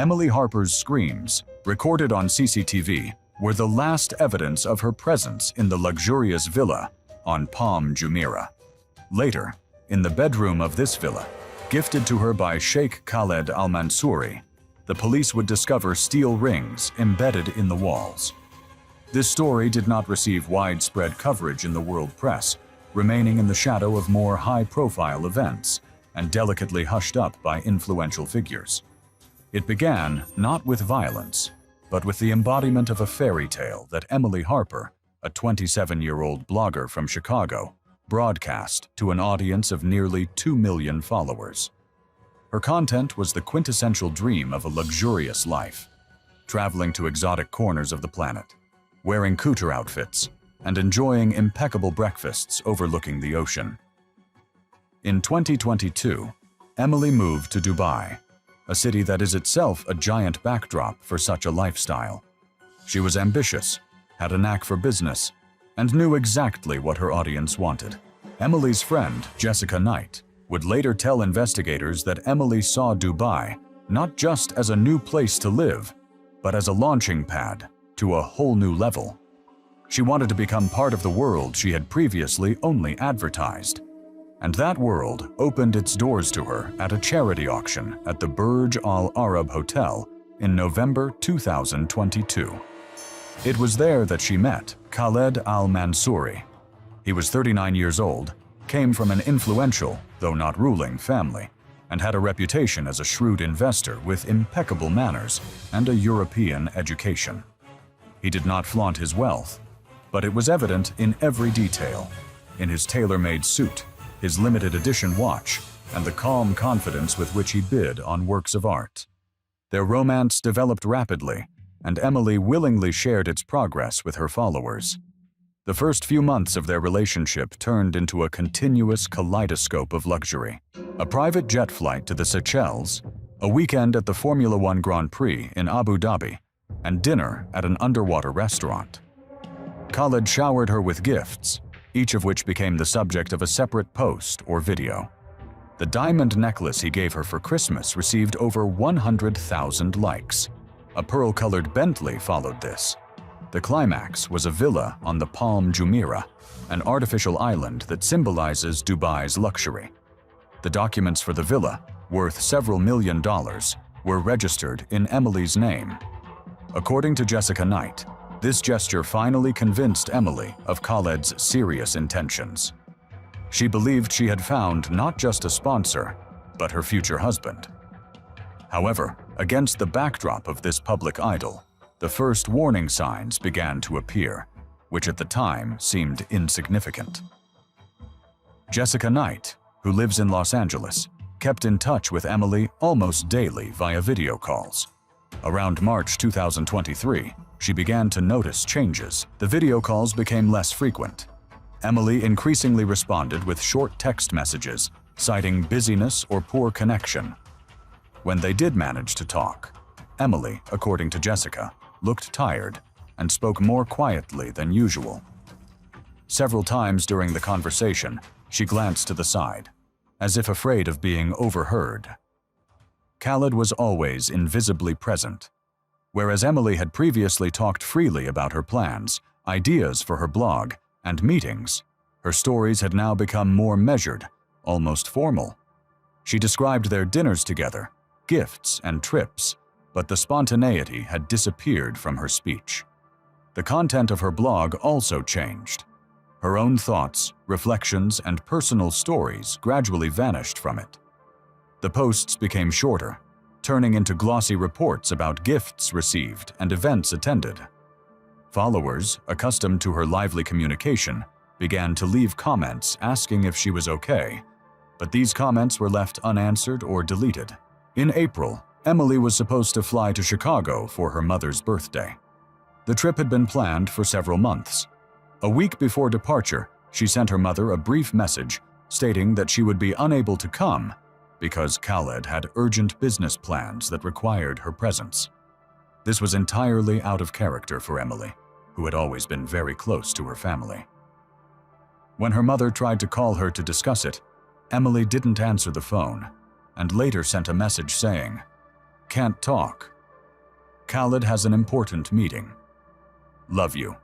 Emily Harper's screams, recorded on CCTV, were the last evidence of her presence in the luxurious villa on Palm Jumeirah. Later, in the bedroom of this villa, gifted to her by Sheikh Khaled al-Mansouri, the police would discover steel rings embedded in the walls. This story did not receive widespread coverage in the world press, remaining in the shadow of more high-profile events and delicately hushed up by influential figures. It began not with violence, but with the embodiment of a fairy tale that Emily Harper, a 27-year-old blogger from Chicago, broadcast to an audience of nearly 2 million followers. Her content was the quintessential dream of a luxurious life, traveling to exotic corners of the planet, wearing couture outfits, and enjoying impeccable breakfasts overlooking the ocean. In 2022, Emily moved to Dubai, a city that is itself a giant backdrop for such a lifestyle. She was ambitious, had a knack for business, and knew exactly what her audience wanted. Emily's friend, Jessica Knight, would later tell investigators that Emily saw Dubai not just as a new place to live, but as a launching pad to a whole new level. She wanted to become part of the world she had previously only advertised. And that world opened its doors to her at a charity auction at the Burj Al Arab Hotel in November 2022. It was there that she met Khaled al-Mansouri. He was 39 years old, came from an influential, though not ruling, family, and had a reputation as a shrewd investor with impeccable manners and a European education. He did not flaunt his wealth, but it was evident in every detail, in his tailor-made suit, his limited edition watch, and the calm confidence with which he bid on works of art. Their romance developed rapidly, and Emily willingly shared its progress with her followers. The first few months of their relationship turned into a continuous kaleidoscope of luxury. A private jet flight to the Seychelles, a weekend at the Formula One Grand Prix in Abu Dhabi, and dinner at an underwater restaurant. Khaled showered her with gifts, each of which became the subject of a separate post or video. The diamond necklace he gave her for Christmas received over 100,000 likes. A pearl-colored Bentley followed this. The climax was a villa on the Palm Jumeirah, an artificial island that symbolizes Dubai's luxury. The documents for the villa, worth several $1 million, were registered in Emily's name. According to Jessica Knight, this gesture finally convinced Emily of Khaled's serious intentions. She believed she had found not just a sponsor, but her future husband. However, against the backdrop of this public idol, the first warning signs began to appear, which at the time seemed insignificant. Jessica Knight, who lives in Los Angeles, kept in touch with Emily almost daily via video calls. Around March 2023, she began to notice changes. The video calls became less frequent. Emily increasingly responded with short text messages, citing busyness or poor connection. When they did manage to talk, Emily, according to Jessica, looked tired and spoke more quietly than usual. Several times during the conversation, she glanced to the side, as if afraid of being overheard. Khaled was always invisibly present. Whereas Emily had previously talked freely about her plans, ideas for her blog, and meetings, her stories had now become more measured, almost formal. She described their dinners together, gifts and trips, but the spontaneity had disappeared from her speech. The content of her blog also changed. Her own thoughts, reflections, and personal stories gradually vanished from it. The posts became shorter, turning into glossy reports about gifts received and events attended. Followers, accustomed to her lively communication, began to leave comments asking if she was okay, but these comments were left unanswered or deleted. In April, Emily was supposed to fly to Chicago for her mother's birthday. The trip had been planned for several months. A week before departure, she sent her mother a brief message stating that she would be unable to come because Khaled had urgent business plans that required her presence. This was entirely out of character for Emily, who had always been very close to her family. When her mother tried to call her to discuss it, Emily didn't answer the phone and later sent a message saying, Can't talk. Khaled has an important meeting. Love you.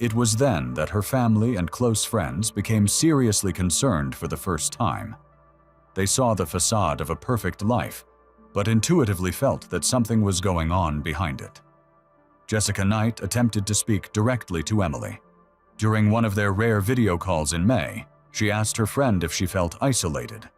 It was then that her family and close friends became seriously concerned for the first time. They saw the facade of a perfect life, but intuitively felt that something was going on behind it. Jessica Knight attempted to speak directly to Emily. During one of their rare video calls in May, she asked her friend if she felt isolated.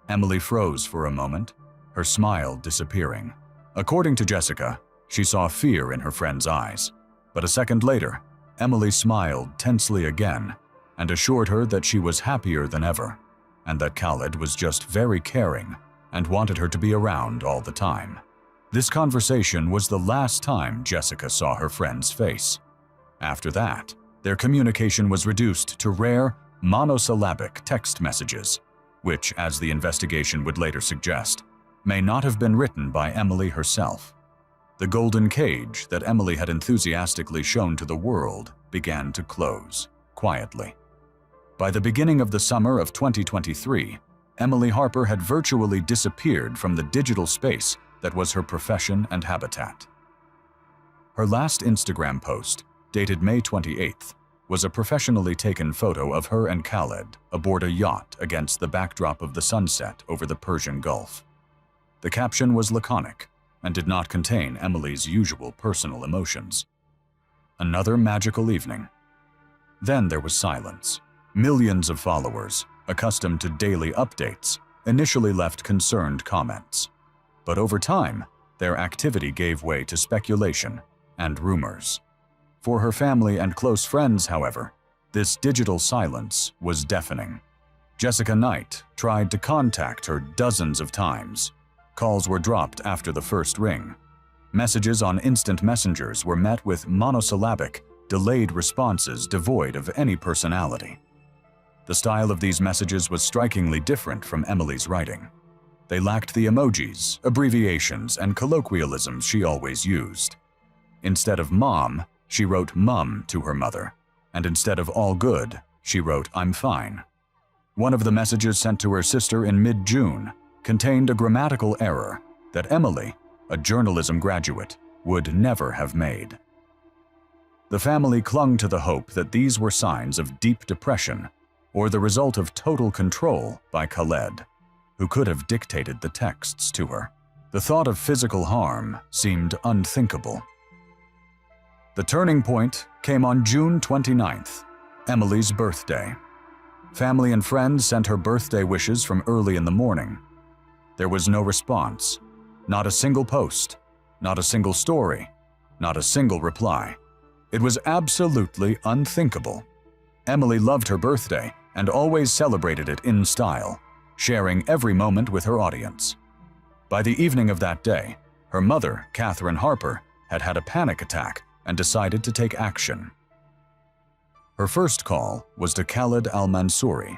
Emily froze for a moment, her smile disappearing. According to Jessica, she saw fear in her friend's eyes, but a second later, Emily smiled tensely again and assured her that she was happier than ever, and that Khaled was just very caring and wanted her to be around all the time. This conversation was the last time Jessica saw her friend's face. After that, their communication was reduced to rare, monosyllabic text messages, which, as the investigation would later suggest, may not have been written by Emily herself. The golden cage that Emily had enthusiastically shown to the world began to close, quietly. By the beginning of the summer of 2023, Emily Harper had virtually disappeared from the digital space that was her profession and habitat. Her last Instagram post, dated May 28th, was a professionally taken photo of her and Khaled aboard a yacht against the backdrop of the sunset over the Persian Gulf. The caption was laconic and did not contain Emily's usual personal emotions. Another magical evening. Then there was silence. Millions of followers, accustomed to daily updates, initially left concerned comments. But over time, their activity gave way to speculation and rumors. For her family and close friends, however, this digital silence was deafening. Jessica Knight tried to contact her dozens of times. Calls were dropped after the first ring. Messages on instant messengers were met with monosyllabic, delayed responses devoid of any personality. The style of these messages was strikingly different from Emily's writing. They lacked the emojis, abbreviations, and colloquialisms she always used. Instead of mom, she wrote mum to her mother, and instead of all good, she wrote I'm fine. One of the messages sent to her sister in mid-June contained a grammatical error that Emily, a journalism graduate, would never have made. The family clung to the hope that these were signs of deep depression or the result of total control by Khaled, who could have dictated the texts to her. The thought of physical harm seemed unthinkable. The turning point came on June 29th, Emily's birthday. Family and friends sent her birthday wishes from early in the morning. There was no response, not a single post, not a single story, not a single reply. It was absolutely unthinkable. Emily loved her birthday and always celebrated it in style, sharing every moment with her audience. By the evening of that day, her mother, Catherine Harper, had had a panic attack and decided to take action. Her first call was to Khaled al-Mansouri.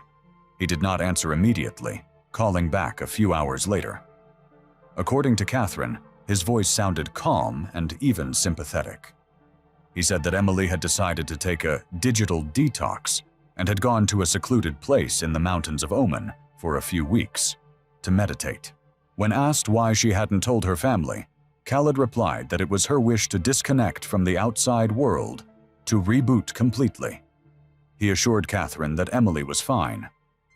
He did not answer immediately, calling back a few hours later. According to Catherine, his voice sounded calm and even sympathetic. He said that Emily had decided to take a digital detox and had gone to a secluded place in the mountains of Oman for a few weeks to meditate. When asked why she hadn't told her family, Khaled replied that it was her wish to disconnect from the outside world, to reboot completely. He assured Catherine that Emily was fine,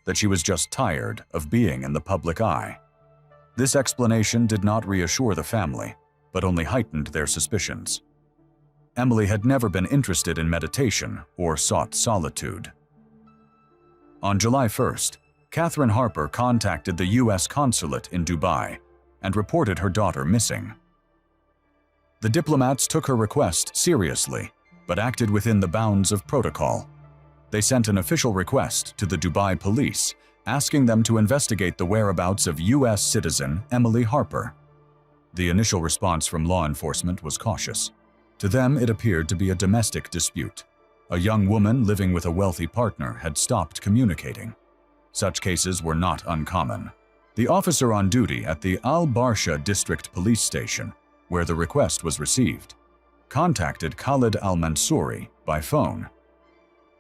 that she was just tired of being in the public eye. This explanation did not reassure the family, but only heightened their suspicions. Emily had never been interested in meditation or sought solitude. On July 1st, Catherine Harper contacted the U.S. consulate in Dubai and reported her daughter missing. The diplomats took her request seriously, but acted within the bounds of protocol. They sent an official request to the Dubai police, asking them to investigate the whereabouts of U.S. citizen Emily Harper. The initial response from law enforcement was cautious. To them, it appeared to be a domestic dispute. A young woman living with a wealthy partner had stopped communicating. Such cases were not uncommon. The officer on duty at the Al Barsha District Police Station, where the request was received, contacted Khaled al-Mansouri by phone.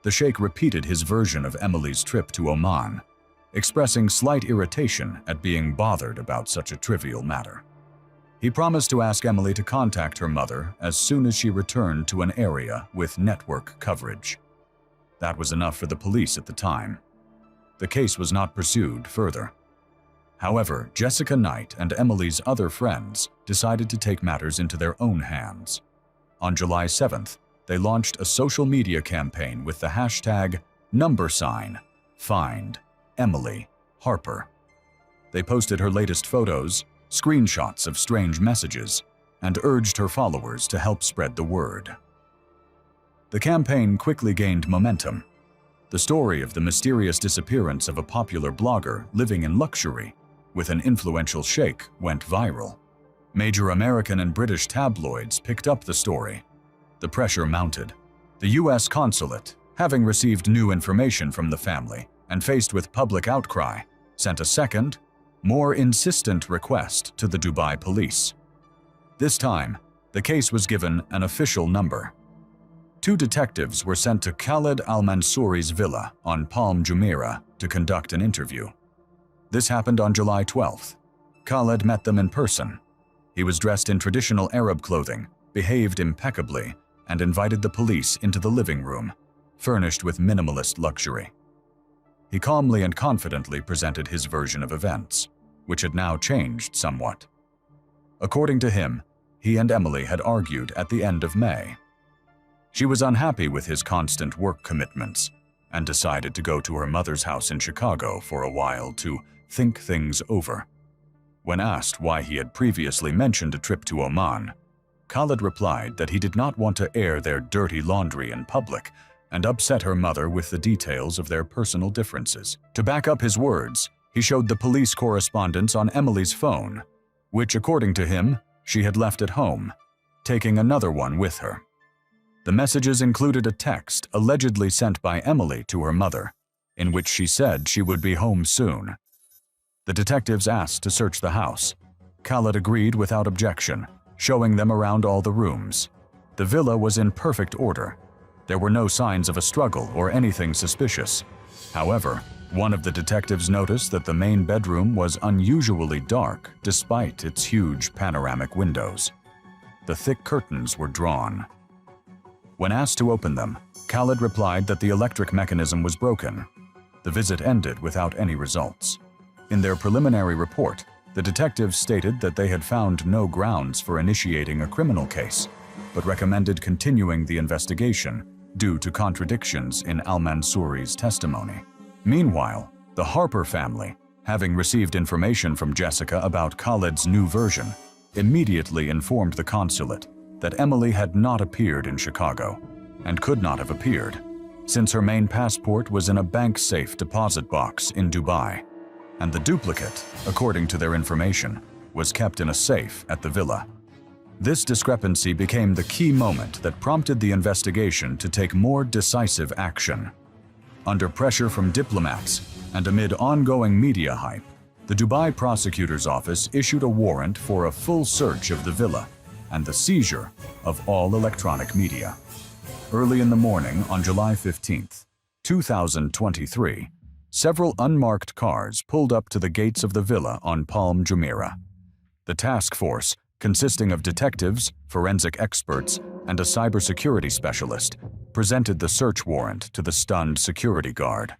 The Sheikh repeated his version of Emily's trip to Oman, expressing slight irritation at being bothered about such a trivial matter. He promised to ask Emily to contact her mother as soon as she returned to an area with network coverage. That was enough for the police at the time. The case was not pursued further. However, Jessica Knight and Emily's other friends decided to take matters into their own hands. On July 7th, they launched a social media campaign with the hashtag #FindEmilyHarper. They posted her latest photos, screenshots of strange messages, and urged her followers to help spread the word. The campaign quickly gained momentum. The story of the mysterious disappearance of a popular blogger living in luxury with an influential sheikh went viral. Major American and British tabloids picked up the story. The pressure mounted. The U.S. consulate, having received new information from the family and faced with public outcry, sent a second, more insistent request to the Dubai police. This time, the case was given an official number. 2 detectives were sent to Khaled al-Mansouri's villa on Palm Jumeirah to conduct an interview. This happened on July 12th. Khaled met them in person. He was dressed in traditional Arab clothing, behaved impeccably, and invited the police into the living room, furnished with minimalist luxury. He calmly and confidently presented his version of events, which had now changed somewhat. According to him, he and Emily had argued at the end of May. She was unhappy with his constant work commitments and decided to go to her mother's house in Chicago for a while to think things over. When asked why he had previously mentioned a trip to Oman, Khaled replied that he did not want to air their dirty laundry in public and upset her mother with the details of their personal differences. To back up his words, he showed the police correspondence on Emily's phone, which, according to him, she had left at home, taking another one with her. The messages included a text allegedly sent by Emily to her mother, in which she said she would be home soon. The detectives asked to search the house. Khaled agreed without objection, showing them around all the rooms. The villa was in perfect order. There were no signs of a struggle or anything suspicious. However, one of the detectives noticed that the main bedroom was unusually dark despite its huge panoramic windows. The thick curtains were drawn. When asked to open them, Khaled replied that the electric mechanism was broken. The visit ended without any results. In their preliminary report, the detectives stated that they had found no grounds for initiating a criminal case, but recommended continuing the investigation due to contradictions in al-Mansouri's testimony. Meanwhile, the Harper family, having received information from Jessica about Khaled's new version, immediately informed the consulate that Emily had not appeared in Chicago and could not have appeared, since her main passport was in a bank safe deposit box in Dubai, and the duplicate, according to their information, was kept in a safe at the villa. This discrepancy became the key moment that prompted the investigation to take more decisive action. Under pressure from diplomats and amid ongoing media hype, the Dubai prosecutor's office issued a warrant for a full search of the villa and the seizure of all electronic media. Early in the morning on July 15, 2023, several unmarked cars pulled up to the gates of the villa on Palm Jumeirah. The task force, consisting of detectives, forensic experts, and a cybersecurity specialist, presented the search warrant to the stunned security guard.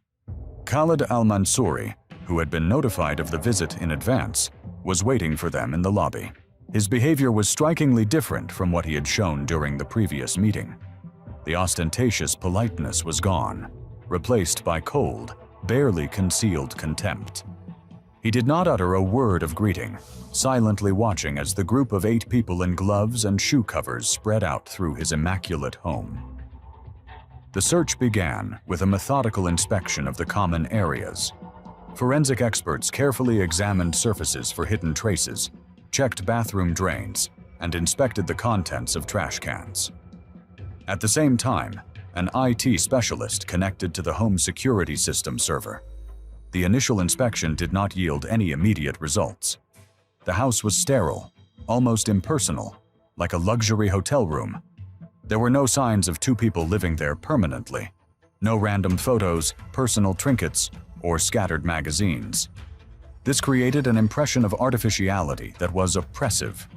Khaled al-Mansouri, who had been notified of the visit in advance, was waiting for them in the lobby. His behavior was strikingly different from what he had shown during the previous meeting. The ostentatious politeness was gone, replaced by cold, barely concealed contempt. He did not utter a word of greeting, silently watching as the group of 8 people in gloves and shoe covers spread out through his immaculate home. The search began with a methodical inspection of the common areas. Forensic experts carefully examined surfaces for hidden traces, checked bathroom drains, and inspected the contents of trash cans. At the same time, an IT specialist connected to the home security system server. The initial inspection did not yield any immediate results. The house was sterile, almost impersonal, like a luxury hotel room. There were no signs of 2 people living there permanently, no random photos, personal trinkets, or scattered magazines. This created an impression of artificiality that was oppressive.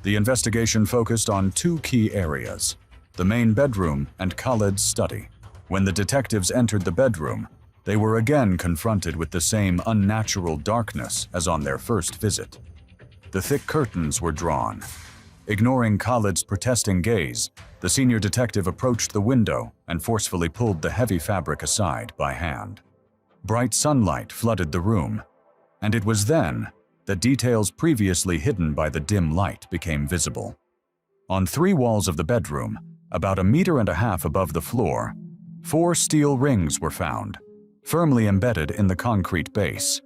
The investigation focused on two key areas: the main bedroom and Khaled's study. When the detectives entered the bedroom, they were again confronted with the same unnatural darkness as on their first visit. The thick curtains were drawn. Ignoring Khaled's protesting gaze, the senior detective approached the window and forcefully pulled the heavy fabric aside by hand. Bright sunlight flooded the room, and it was then that details previously hidden by the dim light became visible. On three walls of the bedroom, about 1.5 meters above the floor, 4 steel rings were found, firmly embedded in the concrete base.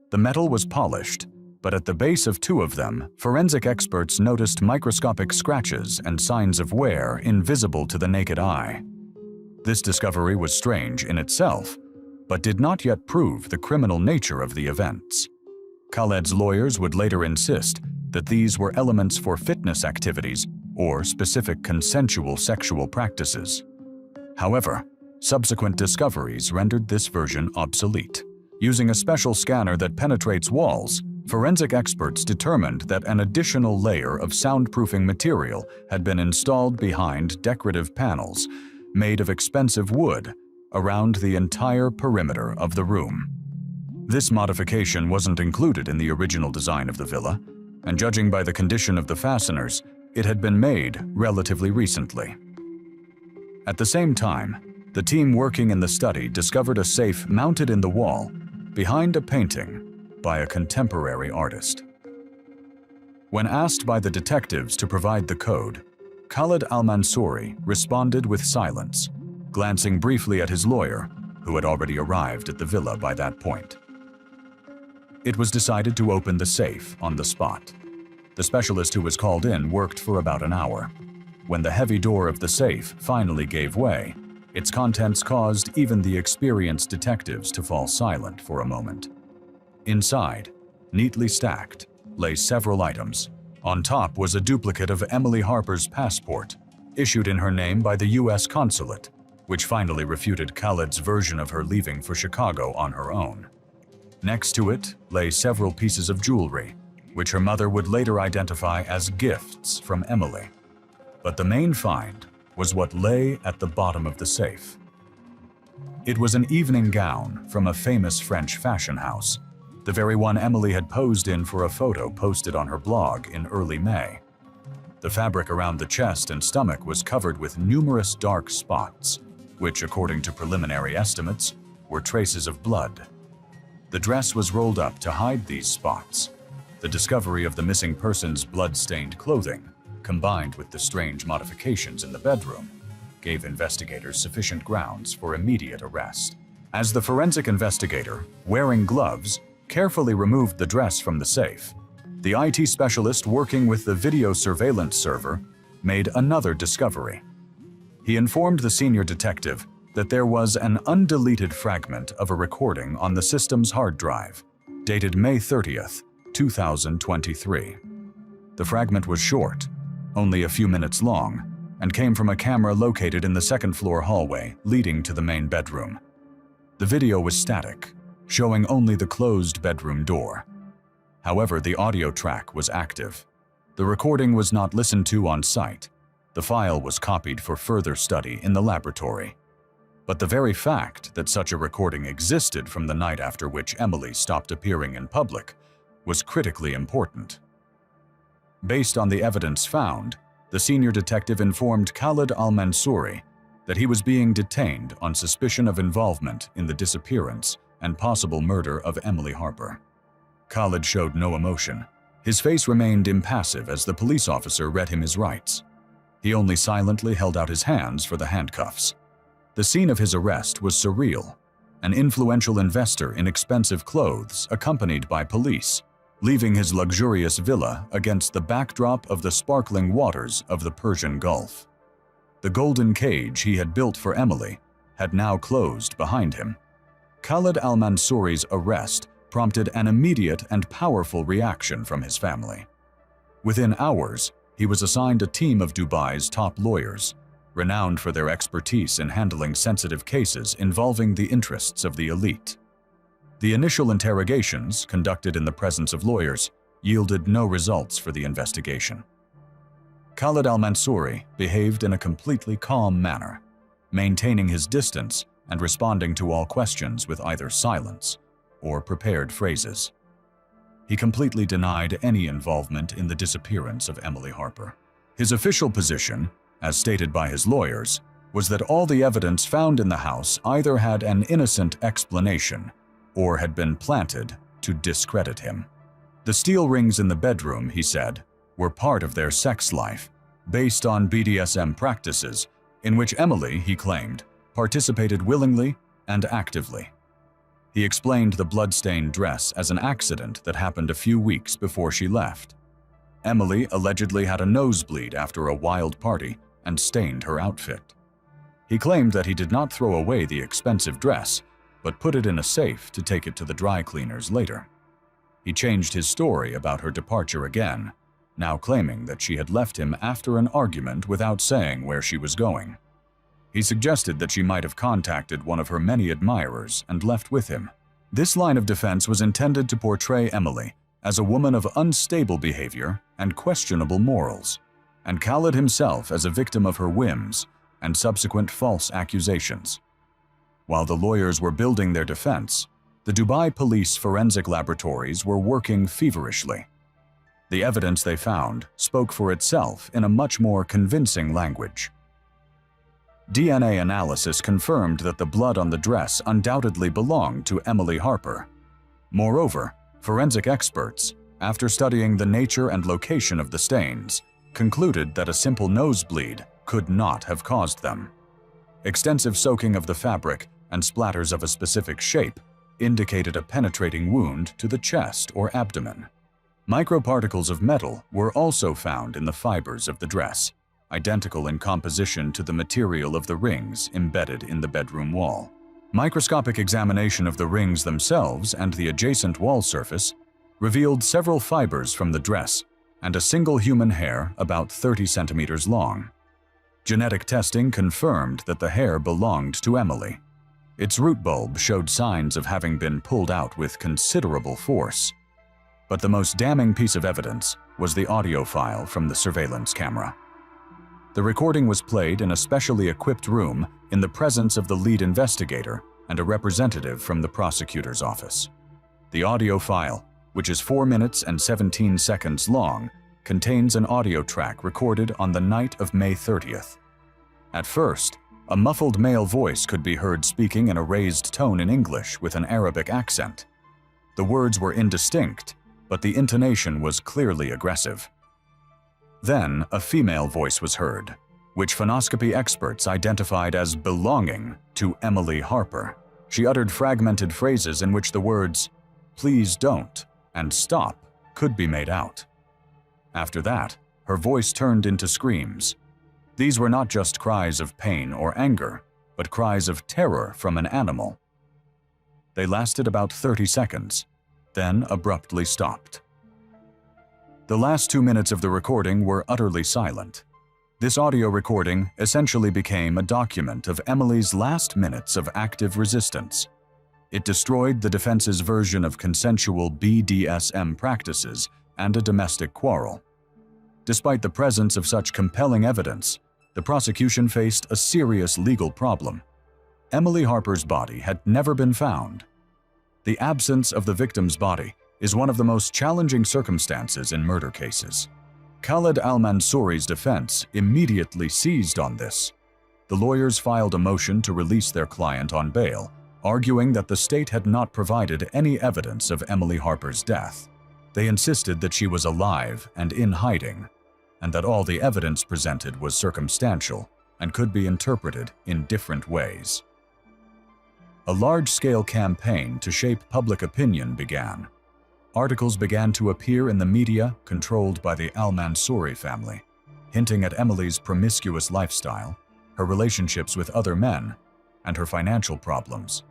The metal was polished, but at the base of 2 of them, forensic experts noticed microscopic scratches and signs of wear invisible to the naked eye. This discovery was strange in itself, but did not yet prove the criminal nature of the events. Khaled's lawyers would later insist that these were elements for fitness activities or specific consensual sexual practices. However, subsequent discoveries rendered this version obsolete. Using a special scanner that penetrates walls, forensic experts determined that an additional layer of soundproofing material had been installed behind decorative panels made of expensive wood around the entire perimeter of the room. This modification wasn't included in the original design of the villa, and judging by the condition of the fasteners, it had been made relatively recently. At the same time, the team working in the study discovered a safe mounted in the wall behind a painting by a contemporary artist. When asked by the detectives to provide the code, Khaled al-Mansouri responded with silence, glancing briefly at his lawyer, who had already arrived at the villa by that point. It was decided to open the safe on the spot. The specialist who was called in worked for about an hour. When the heavy door of the safe finally gave way, its contents caused even the experienced detectives to fall silent for a moment. Inside, neatly stacked, lay several items. On top was a duplicate of Emily Harper's passport, issued in her name by the U.S. consulate, which finally refuted Khaled's version of her leaving for Chicago on her own. Next to it lay several pieces of jewelry, which her mother would later identify as gifts from Emily. But the main find was what lay at the bottom of the safe. It was an evening gown from a famous French fashion house, the very one Emily had posed in for a photo posted on her blog in early May. The fabric around the chest and stomach was covered with numerous dark spots, which, according to preliminary estimates, were traces of blood. The dress was rolled up to hide these spots. The discovery of the missing person's blood-stained clothing, combined with the strange modifications in the bedroom, gave investigators sufficient grounds for immediate arrest. As the forensic investigator, wearing gloves, carefully removed the dress from the safe, the IT specialist working with the video surveillance server made another discovery. He informed the senior detective that there was an undeleted fragment of a recording on the system's hard drive, dated May 30th, 2023. The fragment was short, only a few minutes long, and came from a camera located in the second-floor hallway leading to the main bedroom. The video was static, showing only the closed bedroom door. However, the audio track was active. The recording was not listened to on site. The file was copied for further study in the laboratory. But the very fact that such a recording existed from the night after which Emily stopped appearing in public was critically important. Based on the evidence found, the senior detective informed Khaled al-Mansouri that he was being detained on suspicion of involvement in the disappearance and possible murder of Emily Harper. Khaled showed no emotion. His face remained impassive as the police officer read him his rights. He only silently held out his hands for the handcuffs. The scene of his arrest was surreal. An influential investor in expensive clothes accompanied by police, leaving his luxurious villa against the backdrop of the sparkling waters of the Persian Gulf. The golden cage he had built for Emily had now closed behind him. Khaled al-Mansouri's arrest prompted an immediate and powerful reaction from his family. Within hours, he was assigned a team of Dubai's top lawyers, renowned for their expertise in handling sensitive cases involving the interests of the elite. The initial interrogations, conducted in the presence of lawyers, yielded no results for the investigation. Khalid al-Mansouri behaved in a completely calm manner, maintaining his distance and responding to all questions with either silence or prepared phrases. He completely denied any involvement in the disappearance of Emily Harper. His official position, as stated by his lawyers, was that all the evidence found in the house either had an innocent explanation or had been planted to discredit him. The steel rings in the bedroom, he said, were part of their sex life, based on BDSM practices, in which Emily, he claimed, participated willingly and actively. He explained the blood-stained dress as an accident that happened a few weeks before she left. Emily allegedly had a nosebleed after a wild party and stained her outfit. He claimed that he did not throw away the expensive dress, but put it in a safe to take it to the dry cleaners later. He changed his story about her departure again, now claiming that she had left him after an argument without saying where she was going. He suggested that she might have contacted one of her many admirers and left with him. This line of defense was intended to portray Emily as a woman of unstable behavior and questionable morals, and Khalid himself as a victim of her whims and subsequent false accusations. While the lawyers were building their defense, the Dubai police forensic laboratories were working feverishly. The evidence they found spoke for itself in a much more convincing language. DNA analysis confirmed that the blood on the dress undoubtedly belonged to Emily Harper. Moreover, forensic experts, after studying the nature and location of the stains, concluded that a simple nosebleed could not have caused them. Extensive soaking of the fabric and splatters of a specific shape indicated a penetrating wound to the chest or abdomen. Microparticles of metal were also found in the fibers of the dress, identical in composition to the material of the rings embedded in the bedroom wall. Microscopic examination of the rings themselves and the adjacent wall surface revealed several fibers from the dress and a single human hair about 30 centimeters long. Genetic testing confirmed that the hair belonged to Emily. Its root bulb showed signs of having been pulled out with considerable force. But the most damning piece of evidence was the audio file from the surveillance camera. The recording was played in a specially equipped room in the presence of the lead investigator and a representative from the prosecutor's office. The audio file, which is 4 minutes and 17 seconds long, contains an audio track recorded on the night of May 30th. At first, a muffled male voice could be heard speaking in a raised tone in English with an Arabic accent. The words were indistinct, but the intonation was clearly aggressive. Then, a female voice was heard, which phonoscopy experts identified as belonging to Emily Harper. She uttered fragmented phrases in which the words, "please don't," and "stop" could be made out. After that, her voice turned into screams. These were not just cries of pain or anger, but cries of terror from an animal. They lasted about 30 seconds, then abruptly stopped. The last 2 minutes of the recording were utterly silent. This audio recording essentially became a document of Emily's last minutes of active resistance. It destroyed the defense's version of consensual BDSM practices and a domestic quarrel. Despite the presence of such compelling evidence, the prosecution faced a serious legal problem. Emily Harper's body had never been found. The absence of the victim's body is one of the most challenging circumstances in murder cases. Khalid al-Mansouri's defense immediately seized on this. The lawyers filed a motion to release their client on bail, arguing that the state had not provided any evidence of Emily Harper's death. They insisted that she was alive and in hiding, and that all the evidence presented was circumstantial and could be interpreted in different ways. A large-scale campaign to shape public opinion began. Articles began to appear in the media controlled by the al-Mansouri family, hinting at Emily's promiscuous lifestyle, her relationships with other men, and her financial problems.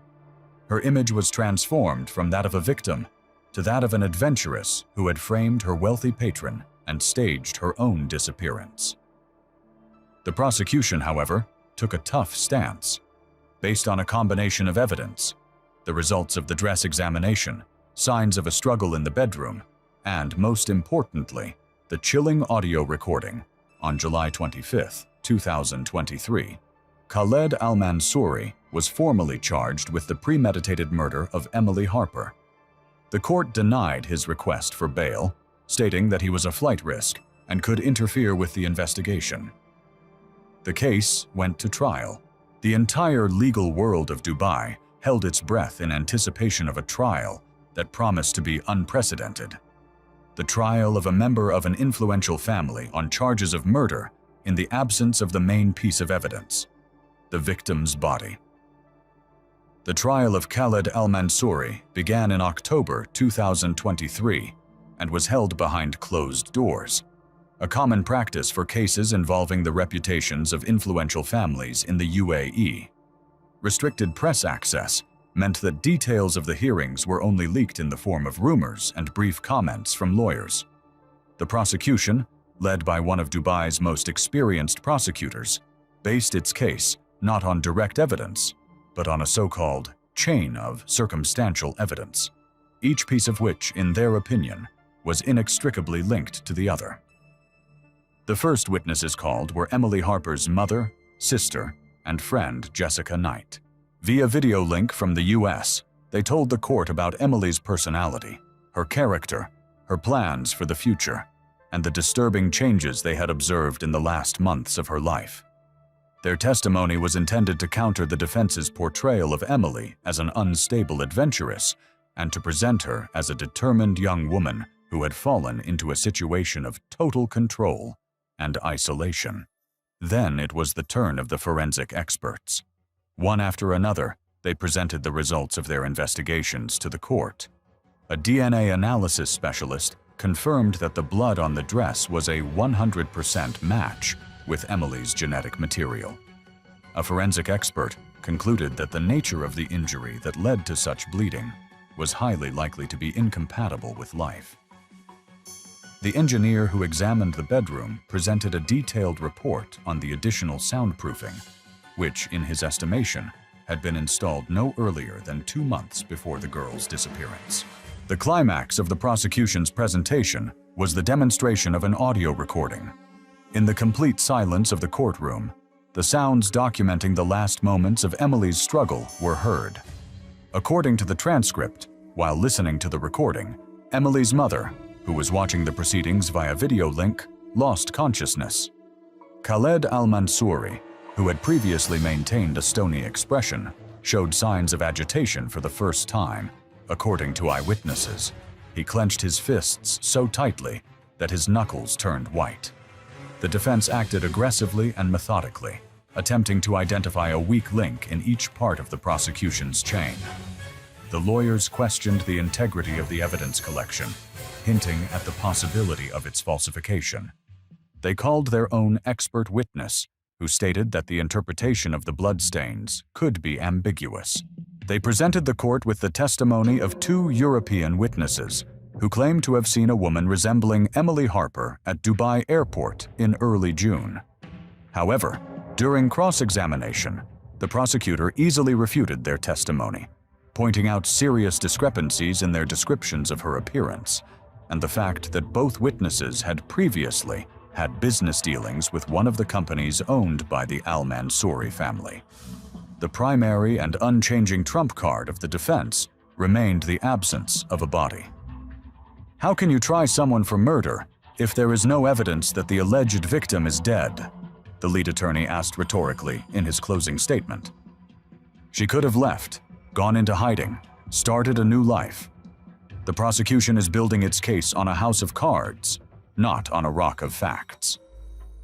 Her image was transformed from that of a victim to that of an adventuress who had framed her wealthy patron and staged her own disappearance. The prosecution, however, took a tough stance. Based on a combination of evidence, the results of the dress examination, signs of a struggle in the bedroom, and, most importantly, the chilling audio recording. On July 25, 2023, Khaled Al-Mansouri was formally charged with the premeditated murder of Emily Harper. The court denied his request for bail, stating that he was a flight risk and could interfere with the investigation. The case went to trial. The entire legal world of Dubai held its breath in anticipation of a trial that promised to be unprecedented. The trial of a member of an influential family on charges of murder in the absence of the main piece of evidence, the victim's body. The trial of Khaled Al-Mansouri began in October 2023 and was held behind closed doors, a common practice for cases involving the reputations of influential families in the UAE. Restricted press access meant that details of the hearings were only leaked in the form of rumors and brief comments from lawyers. The prosecution, led by one of Dubai's most experienced prosecutors, based its case not on direct evidence, but on a so-called chain of circumstantial evidence, each piece of which, in their opinion, was inextricably linked to the other. The first witnesses called were Emily Harper's mother, sister, and friend Jessica Knight. Via video link from the US, they told the court about Emily's personality, her character, her plans for the future, and the disturbing changes they had observed in the last months of her life. Their testimony was intended to counter the defense's portrayal of Emily as an unstable adventuress and to present her as a determined young woman who had fallen into a situation of total control and isolation. Then it was the turn of the forensic experts. One after another, they presented the results of their investigations to the court. A DNA analysis specialist confirmed that the blood on the dress was a 100% match with Emily's genetic material. A forensic expert concluded that the nature of the injury that led to such bleeding was highly likely to be incompatible with life. The engineer who examined the bedroom presented a detailed report on the additional soundproofing, which, in his estimation, had been installed no earlier than 2 months before the girl's disappearance. The climax of the prosecution's presentation was the demonstration of an audio recording. In the complete silence of the courtroom, the sounds documenting the last moments of Emily's struggle were heard. According to the transcript, while listening to the recording, Emily's mother, who was watching the proceedings via video link, lost consciousness. Khaled Al-Mansouri, who had previously maintained a stony expression, showed signs of agitation for the first time. According to eyewitnesses, he clenched his fists so tightly that his knuckles turned white. The defense acted aggressively and methodically, attempting to identify a weak link in each part of the prosecution's chain. The lawyers questioned the integrity of the evidence collection, hinting at the possibility of its falsification. They called their own expert witness, who stated that the interpretation of the bloodstains could be ambiguous. They presented the court with the testimony of 2 European witnesses who claimed to have seen a woman resembling Emily Harper at Dubai Airport in early June. However, during cross-examination, the prosecutor easily refuted their testimony, pointing out serious discrepancies in their descriptions of her appearance and the fact that both witnesses had previously had business dealings with one of the companies owned by the Al-Mansouri family. The primary and unchanging trump card of the defense remained the absence of a body. How can you try someone for murder if there is no evidence that the alleged victim is dead? The lead attorney asked rhetorically in his closing statement. She could have left, gone into hiding, started a new life. The prosecution is building its case on a house of cards, not on a rock of facts.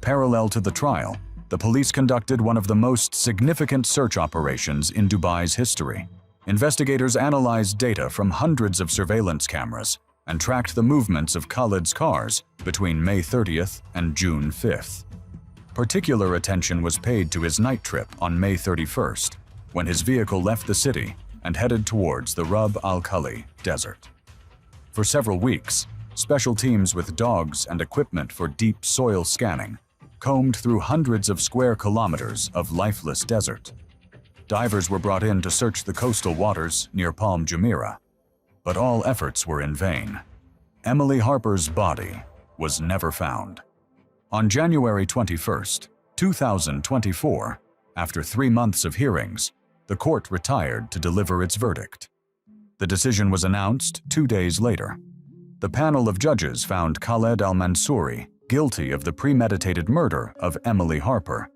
Parallel to the trial, the police conducted one of the most significant search operations in Dubai's history. Investigators analyzed data from hundreds of surveillance cameras and tracked the movements of Khaled's cars between May 30th and June 5th. Particular attention was paid to his night trip on May 31st, when his vehicle left the city and headed towards the Rub al-Khali desert. For several weeks, special teams with dogs and equipment for deep soil scanning combed through hundreds of square kilometers of lifeless desert. Divers were brought in to search the coastal waters near Palm Jumeirah, but all efforts were in vain. Emily Harper's body was never found. On January 21, 2024, after 3 months of hearings, the court retired to deliver its verdict. The decision was announced 2 days later. The panel of judges found Khaled al-Mansouri guilty of the premeditated murder of Emily Harper.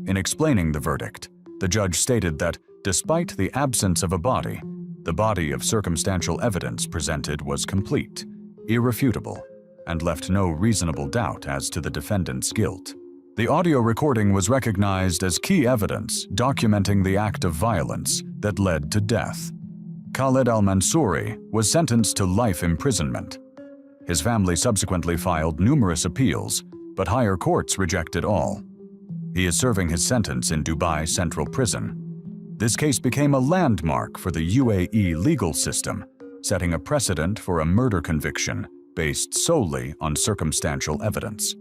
In explaining the verdict, the judge stated that, despite the absence of a body, the body of circumstantial evidence presented was complete, irrefutable, and left no reasonable doubt as to the defendant's guilt. The audio recording was recognized as key evidence documenting the act of violence that led to death. Khaled al-Mansouri was sentenced to life imprisonment. His family subsequently filed numerous appeals, but higher courts rejected all. He is serving his sentence in Dubai Central Prison. This case became a landmark for the UAE legal system, setting a precedent for a murder conviction based solely on circumstantial evidence.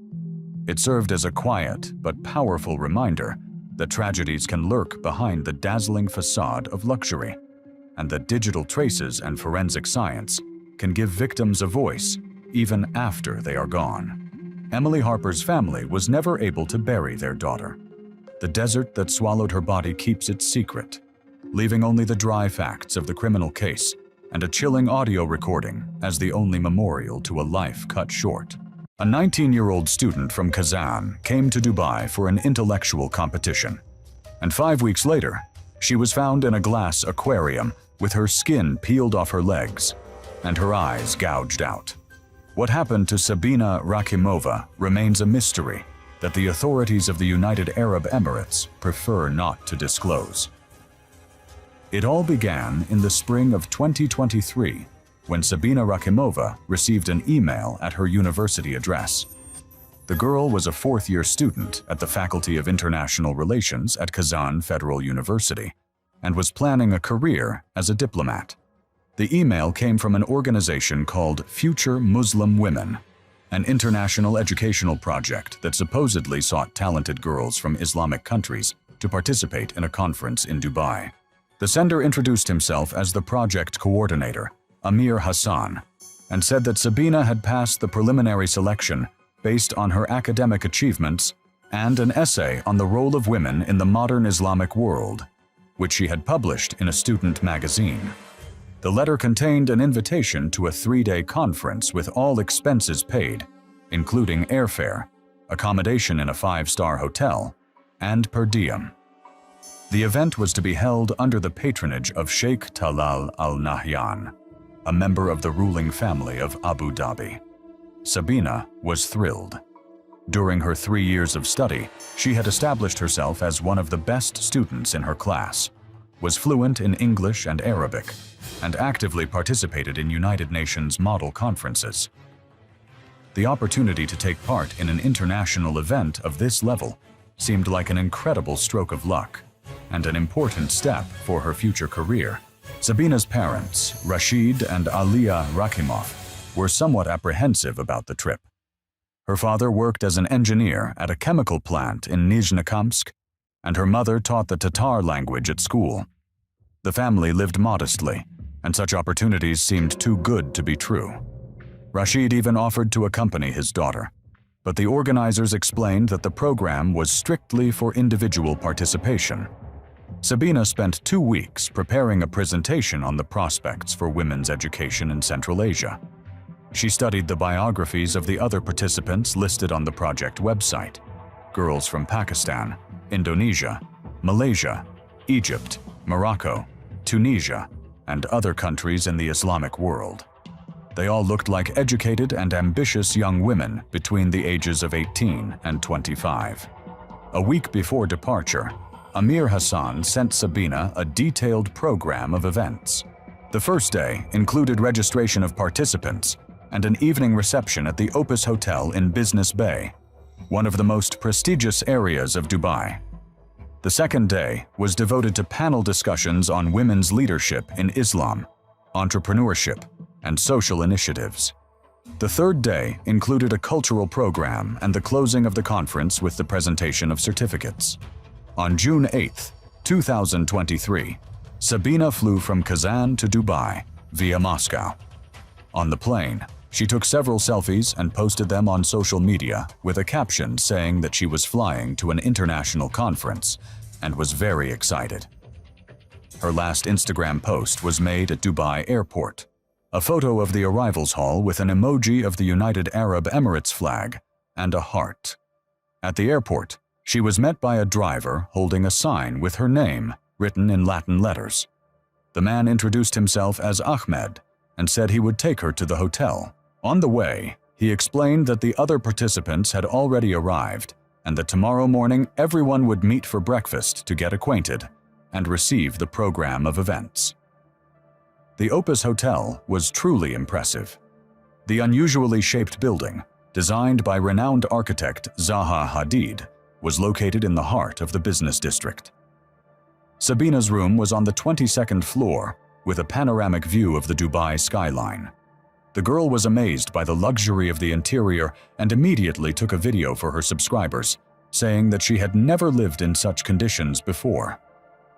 It served as a quiet but powerful reminder that tragedies can lurk behind the dazzling facade of luxury, and that digital traces and forensic science can give victims a voice even after they are gone. Emily Harper's family was never able to bury their daughter. The desert that swallowed her body keeps its secret, leaving only the dry facts of the criminal case and a chilling audio recording as the only memorial to a life cut short. A 19-year-old student from Kazan came to Dubai for an intellectual competition, and 5 weeks later, she was found in a glass aquarium with her skin peeled off her legs and her eyes gouged out. What happened to Sabina Rakhimova remains a mystery that the authorities of the United Arab Emirates prefer not to disclose. It all began in the spring of 2023 when Sabina Rakhimova received an email at her university address. The girl was a fourth-year student at the Faculty of International Relations at Kazan Federal University and was planning a career as a diplomat. The email came from an organization called Future Muslim Women, an international educational project that supposedly sought talented girls from Islamic countries to participate in a conference in Dubai. The sender introduced himself as the project coordinator, Amir Hassan, and said that Sabina had passed the preliminary selection based on her academic achievements and an essay on the role of women in the modern Islamic world, which she had published in a student magazine. The letter contained an invitation to a 3-day conference with all expenses paid, including airfare, accommodation in a 5-star hotel, and per diem. The event was to be held under the patronage of Sheikh Talal Al Nahyan, a member of the ruling family of Abu Dhabi. Sabina was thrilled. During her 3 years of study, she had established herself as one of the best students in her class, was fluent in English and Arabic, and actively participated in United Nations model conferences. The opportunity to take part in an international event of this level seemed like an incredible stroke of luck and an important step for her future career. Sabina's parents, Rashid and Aliya Rakhimov, were somewhat apprehensive about the trip. Her father worked as an engineer at a chemical plant in Nizhnekamsk, and her mother taught the Tatar language at school. The family lived modestly, and such opportunities seemed too good to be true. Rashid even offered to accompany his daughter, but the organizers explained that the program was strictly for individual participation. Sabina spent 2 weeks preparing a presentation on the prospects for women's education in Central Asia. She studied the biographies of the other participants listed on the project website: girls from Pakistan, Indonesia, Malaysia, Egypt, Morocco, Tunisia, and other countries in the Islamic world. They all looked like educated and ambitious young women between the ages of 18 and 25. A week before departure, Amir Hassan sent Sabina a detailed program of events. The first day included registration of participants and an evening reception at the Opus Hotel in Business Bay, one of the most prestigious areas of Dubai. The second day was devoted to panel discussions on women's leadership in Islam, entrepreneurship, and social initiatives. The third day included a cultural program and the closing of the conference with the presentation of certificates. On June 8, 2023, Sabina flew from Kazan to Dubai via Moscow. On the plane, She took several selfies and posted them on social media with a caption saying that she was flying to an international conference and was very excited. Her last Instagram post was made at Dubai Airport. A photo of the arrivals hall with an emoji of the United Arab Emirates flag and a heart. At the airport, she was met by a driver holding a sign with her name written in Latin letters. The man introduced himself as Ahmed and said he would take her to the hotel. On the way, he explained that the other participants had already arrived and that tomorrow morning everyone would meet for breakfast to get acquainted and receive the program of events. The Opus Hotel was truly impressive. The unusually shaped building, designed by renowned architect Zaha Hadid, was located in the heart of the business district. Sabina's room was on the 22nd floor with a panoramic view of the Dubai skyline. The girl was amazed by the luxury of the interior and immediately took a video for her subscribers, saying that she had never lived in such conditions before.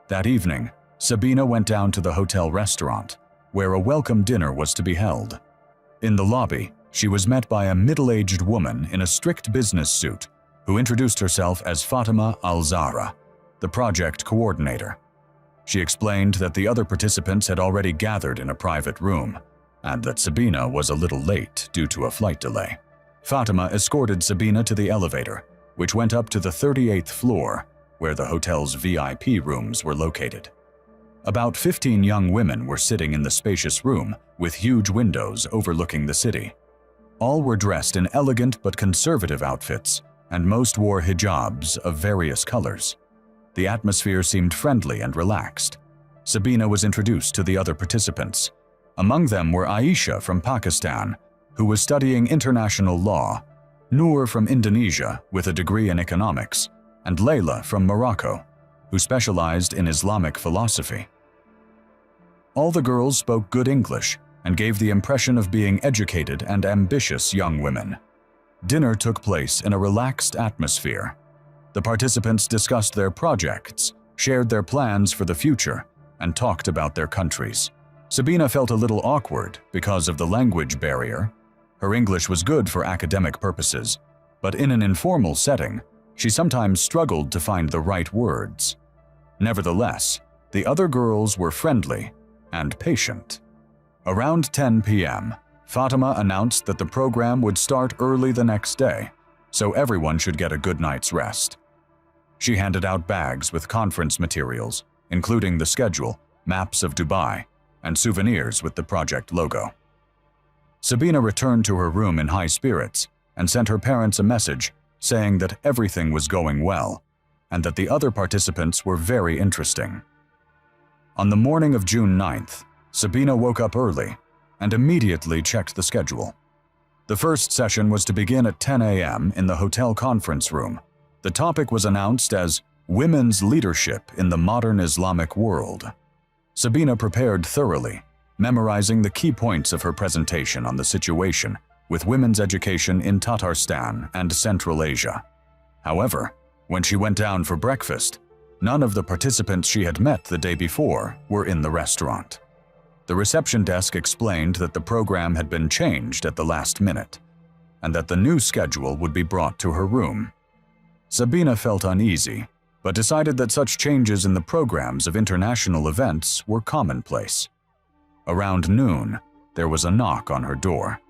That evening, Sabina went down to the hotel restaurant, where a welcome dinner was to be held. In the lobby, she was met by a middle-aged woman in a strict business suit who introduced herself as Fatima Al-Zahra, the project coordinator. She explained that the other participants had already gathered in a private room and that Sabina was a little late due to a flight delay. Fatima escorted Sabina to the elevator, which went up to the 38th floor, where the hotel's VIP rooms were located. About 15 young women were sitting in the spacious room with huge windows overlooking the city. All were dressed in elegant but conservative outfits, and most wore hijabs of various colors. The atmosphere seemed friendly and relaxed. Sabina was introduced to the other participants. Among them were Aisha from Pakistan, who was studying international law, Noor from Indonesia with a degree in economics, and Layla from Morocco, who specialized in Islamic philosophy. All the girls spoke good English and gave the impression of being educated and ambitious young women. Dinner took place in a relaxed atmosphere. The participants discussed their projects, shared their plans for the future, and talked about their countries. Sabina felt a little awkward because of the language barrier. Her English was good for academic purposes, but in an informal setting, she sometimes struggled to find the right words. Nevertheless, the other girls were friendly and patient. Around 10 p.m., Fatima announced that the program would start early the next day, so everyone should get a good night's rest. She handed out bags with conference materials, including the schedule, maps of Dubai, and souvenirs with the project logo. Sabina returned to her room in high spirits and sent her parents a message saying that everything was going well and that the other participants were very interesting. On the morning of June 9th, Sabina woke up early and immediately checked the schedule. The first session was to begin at 10 a.m. in the hotel conference room. The topic was announced as Women's Leadership in the Modern Islamic World. Sabina prepared thoroughly, memorizing the key points of her presentation on the situation with women's education in Tatarstan and Central Asia. However, when she went down for breakfast, none of the participants she had met the day before were in the restaurant. The reception desk explained that the program had been changed at the last minute, and that the new schedule would be brought to her room. Sabina felt uneasy, but decided that such changes in the programs of international events were commonplace. Around noon, there was a knock on her door.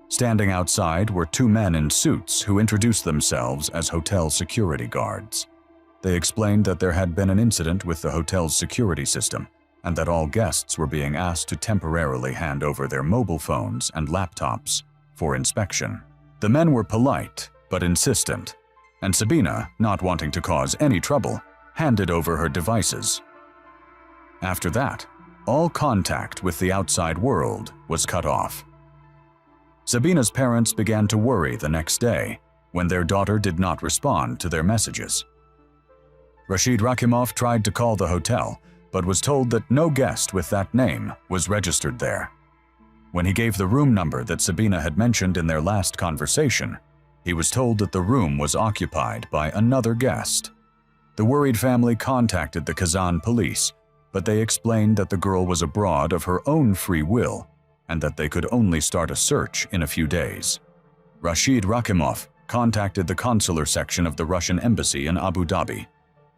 Standing outside were two men in suits who introduced themselves as hotel security guards. They explained that there had been an incident with the hotel's security system and that all guests were being asked to temporarily hand over their mobile phones and laptops for inspection. The men were polite but insistent, and Sabina, not wanting to cause any trouble, handed over her devices. After that, all contact with the outside world was cut off. Sabina's parents began to worry the next day when their daughter did not respond to their messages. Rashid Rakimov tried to call the hotel, but was told that no guest with that name was registered there. When he gave the room number that Sabina had mentioned in their last conversation, he was told that the room was occupied by another guest. The worried family contacted the Kazan police, but they explained that the girl was abroad of her own free will and that they could only start a search in a few days. Rashid Rakimov contacted the consular section of the Russian embassy in Abu Dhabi,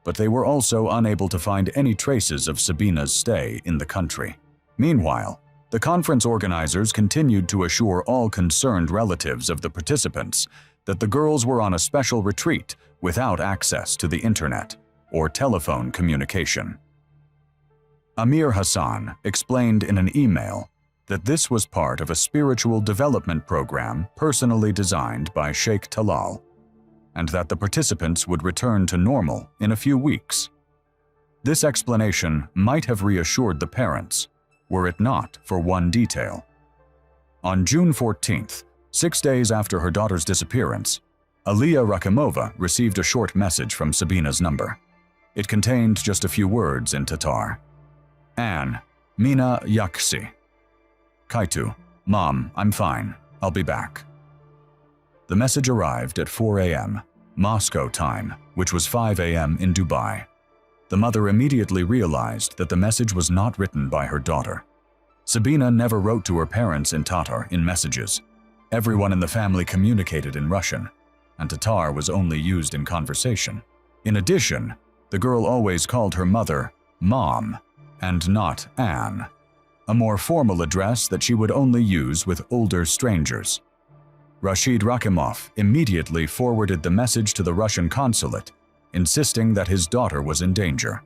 but they were also unable to find any traces of Sabina's stay in the country. Meanwhile, the conference organizers continued to assure all concerned relatives of the participants that the girls were on a special retreat without access to the internet or telephone communication. Amir Hassan explained in an email that this was part of a spiritual development program personally designed by Sheikh Talal, and that the participants would return to normal in a few weeks. This explanation might have reassured the parents, were it not for one detail. On June 14th, 6 days after her daughter's disappearance, Aliya Rakimova received a short message from Sabina's number. It contained just a few words in Tatar. Anne, Mina Yaksi. Kaitu, Mom, I'm fine. I'll be back. The message arrived at 4 a.m. Moscow time, which was 5 a.m. in Dubai. The mother immediately realized that the message was not written by her daughter. Sabina never wrote to her parents in Tatar in messages. Everyone in the family communicated in Russian, and Tatar was only used in conversation. In addition, the girl always called her mother Mom and not Anne, a more formal address that she would only use with older strangers. Rashid Rakimov immediately forwarded the message to the Russian consulate, insisting that his daughter was in danger.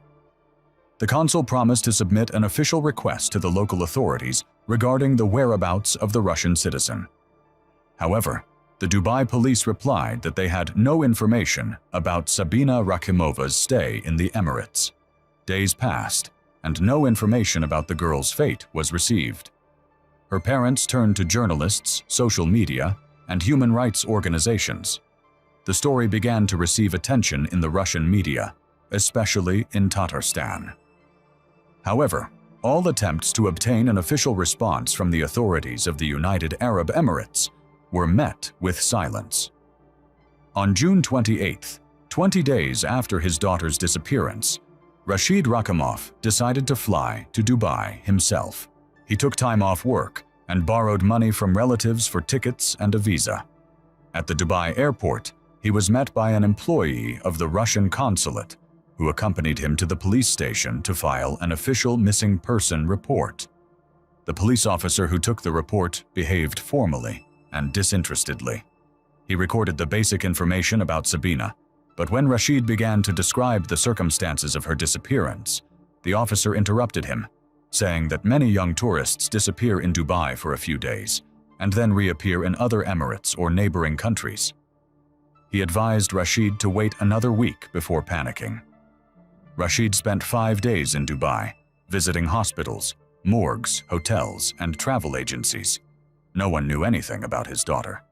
The consul promised to submit an official request to the local authorities regarding the whereabouts of the Russian citizen. However, the Dubai police replied that they had no information about Sabina Rakimova's stay in the Emirates. Days passed, and no information about the girl's fate was received. Her parents turned to journalists, social media, and human rights organizations. The story began to receive attention in the Russian media, especially in Tatarstan. However, all attempts to obtain an official response from the authorities of the United Arab Emirates were met with silence. On June 28th, 20 days after his daughter's disappearance, Rashid Rakimov decided to fly to Dubai himself. He took time off work and borrowed money from relatives for tickets and a visa. At the Dubai airport, he was met by an employee of the Russian consulate, who accompanied him to the police station to file an official missing person report. The police officer who took the report behaved formally and disinterestedly. He recorded the basic information about Sabina, but when Rashid began to describe the circumstances of her disappearance, the officer interrupted him, saying that many young tourists disappear in Dubai for a few days and then reappear in other emirates or neighboring countries. He advised Rashid to wait another week before panicking. Rashid spent 5 days in Dubai, visiting hospitals, morgues, hotels, and travel agencies. No one knew anything about his daughter.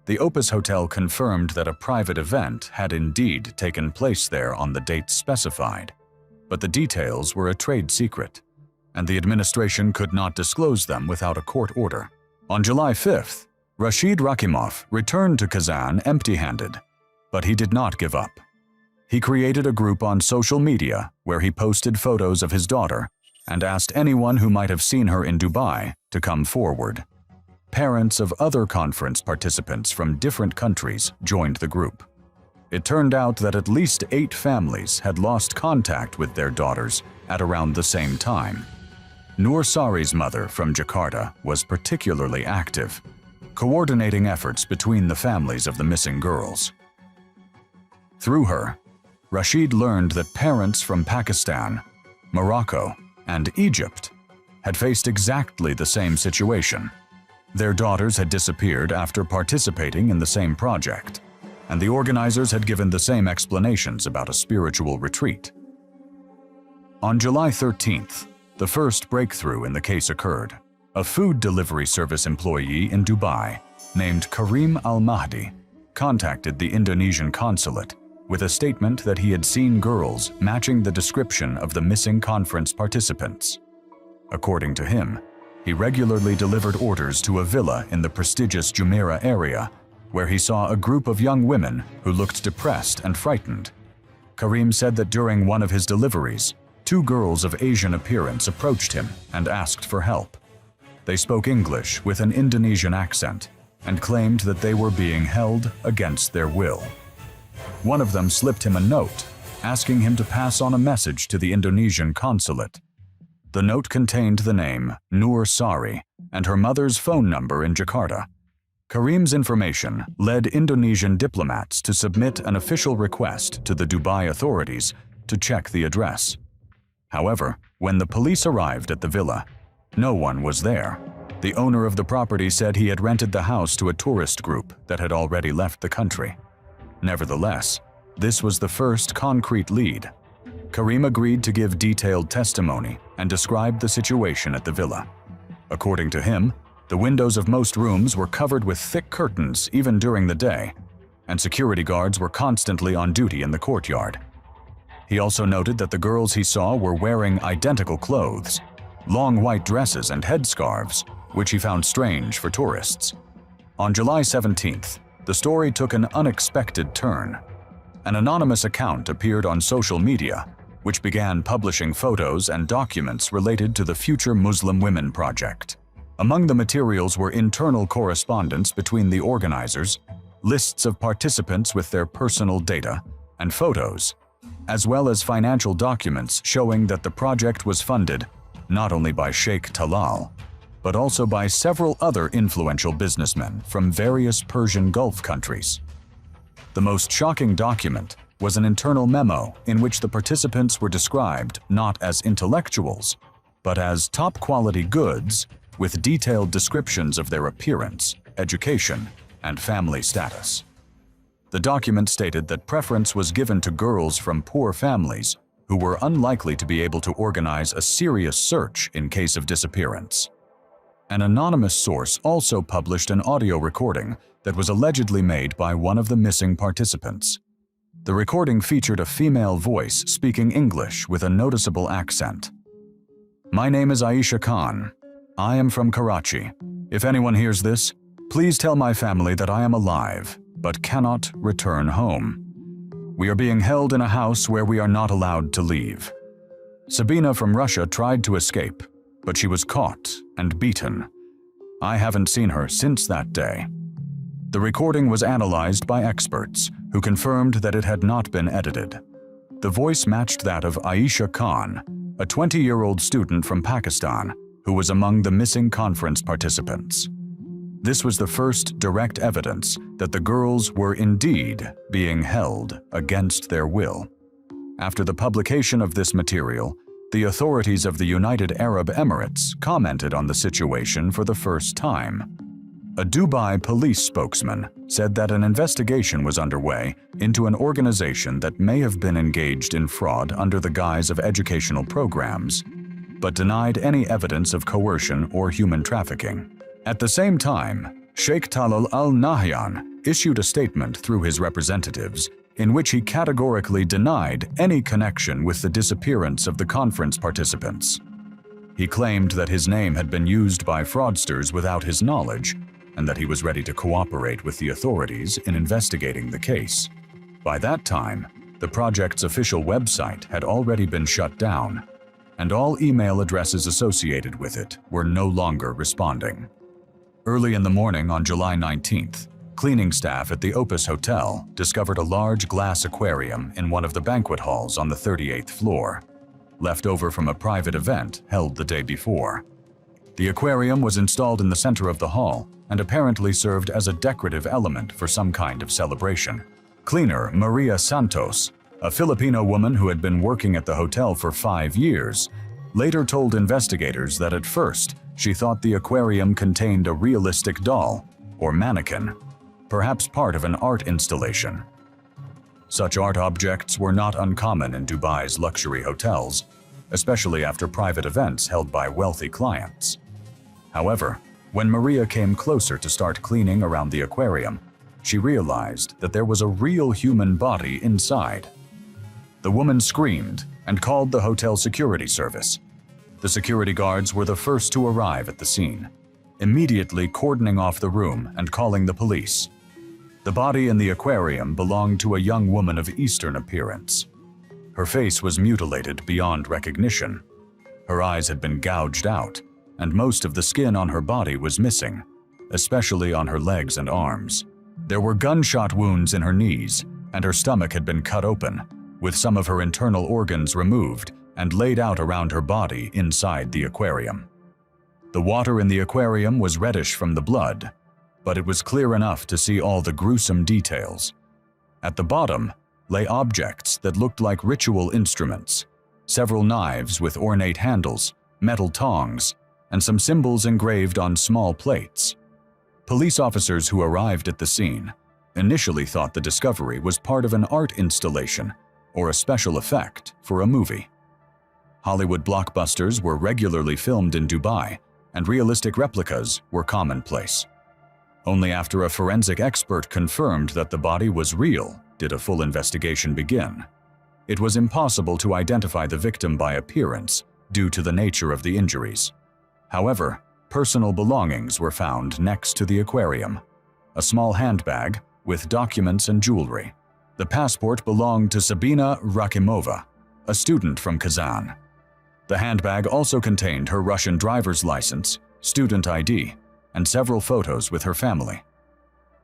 The Opus Hotel confirmed that a private event had indeed taken place there on the date specified, but the details were a trade secret, and the administration could not disclose them without a court order. On July 5th, Rashid Rakimov returned to Kazan empty-handed, but he did not give up. He created a group on social media where he posted photos of his daughter and asked anyone who might have seen her in Dubai to come forward. Parents of other conference participants from different countries joined the group. It turned out that at least 8 families had lost contact with their daughters at around the same time. Nur Sari's mother from Jakarta was particularly active, coordinating efforts between the families of the missing girls. Through her, Rashid learned that parents from Pakistan, Morocco, and Egypt had faced exactly the same situation. Their daughters had disappeared after participating in the same project, and the organizers had given the same explanations about a spiritual retreat. On July 13th, the first breakthrough in the case occurred. A food delivery service employee in Dubai, named Karim Al-Mahdi, contacted the Indonesian consulate with a statement that he had seen girls matching the description of the missing conference participants. According to him, he regularly delivered orders to a villa in the prestigious Jumeirah area, where he saw a group of young women who looked depressed and frightened. Karim said that during one of his deliveries, 2 girls of Asian appearance approached him and asked for help. They spoke English with an Indonesian accent and claimed that they were being held against their will. One of them slipped him a note, asking him to pass on a message to the Indonesian consulate. The note contained the name Nur Sari and her mother's phone number in Jakarta. Karim's information led Indonesian diplomats to submit an official request to the Dubai authorities to check the address. However, when the police arrived at the villa, no one was there. The owner of the property said he had rented the house to a tourist group that had already left the country. Nevertheless, this was the first concrete lead. Karim agreed to give detailed testimony and described the situation at the villa. According to him, the windows of most rooms were covered with thick curtains even during the day, and security guards were constantly on duty in the courtyard. He also noted that the girls he saw were wearing identical clothes, long white dresses and headscarves, which he found strange for tourists. On July 17th, the story took an unexpected turn. An anonymous account appeared on social media, which began publishing photos and documents related to the Future Muslim Women Project. Among the materials were internal correspondence between the organizers, lists of participants with their personal data, and photos, as well as financial documents showing that the project was funded not only by Sheikh Talal, but also by several other influential businessmen from various Persian Gulf countries. The most shocking document was an internal memo in which the participants were described not as intellectuals, but as top-quality goods with detailed descriptions of their appearance, education, and family status. The document stated that preference was given to girls from poor families who were unlikely to be able to organize a serious search in case of disappearance. An anonymous source also published an audio recording that was allegedly made by one of the missing participants. The recording featured a female voice speaking English with a noticeable accent. "My name is Aisha Khan. I am from Karachi. If anyone hears this, please tell my family that I am alive, but cannot return home. We are being held in a house where we are not allowed to leave." Sabina from Russia tried to escape, but she was caught and beaten. I haven't seen her since that day. The recording was analyzed by experts who confirmed that it had not been edited. The voice matched that of Aisha Khan, a 20-year-old student from Pakistan who was among the missing conference participants. This was the first direct evidence that the girls were indeed being held against their will. After the publication of this material, the authorities of the United Arab Emirates commented on the situation for the first time. A Dubai police spokesman said that an investigation was underway into an organization that may have been engaged in fraud under the guise of educational programs, but denied any evidence of coercion or human trafficking. At the same time, Sheikh Talal Al Nahyan issued a statement through his representatives in which he categorically denied any connection with the disappearance of the conference participants. He claimed that his name had been used by fraudsters without his knowledge, and that he was ready to cooperate with the authorities in investigating the case. By that time, the project's official website had already been shut down, and all email addresses associated with it were no longer responding. Early in the morning on July 19th, cleaning staff at the Opus Hotel discovered a large glass aquarium in one of the banquet halls on the 38th floor, left over from a private event held the day before. The aquarium was installed in the center of the hall and apparently served as a decorative element for some kind of celebration. Cleaner Maria Santos, a Filipino woman who had been working at the hotel for 5 years, later told investigators that at first she thought the aquarium contained a realistic doll or mannequin, perhaps part of an art installation. Such art objects were not uncommon in Dubai's luxury hotels, especially after private events held by wealthy clients. However, when Maria came closer to start cleaning around the aquarium, she realized that there was a real human body inside. The woman screamed and called the hotel security service. The security guards were the first to arrive at the scene, immediately cordoning off the room and calling the police. The body in the aquarium belonged to a young woman of Eastern appearance. Her face was mutilated beyond recognition. Her eyes had been gouged out, and most of the skin on her body was missing, especially on her legs and arms. There were gunshot wounds in her knees, and her stomach had been cut open, with some of her internal organs removed and laid out around her body inside the aquarium. The water in the aquarium was reddish from the blood, but it was clear enough to see all the gruesome details. At the bottom lay objects that looked like ritual instruments, several knives with ornate handles, metal tongs, and some symbols engraved on small plates. Police officers who arrived at the scene initially thought the discovery was part of an art installation or a special effect for a movie. Hollywood blockbusters were regularly filmed in Dubai, and realistic replicas were commonplace. Only after a forensic expert confirmed that the body was real did a full investigation begin. It was impossible to identify the victim by appearance due to the nature of the injuries. However, personal belongings were found next to the aquarium. A small handbag with documents and jewelry. The passport belonged to Sabina Rakimova, a student from Kazan. The handbag also contained her Russian driver's license, student ID, and several photos with her family.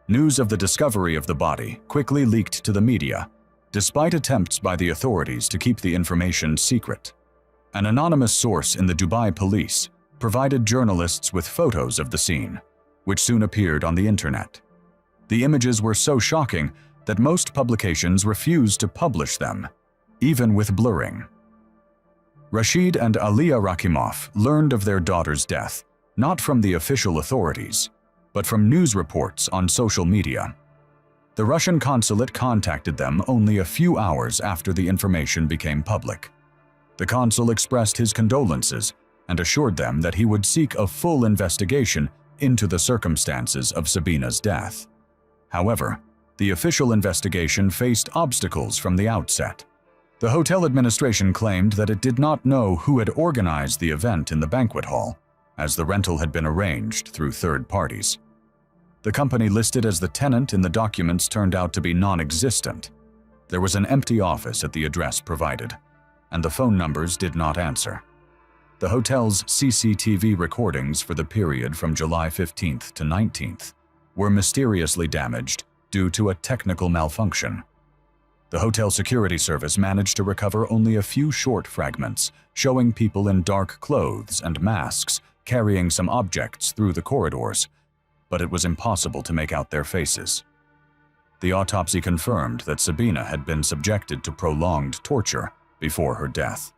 News of the discovery of the body quickly leaked to the media, despite attempts by the authorities to keep the information secret. An anonymous source in the Dubai police provided journalists with photos of the scene, which soon appeared on the internet. The images were so shocking that most publications refused to publish them, even with blurring. Rashid and Aliya Rakimov learned of their daughter's death not from the official authorities, but from news reports on social media. The Russian consulate contacted them only a few hours after the information became public. The consul expressed his condolences and assured them that he would seek a full investigation into the circumstances of Sabina's death. However, the official investigation faced obstacles from the outset. The hotel administration claimed that it did not know who had organized the event in the banquet hall, as the rental had been arranged through third parties. The company listed as the tenant in the documents turned out to be non-existent. There was an empty office at the address provided, and the phone numbers did not answer. The hotel's CCTV recordings for the period from July 15th to 19th were mysteriously damaged due to a technical malfunction. The hotel security service managed to recover only a few short fragments showing people in dark clothes and masks carrying some objects through the corridors, but it was impossible to make out their faces. The autopsy confirmed that Sabina had been subjected to prolonged torture before her death.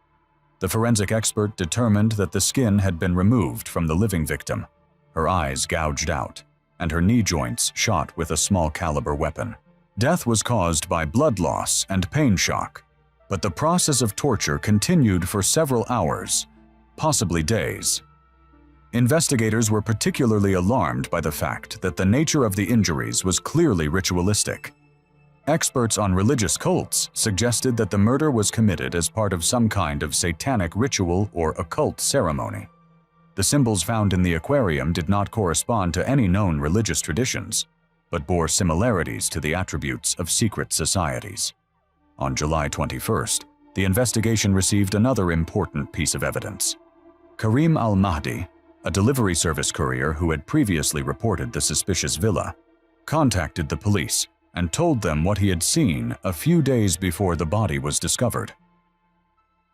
The forensic expert determined that the skin had been removed from the living victim, her eyes gouged out, and her knee joints shot with a small caliber weapon. Death was caused by blood loss and pain shock, but the process of torture continued for several hours, possibly days. Investigators were particularly alarmed by the fact that the nature of the injuries was clearly ritualistic. Experts on religious cults suggested that the murder was committed as part of some kind of satanic ritual or occult ceremony. The symbols found in the aquarium did not correspond to any known religious traditions, but bore similarities to the attributes of secret societies. On July 21st, the investigation received another important piece of evidence. Karim al-Mahdi, a delivery service courier who had previously reported the suspicious villa, contacted the police and told them what he had seen a few days before the body was discovered.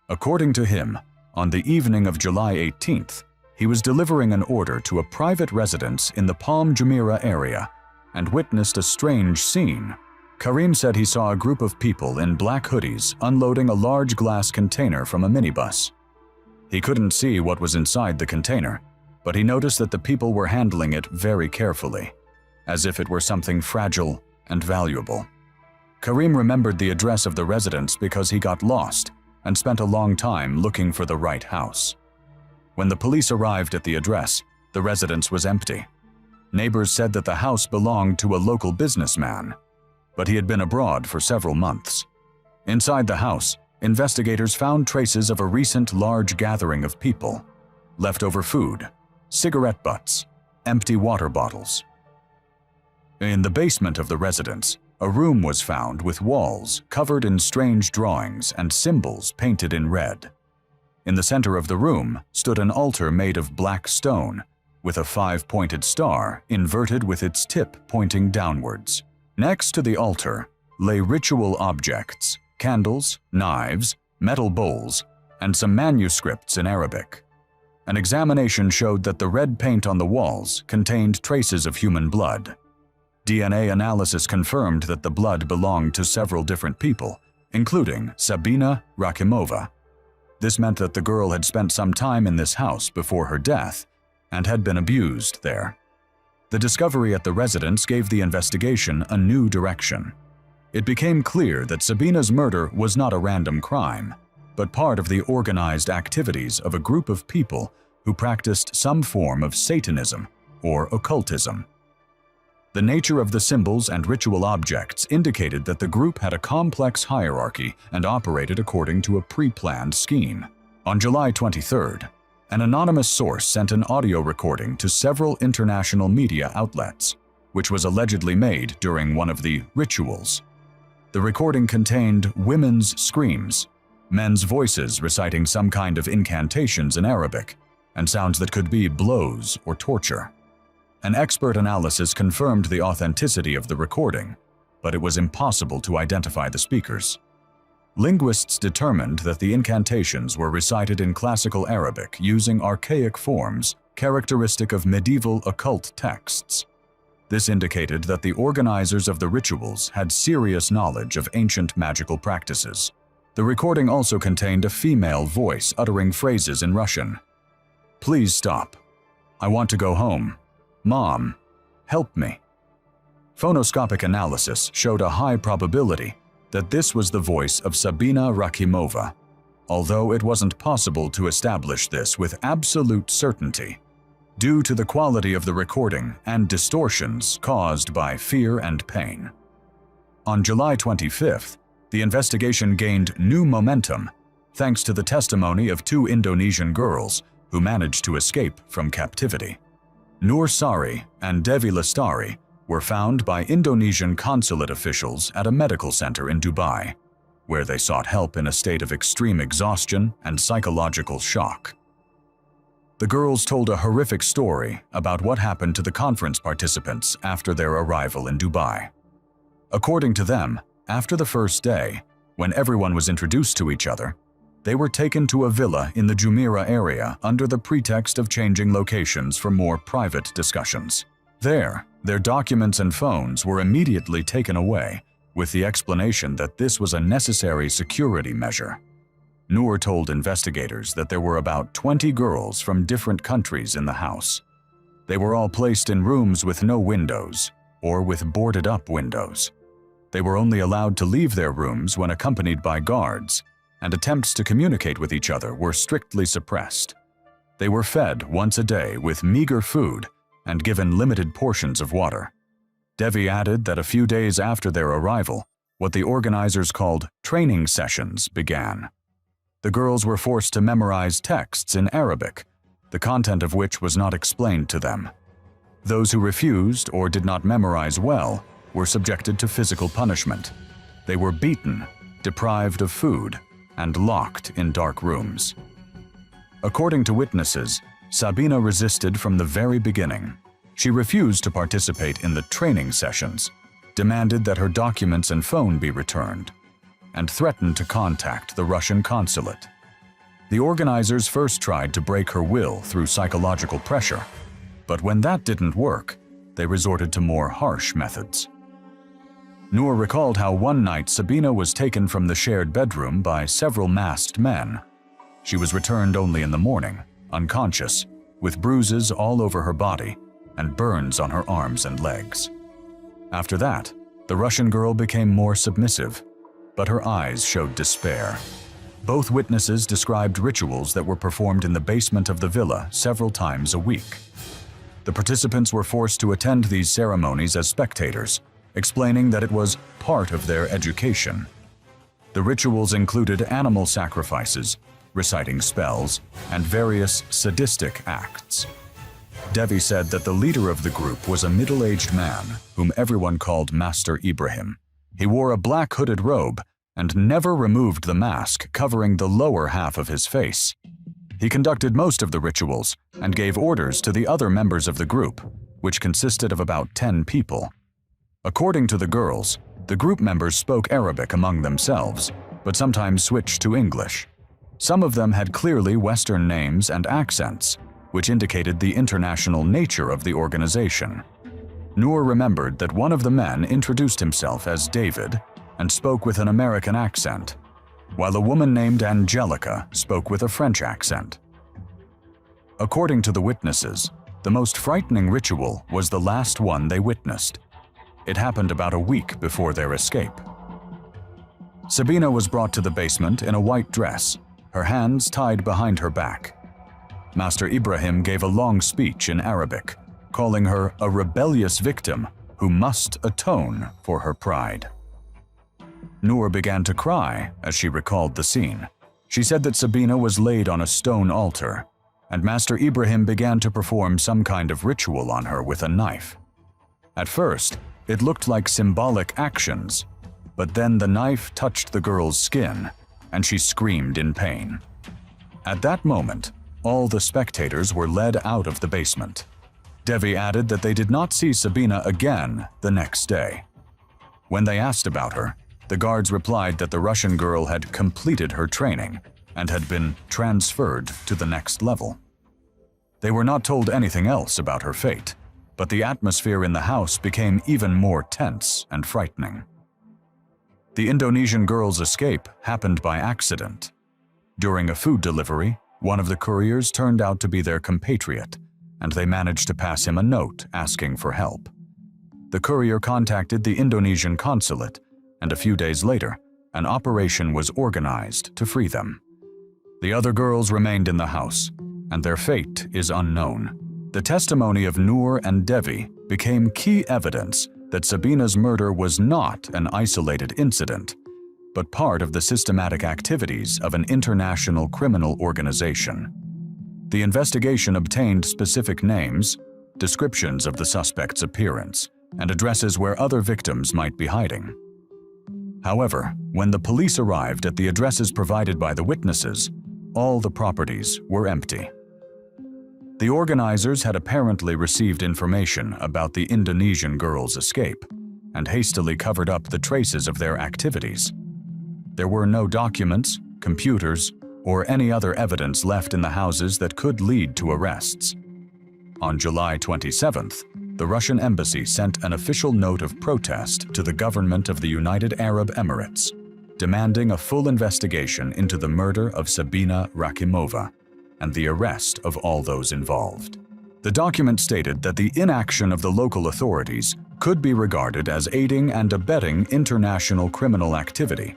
According to him, on the evening of July 18th, he was delivering an order to a private residence in the Palm Jumeirah area and witnessed a strange scene. Karim said he saw a group of people in black hoodies unloading a large glass container from a minibus. He couldn't see what was inside the container, but he noticed that the people were handling it very carefully, as if it were something fragile and valuable. Karim remembered the address of the residence because he got lost and spent a long time looking for the right house. When the police arrived at the address, the residence was empty. Neighbors said that the house belonged to a local businessman, but he had been abroad for several months. Inside the house, investigators found traces of a recent large gathering of people, leftover food, cigarette butts, empty water bottles. In the basement of the residence, a room was found with walls covered in strange drawings and symbols painted in red. In the center of the room stood an altar made of black stone, with a 5-pointed star inverted with its tip pointing downwards. Next to the altar lay ritual objects, candles, knives, metal bowls, and some manuscripts in Arabic. An examination showed that the red paint on the walls contained traces of human blood. DNA analysis confirmed that the blood belonged to several different people, including Sabina Rakhimova. This meant that the girl had spent some time in this house before her death and had been abused there. The discovery at the residence gave the investigation a new direction. It became clear that Sabina's murder was not a random crime, but part of the organized activities of a group of people who practiced some form of Satanism or occultism. The nature of the symbols and ritual objects indicated that the group had a complex hierarchy and operated according to a pre-planned scheme. On July 23rd, an anonymous source sent an audio recording to several international media outlets, which was allegedly made during one of the rituals. The recording contained women's screams, men's voices reciting some kind of incantations in Arabic, and sounds that could be blows or torture. An expert analysis confirmed the authenticity of the recording, but it was impossible to identify the speakers. Linguists determined that the incantations were recited in classical Arabic using archaic forms characteristic of medieval occult texts. This indicated that the organizers of the rituals had serious knowledge of ancient magical practices. The recording also contained a female voice uttering phrases in Russian. "Please stop. I want to go home. Mom, help me." Phonoscopic analysis showed a high probability that this was the voice of Sabina Rakhimova, although it wasn't possible to establish this with absolute certainty, due to the quality of the recording and distortions caused by fear and pain. On July 25th, the investigation gained new momentum thanks to the testimony of 2 Indonesian girls who managed to escape from captivity. Nur Sari and Devi Lestari were found by Indonesian consulate officials at a medical center in Dubai, where they sought help in a state of extreme exhaustion and psychological shock. The girls told a horrific story about what happened to the conference participants after their arrival in Dubai. According to them, after the first day, when everyone was introduced to each other, they were taken to a villa in the Jumeirah area under the pretext of changing locations for more private discussions. There, their documents and phones were immediately taken away, with the explanation that this was a necessary security measure. Noor told investigators that there were about 20 girls from different countries in the house. They were all placed in rooms with no windows, or with boarded-up windows. They were only allowed to leave their rooms when accompanied by guards, and attempts to communicate with each other were strictly suppressed. They were fed once a day with meager food and given limited portions of water. Devi added that a few days after their arrival, what the organizers called training sessions began. The girls were forced to memorize texts in Arabic, the content of which was not explained to them. Those who refused or did not memorize well were subjected to physical punishment. They were beaten, deprived of food, and locked in dark rooms. According to witnesses, Sabina resisted from the very beginning. She refused to participate in the training sessions, demanded that her documents and phone be returned, and threatened to contact the Russian consulate. The organizers first tried to break her will through psychological pressure, but when that didn't work, they resorted to more harsh methods. Noor recalled how one night Sabina was taken from the shared bedroom by several masked men. She was returned only in the morning, unconscious, with bruises all over her body and burns on her arms and legs. After that, the Russian girl became more submissive, but her eyes showed despair. Both witnesses described rituals that were performed in the basement of the villa several times a week. The participants were forced to attend these ceremonies as spectators, explaining that it was part of their education. The rituals included animal sacrifices, reciting spells, and various sadistic acts. Devi said that the leader of the group was a middle-aged man whom everyone called Master Ibrahim. He wore a black hooded robe and never removed the mask covering the lower half of his face. He conducted most of the rituals and gave orders to the other members of the group, which consisted of about 10 people. According to the girls, the group members spoke Arabic among themselves, but sometimes switched to English. Some of them had clearly Western names and accents, which indicated the international nature of the organization. Noor remembered that one of the men introduced himself as David and spoke with an American accent, while a woman named Angelica spoke with a French accent. According to the witnesses, the most frightening ritual was the last one they witnessed. It happened about a week before their escape. Sabina was brought to the basement in a white dress, her hands tied behind her back. Master Ibrahim gave a long speech in Arabic, calling her a rebellious victim who must atone for her pride. Noor began to cry as she recalled the scene. She said that Sabina was laid on a stone altar, and Master Ibrahim began to perform some kind of ritual on her with a knife. At first, it looked like symbolic actions, but then the knife touched the girl's skin, and she screamed in pain. At that moment, all the spectators were led out of the basement. Devi added that they did not see Sabina again the next day. When they asked about her, the guards replied that the Russian girl had completed her training and had been transferred to the next level. They were not told anything else about her fate, but the atmosphere in the house became even more tense and frightening. The Indonesian girl's escape happened by accident. During a food delivery, one of the couriers turned out to be their compatriot, and they managed to pass him a note asking for help. The courier contacted the Indonesian consulate, and a few days later, an operation was organized to free them. The other girls remained in the house, and their fate is unknown. The testimony of Noor and Devi became key evidence that Sabina's murder was not an isolated incident, but part of the systematic activities of an international criminal organization. The investigation obtained specific names, descriptions of the suspect's appearance, and addresses where other victims might be hiding. However, when the police arrived at the addresses provided by the witnesses, all the properties were empty. The organizers had apparently received information about the Indonesian girl's escape and hastily covered up the traces of their activities. There were no documents, computers, or any other evidence left in the houses that could lead to arrests. On July 27th, the Russian embassy sent an official note of protest to the government of the United Arab Emirates, demanding a full investigation into the murder of Sabina Rakhimova and the arrest of all those involved. The document stated that the inaction of the local authorities could be regarded as aiding and abetting international criminal activity.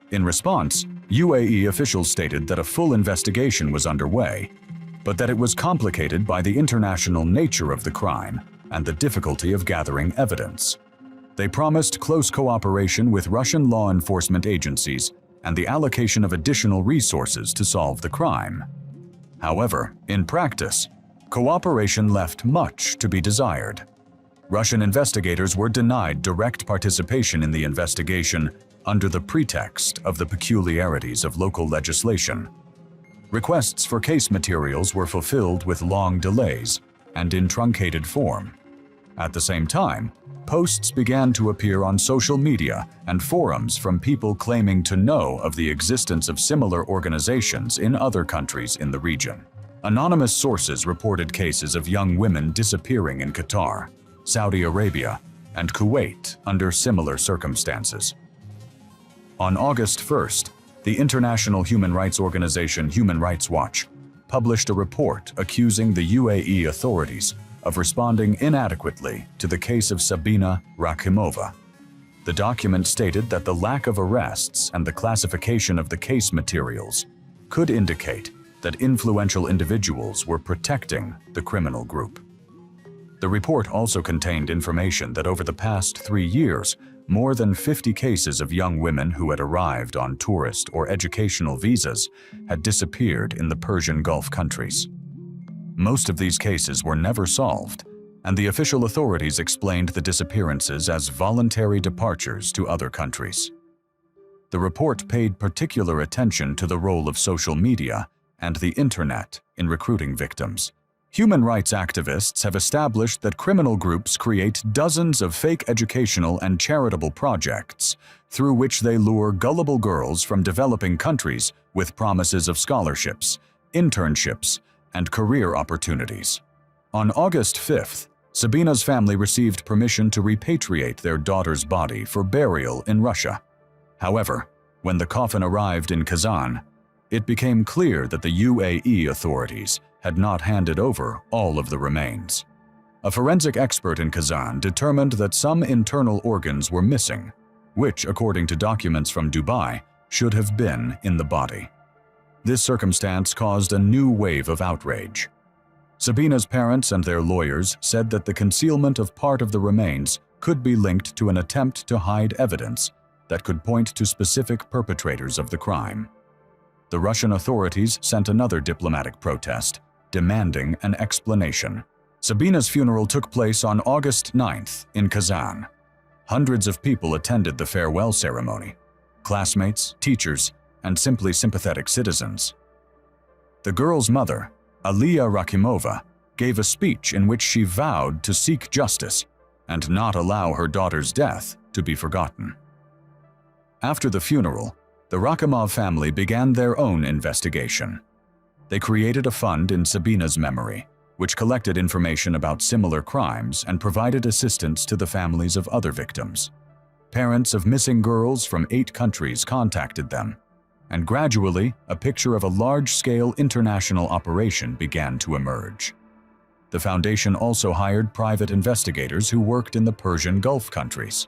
In response, UAE officials stated that a full investigation was underway, but that it was complicated by the international nature of the crime and the difficulty of gathering evidence. They promised close cooperation with Russian law enforcement agencies and the allocation of additional resources to solve the crime. However, in practice, cooperation left much to be desired. Russian investigators were denied direct participation in the investigation under the pretext of the peculiarities of local legislation. Requests for case materials were fulfilled with long delays and in truncated form. At the same time, posts began to appear on social media and forums from people claiming to know of the existence of similar organizations in other countries in the region. Anonymous sources reported cases of young women disappearing in Qatar, Saudi Arabia, and Kuwait under similar circumstances. On August 1st, the international human rights organization Human Rights Watch published a report accusing the UAE authorities of responding inadequately to the case of Sabina Rakhimova. The document stated that the lack of arrests and the classification of the case materials could indicate that influential individuals were protecting the criminal group. The report also contained information that over the past 3 years, more than 50 cases of young women who had arrived on tourist or educational visas had disappeared in the Persian Gulf countries. Most of these cases were never solved, and the official authorities explained the disappearances as voluntary departures to other countries. The report paid particular attention to the role of social media and the internet in recruiting victims. Human rights activists have established that criminal groups create dozens of fake educational and charitable projects through which they lure gullible girls from developing countries with promises of scholarships, internships, and career opportunities. On August 5th, Sabina's family received permission to repatriate their daughter's body for burial in Russia. However, when the coffin arrived in Kazan, it became clear that the UAE authorities had not handed over all of the remains. A forensic expert in Kazan determined that some internal organs were missing, which, according to documents from Dubai, should have been in the body. This circumstance caused a new wave of outrage. Sabina's parents and their lawyers said that the concealment of part of the remains could be linked to an attempt to hide evidence that could point to specific perpetrators of the crime. The Russian authorities sent another diplomatic protest, demanding an explanation. Sabina's funeral took place on August 9th in Kazan. Hundreds of people attended the farewell ceremony: classmates, teachers, and simply sympathetic citizens. The girl's mother, Aliya Rakimova, gave a speech in which she vowed to seek justice and not allow her daughter's death to be forgotten. After the funeral, the Rakimov family began their own investigation. They created a fund in Sabina's memory, which collected information about similar crimes and provided assistance to the families of other victims. Parents of missing girls from 8 countries contacted them, and gradually a picture of a large-scale international operation began to emerge. The foundation also hired private investigators who worked in the Persian Gulf countries.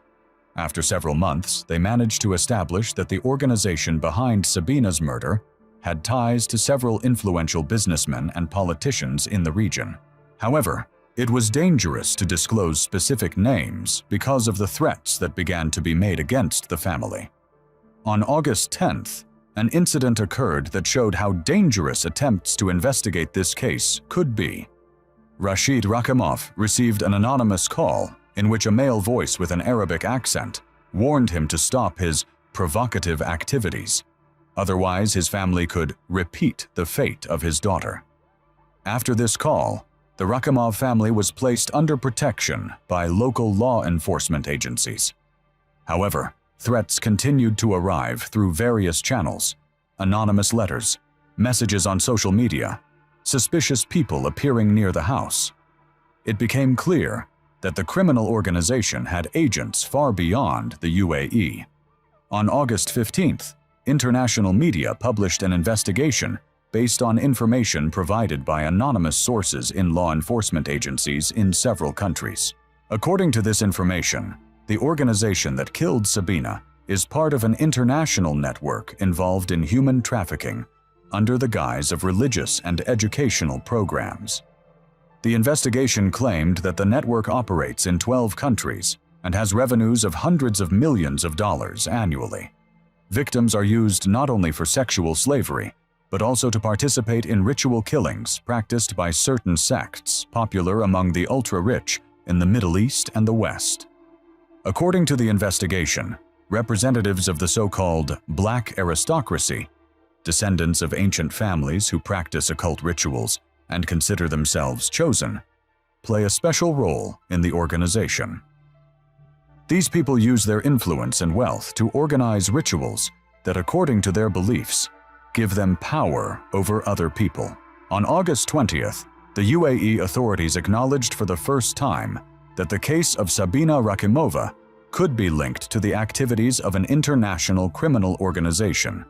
After several months, they managed to establish that the organization behind Sabina's murder had ties to several influential businessmen and politicians in the region. However, it was dangerous to disclose specific names because of the threats that began to be made against the family. On August 10th, an incident occurred that showed how dangerous attempts to investigate this case could be. Rashid Rakimov received an anonymous call in which a male voice with an Arabic accent warned him to stop his provocative activities. Otherwise, his family could repeat the fate of his daughter. After this call, the Rakimov family was placed under protection by local law enforcement agencies. However, threats continued to arrive through various channels: anonymous letters, messages on social media, suspicious people appearing near the house. It became clear that the criminal organization had agents far beyond the UAE. On August 15th, international media published an investigation based on information provided by anonymous sources in law enforcement agencies in several countries. According to this information, the organization that killed Sabina is part of an international network involved in human trafficking under the guise of religious and educational programs. The investigation claimed that the network operates in 12 countries and has revenues of hundreds of millions of dollars annually. Victims are used not only for sexual slavery, but also to participate in ritual killings practiced by certain sects popular among the ultra-rich in the Middle East and the West. According to the investigation, representatives of the so-called black aristocracy, descendants of ancient families who practice occult rituals and consider themselves chosen, play a special role in the organization. These people use their influence and wealth to organize rituals that, according to their beliefs, give them power over other people. On August 20th, the UAE authorities acknowledged for the first time that the case of Sabina Rakimova could be linked to the activities of an international criminal organization.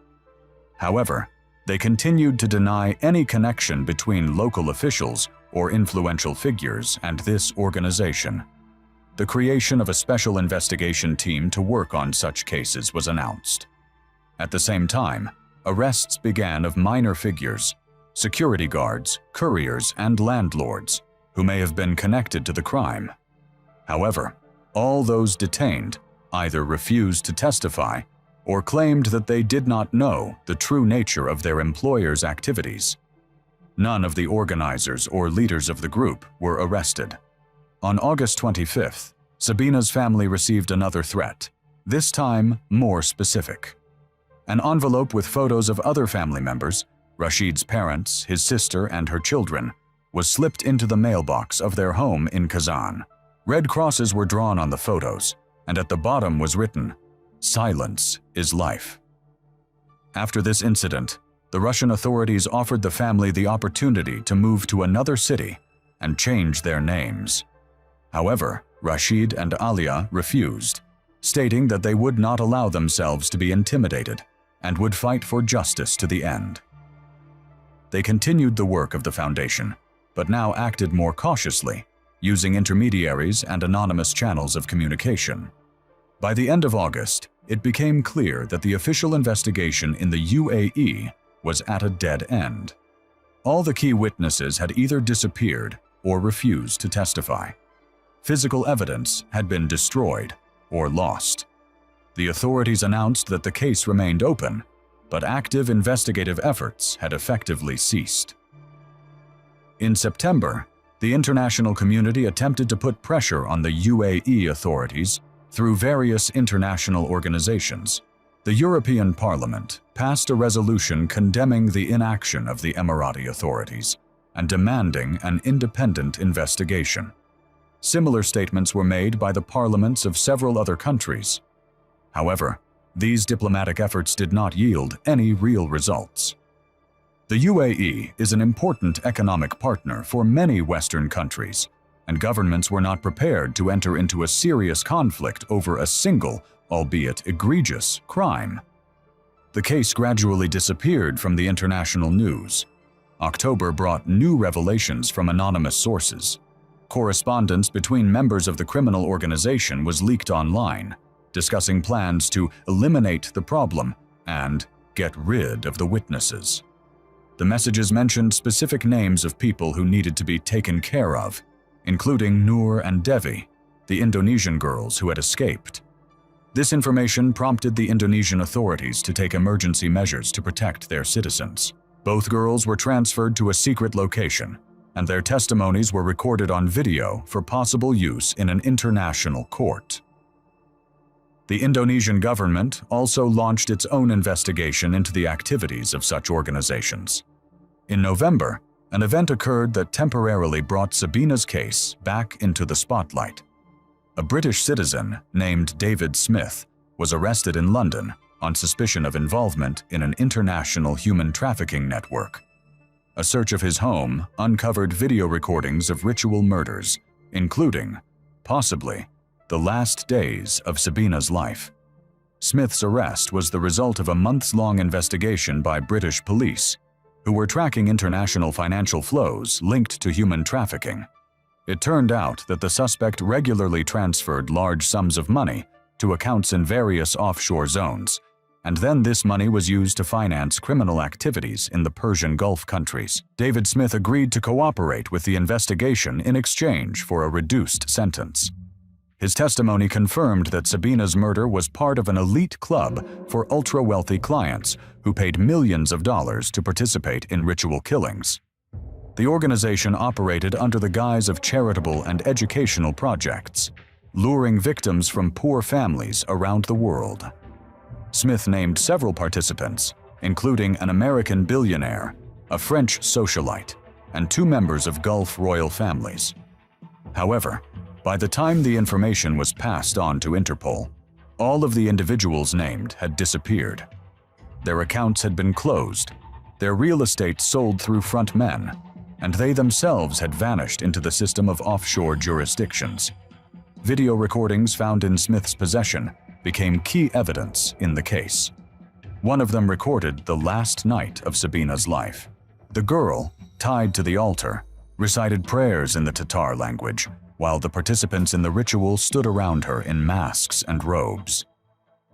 However, they continued to deny any connection between local officials or influential figures and this organization. The creation of a special investigation team to work on such cases was announced. At the same time, arrests began of minor figures, security guards, couriers, and landlords who may have been connected to the crime. However, all those detained either refused to testify or claimed that they did not know the true nature of their employer's activities. None of the organizers or leaders of the group were arrested. On August 25th, Sabina's family received another threat, this time more specific. An envelope with photos of other family members, Rashid's parents, his sister, and her children, was slipped into the mailbox of their home in Kazan. Red crosses were drawn on the photos, and at the bottom was written, "Silence is life." After this incident, the Russian authorities offered the family the opportunity to move to another city and change their names. However, Rashid and Alia refused, stating that they would not allow themselves to be intimidated and would fight for justice to the end. They continued the work of the foundation, but now acted more cautiously, using intermediaries and anonymous channels of communication. By the end of August, it became clear that the official investigation in the UAE was at a dead end. All the key witnesses had either disappeared or refused to testify. Physical evidence had been destroyed or lost. The authorities announced that the case remained open, but active investigative efforts had effectively ceased. In September, the international community attempted to put pressure on the UAE authorities through various international organizations. The European Parliament passed a resolution condemning the inaction of the Emirati authorities and demanding an independent investigation. Similar statements were made by the parliaments of several other countries. However, these diplomatic efforts did not yield any real results. The UAE is an important economic partner for many Western countries, and governments were not prepared to enter into a serious conflict over a single, albeit egregious, crime. The case gradually disappeared from the international news. October brought new revelations from anonymous sources. Correspondence between members of the criminal organization was leaked online, discussing plans to eliminate the problem and get rid of the witnesses. The messages mentioned specific names of people who needed to be taken care of, including Noor and Devi, the Indonesian girls who had escaped. This information prompted the Indonesian authorities to take emergency measures to protect their citizens. Both girls were transferred to a secret location, and their testimonies were recorded on video for possible use in an international court. The Indonesian government also launched its own investigation into the activities of such organizations. In November, an event occurred that temporarily brought Sabina's case back into the spotlight. A British citizen named David Smith was arrested in London on suspicion of involvement in an international human trafficking network. A search of his home uncovered video recordings of ritual murders, including, possibly, the last days of Sabina's life. Smith's arrest was the result of a months-long investigation by British police, who were tracking international financial flows linked to human trafficking. It turned out that the suspect regularly transferred large sums of money to accounts in various offshore zones, and then this money was used to finance criminal activities in the Persian Gulf countries. David Smith agreed to cooperate with the investigation in exchange for a reduced sentence. His testimony confirmed that Sabina's murder was part of an elite club for ultra-wealthy clients who paid millions of dollars to participate in ritual killings. The organization operated under the guise of charitable and educational projects, luring victims from poor families around the world. Smith named several participants, including an American billionaire, a French socialite, and 2 members of Gulf royal families. However, by the time the information was passed on to Interpol, all of the individuals named had disappeared. Their accounts had been closed, their real estate sold through front men, and they themselves had vanished into the system of offshore jurisdictions. Video recordings found in Smith's possession became key evidence in the case. One of them recorded the last night of Sabina's life. The girl, tied to the altar, recited prayers in the Tatar language, while the participants in the ritual stood around her in masks and robes.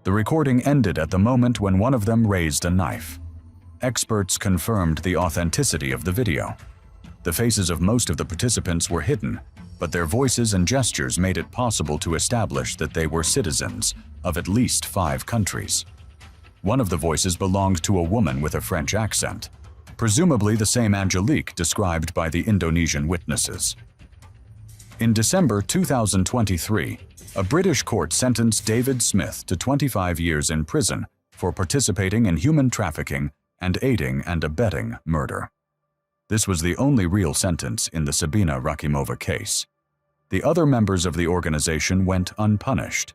The recording ended at the moment when one of them raised a knife. Experts confirmed the authenticity of the video. The faces of most of the participants were hidden, but their voices and gestures made it possible to establish that they were citizens of at least 5 countries. One of the voices belonged to a woman with a French accent, presumably the same Angelique described by the Indonesian witnesses. In December 2023, a British court sentenced David Smith to 25 years in prison for participating in human trafficking and aiding and abetting murder. This was the only real sentence in the Sabina Rakimova case. The other members of the organization went unpunished.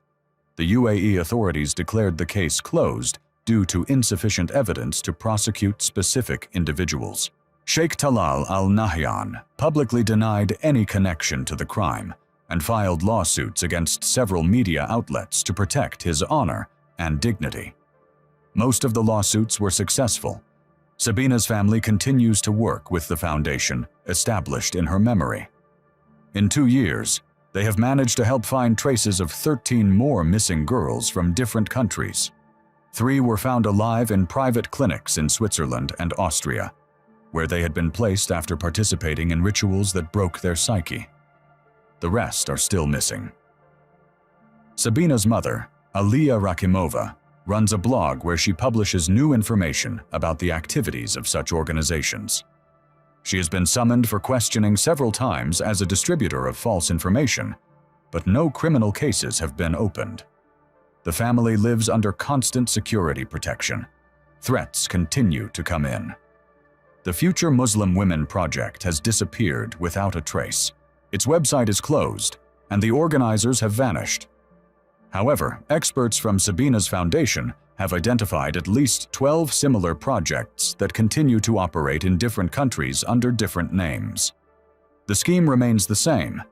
The UAE authorities declared the case closed due to insufficient evidence to prosecute specific individuals. Sheikh Talal Al Nahyan publicly denied any connection to the crime and filed lawsuits against several media outlets to protect his honor and dignity. Most of the lawsuits were successful. Sabina's family continues to work with the foundation established in her memory. In 2 years, they have managed to help find traces of 13 more missing girls from different countries. 3 were found alive in private clinics in Switzerland and Austria, where they had been placed after participating in rituals that broke their psyche. The rest are still missing. Sabina's mother, Aliya Rakimova, runs a blog where she publishes new information about the activities of such organizations. She has been summoned for questioning several times as a distributor of false information, but no criminal cases have been opened. The family lives under constant security protection. Threats continue to come in. The Future Muslim Women Project has disappeared without a trace. Its website is closed, and the organizers have vanished. However, experts from Sabina's foundation have identified at least 12 similar projects that continue to operate in different countries under different names. The scheme remains the same.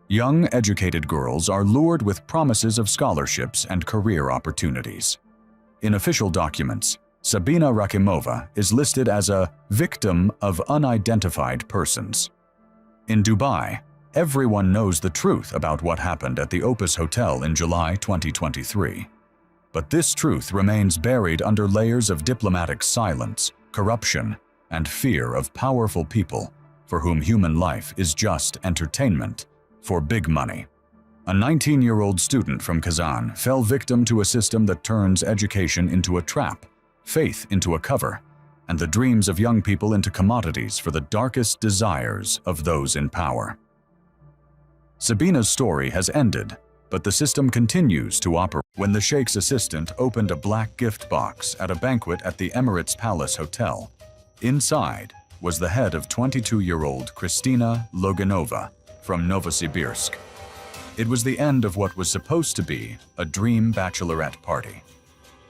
Young, educated girls are lured with promises of scholarships and career opportunities. In official documents, Sabina Rakimova is listed as a victim of unidentified persons. In Dubai, everyone knows the truth about what happened at the Opus Hotel in July 2023. But this truth remains buried under layers of diplomatic silence, corruption, and fear of powerful people for whom human life is just entertainment for big money. A 19-year-old student from Kazan fell victim to a system that turns education into a trap, faith into a cover, and the dreams of young people into commodities for the darkest desires of those in power. Sabina's story has ended, but the system continues to operate. When the Sheikh's assistant opened a black gift box at a banquet at the Emirates Palace Hotel, inside was the head of 22-year-old Kristina Loganova from Novosibirsk. It was the end of what was supposed to be a dream bachelorette party.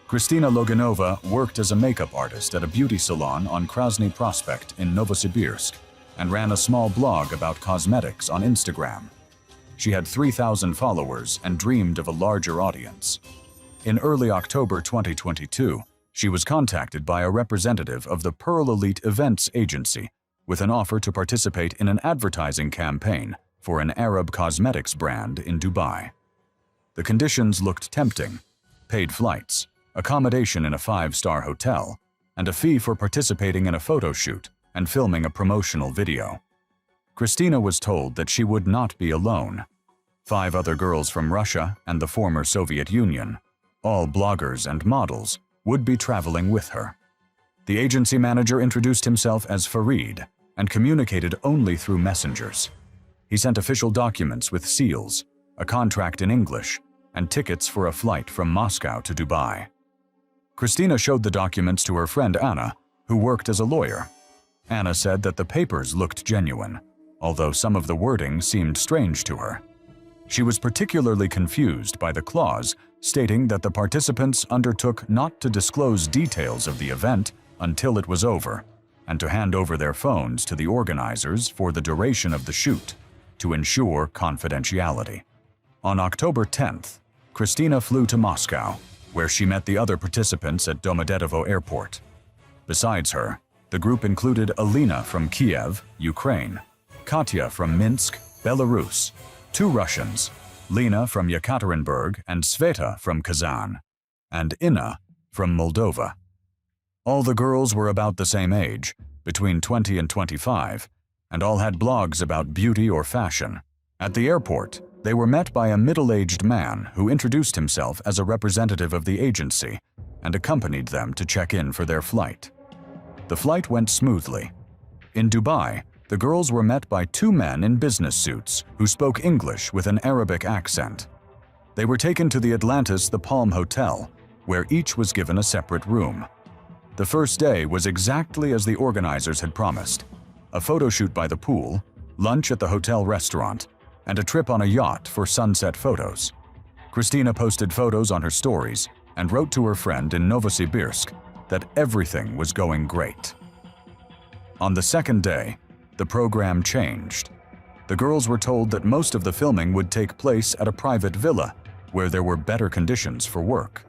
Kristina Loganova worked as a makeup artist at a beauty salon on Krasny Prospect in Novosibirsk and ran a small blog about cosmetics on Instagram. She had 3,000 followers and dreamed of a larger audience. In early October 2022, she was contacted by a representative of the Pearl Elite Events Agency with an offer to participate in an advertising campaign for an Arab cosmetics brand in Dubai. The conditions looked tempting: paid flights, accommodation in a 5-star hotel, and a fee for participating in a photo shoot and filming a promotional video. Kristina was told that she would not be alone. 5 other girls from Russia and the former Soviet Union, all bloggers and models, would be traveling with her. The agency manager introduced himself as Farid and communicated only through messengers. He sent official documents with seals, a contract in English, and tickets for a flight from Moscow to Dubai. Kristina showed the documents to her friend Anna, who worked as a lawyer. Anna said that the papers looked genuine, although some of the wording seemed strange to her. She was particularly confused by the clause stating that the participants undertook not to disclose details of the event until it was over, and to hand over their phones to the organizers for the duration of the shoot, to ensure confidentiality. On October 10th, Kristina flew to Moscow, where she met the other participants at Domodedovo Airport. Besides her, the group included Alina from Kiev, Ukraine, Katya from Minsk, Belarus, 2 Russians, Lena from Yekaterinburg and Sveta from Kazan, and Inna from Moldova. All the girls were about the same age, between 20 and 25, and all had blogs about beauty or fashion. At the airport, they were met by a middle-aged man who introduced himself as a representative of the agency and accompanied them to check in for their flight. The flight went smoothly. In Dubai, the girls were met by 2 men in business suits who spoke English with an Arabic accent. They were taken to the Atlantis The Palm Hotel, where each was given a separate room. The first day was exactly as the organizers had promised: a photo shoot by the pool, lunch at the hotel restaurant, and a trip on a yacht for sunset photos. Christina posted photos on her stories and wrote to her friend in Novosibirsk that everything was going great. On the second day, the program changed. The girls were told that most of the filming would take place at a private villa where there were better conditions for work.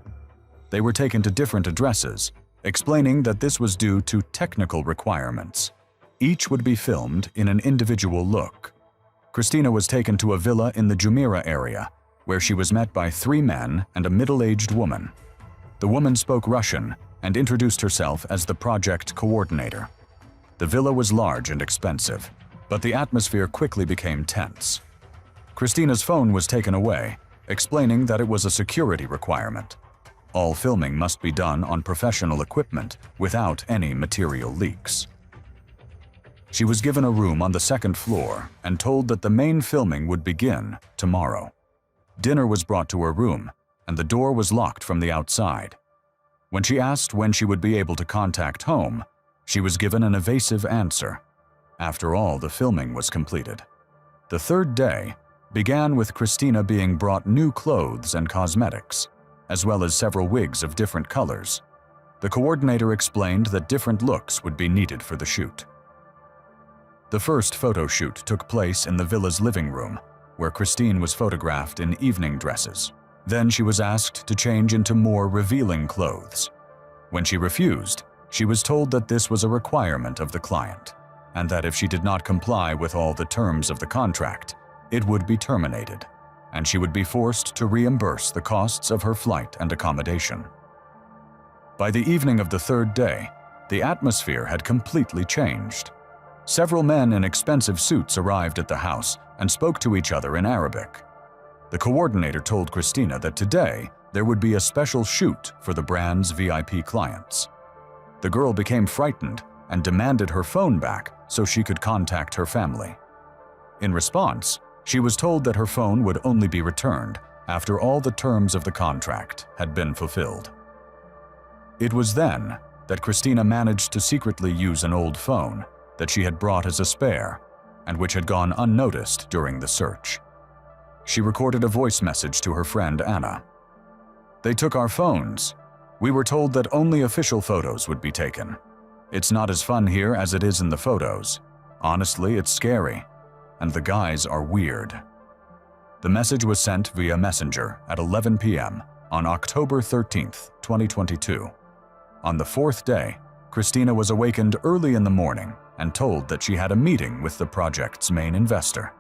They were taken to different addresses, explaining that this was due to technical requirements. Each would be filmed in an individual look. Christina was taken to a villa in the Jumeirah area, where she was met by 3 men and a middle-aged woman. The woman spoke Russian and introduced herself as the project coordinator. The villa was large and expensive, but the atmosphere quickly became tense. Christina's phone was taken away, explaining that it was a security requirement. All filming must be done on professional equipment without any material leaks. She was given a room on the second floor and told that the main filming would begin tomorrow. Dinner was brought to her room, and the door was locked from the outside. When she asked when she would be able to contact home, she was given an evasive answer. After all, the filming was completed. The third day began with Christina being brought new clothes and cosmetics, as well as several wigs of different colors. The coordinator explained that different looks would be needed for the shoot. The first photo shoot took place in the villa's living room, where Christine was photographed in evening dresses. Then she was asked to change into more revealing clothes. When she refused, she was told that this was a requirement of the client, and that if she did not comply with all the terms of the contract, it would be terminated, and she would be forced to reimburse the costs of her flight and accommodation. By the evening of the third day, the atmosphere had completely changed. Several men in expensive suits arrived at the house and spoke to each other in Arabic. The coordinator told Christina that today there would be a special shoot for the brand's VIP clients. The girl became frightened and demanded her phone back so she could contact her family. In response, she was told that her phone would only be returned after all the terms of the contract had been fulfilled. It was then that Christina managed to secretly use an old phone that she had brought as a spare and which had gone unnoticed during the search. She recorded a voice message to her friend Anna. "They took our phones. We were told that only official photos would be taken. It's not as fun here as it is in the photos. Honestly, it's scary. And the guys are weird." The message was sent via Messenger at 11 p.m. on October 13, 2022. On the fourth day, Christina was awakened early in the morning and told that she had a meeting with the project's main investor.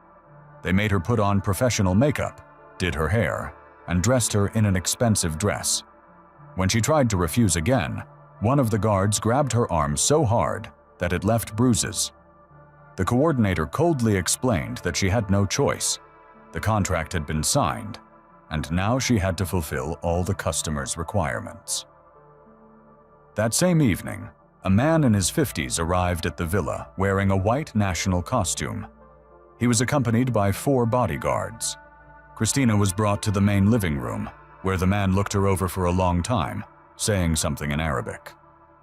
They made her put on professional makeup, did her hair, and dressed her in an expensive dress. When she tried to refuse again, one of the guards grabbed her arm so hard that it left bruises. The coordinator coldly explained that she had no choice. The contract had been signed, and now she had to fulfill all the customer's requirements. That same evening, a man in his 50s arrived at the villa wearing a white national costume. He was accompanied by 4 bodyguards. Christina was brought to the main living room, where the man looked her over for a long time, saying something in Arabic.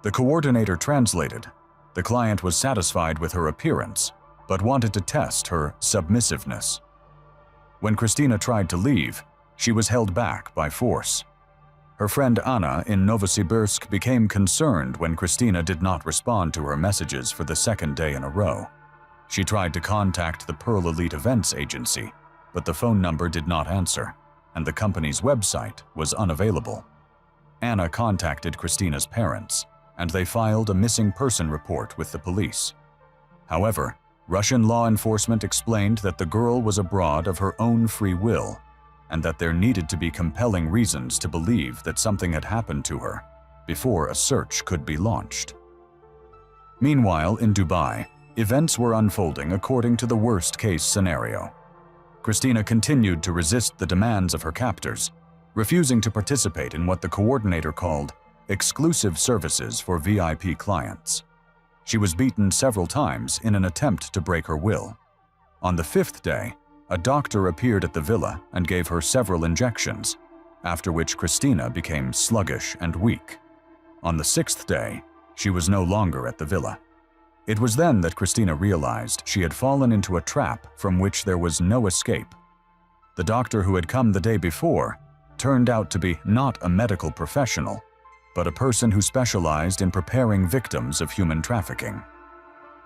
The coordinator translated. The client was satisfied with her appearance, but wanted to test her submissiveness. When Christina tried to leave, she was held back by force. Her friend Anna in Novosibirsk became concerned when Christina did not respond to her messages for the second day in a row. She tried to contact the Pearl Elite Events Agency, but the phone number did not answer, and the company's website was unavailable. Anna contacted Christina's parents, and they filed a missing person report with the police. However, Russian law enforcement explained that the girl was abroad of her own free will, and that there needed to be compelling reasons to believe that something had happened to her before a search could be launched. Meanwhile, in Dubai, events were unfolding according to the worst-case scenario. Christina continued to resist the demands of her captors, refusing to participate in what the coordinator called exclusive services for VIP clients. She was beaten several times in an attempt to break her will. On the 5th day, a doctor appeared at the villa and gave her several injections, after which Christina became sluggish and weak. On the 6th day, she was no longer at the villa. It was then that Christina realized she had fallen into a trap from which there was no escape. The doctor who had come the day before turned out to be not a medical professional, but a person who specialized in preparing victims of human trafficking.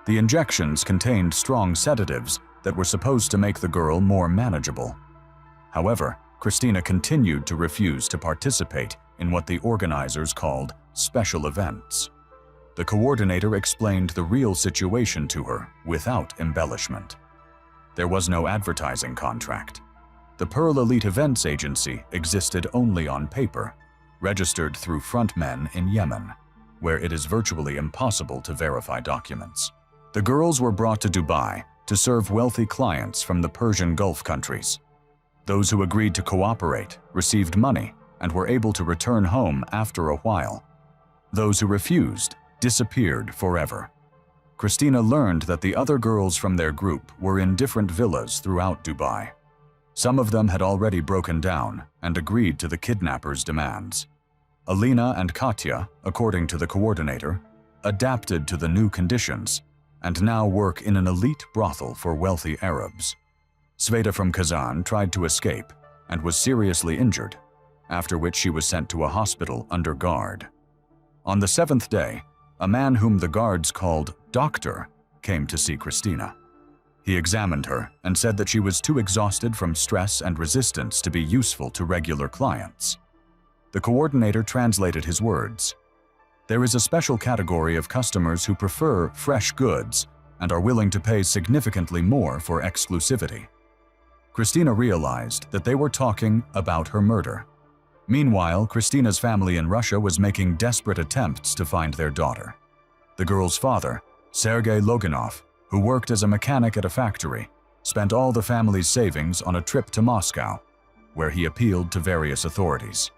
The injections contained strong sedatives that were supposed to make the girl more manageable. However, Christina continued to refuse to participate in what the organizers called special events. The coordinator explained the real situation to her without embellishment. There was no advertising contract. The Pearl Elite Events Agency existed only on paper, registered through frontmen in Yemen, where it is virtually impossible to verify documents. The girls were brought to Dubai to serve wealthy clients from the Persian Gulf countries. Those who agreed to cooperate received money and were able to return home after a while. Those who refused disappeared forever. Christina learned that the other girls from their group were in different villas throughout Dubai. Some of them had already broken down and agreed to the kidnappers' demands. Alina and Katya, according to the coordinator, adapted to the new conditions and now work in an elite brothel for wealthy Arabs. Sveta from Kazan tried to escape and was seriously injured, after which she was sent to a hospital under guard. On the 7th day, a man whom the guards called Doctor came to see Christina. He examined her and said that she was too exhausted from stress and resistance to be useful to regular clients. The coordinator translated his words. There is a special category of customers who prefer fresh goods and are willing to pay significantly more for exclusivity. Christina realized that they were talking about her murder. Meanwhile, Christina's family in Russia was making desperate attempts to find their daughter. The girl's father, Sergei Loganov, who worked as a mechanic at a factory, spent all the family's savings on a trip to Moscow, where he appealed to various authorities.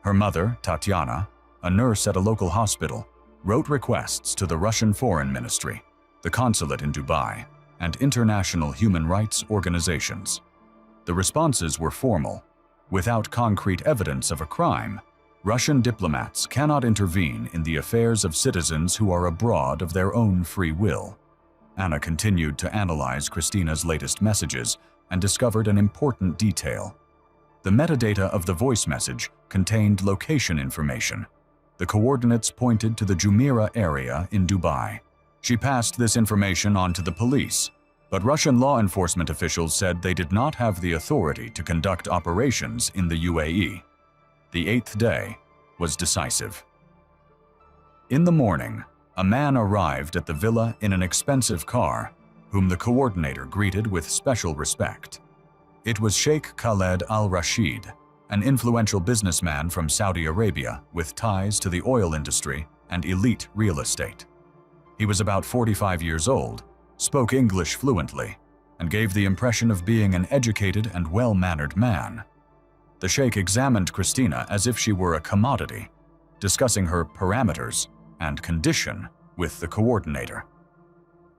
Her mother, Tatiana, a nurse at a local hospital, wrote requests to the Russian Foreign Ministry, the consulate in Dubai, and international human rights organizations. The responses were formal. Without concrete evidence of a crime, Russian diplomats cannot intervene in the affairs of citizens who are abroad of their own free will. Anna continued to analyze Christina's latest messages and discovered an important detail. The metadata of the voice message contained location information. The coordinates pointed to the Jumeirah area in Dubai. She passed this information on to the police, but Russian law enforcement officials said they did not have the authority to conduct operations in the UAE. The 8th day was decisive. In the morning, a man arrived at the villa in an expensive car, whom the coordinator greeted with special respect. It was Sheikh Khaled al-Rashid, an influential businessman from Saudi Arabia with ties to the oil industry and elite real estate. He was about 45 years old, spoke English fluently, and gave the impression of being an educated and well-mannered man. The sheikh examined Christina as if she were a commodity, discussing her parameters and condition with the coordinator.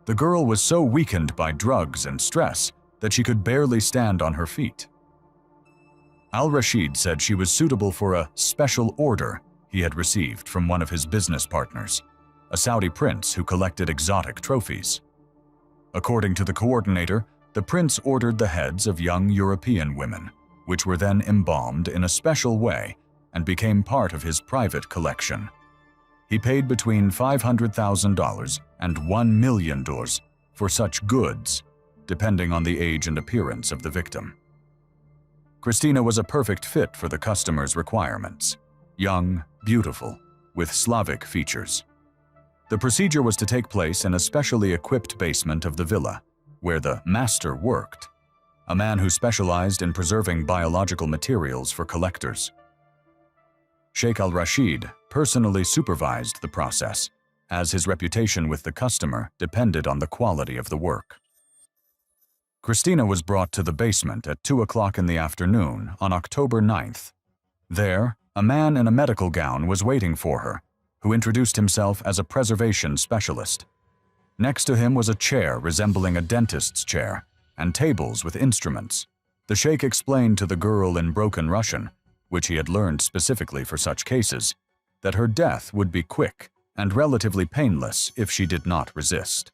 The girl was so weakened by drugs and stress that she could barely stand on her feet. Al-Rashid said she was suitable for a special order he had received from one of his business partners, a Saudi prince who collected exotic trophies. According to the coordinator, the prince ordered the heads of young European women, which were then embalmed in a special way and became part of his private collection. He paid between $500,000 and $1 million for such goods, depending on the age and appearance of the victim. Christina was a perfect fit for the customer's requirements, young, beautiful, with Slavic features. The procedure was to take place in a specially equipped basement of the villa, where the master worked, a man who specialized in preserving biological materials for collectors. Sheikh al-Rashid personally supervised the process, as his reputation with the customer depended on the quality of the work. Christina was brought to the basement at 2 o'clock in the afternoon on October 9th. There, a man in a medical gown was waiting for her, who introduced himself as a preservation specialist. Next to him was a chair resembling a dentist's chair, and tables with instruments. The sheikh explained to the girl in broken Russian which he had learned specifically for such cases, that her death would be quick and relatively painless if she did not resist.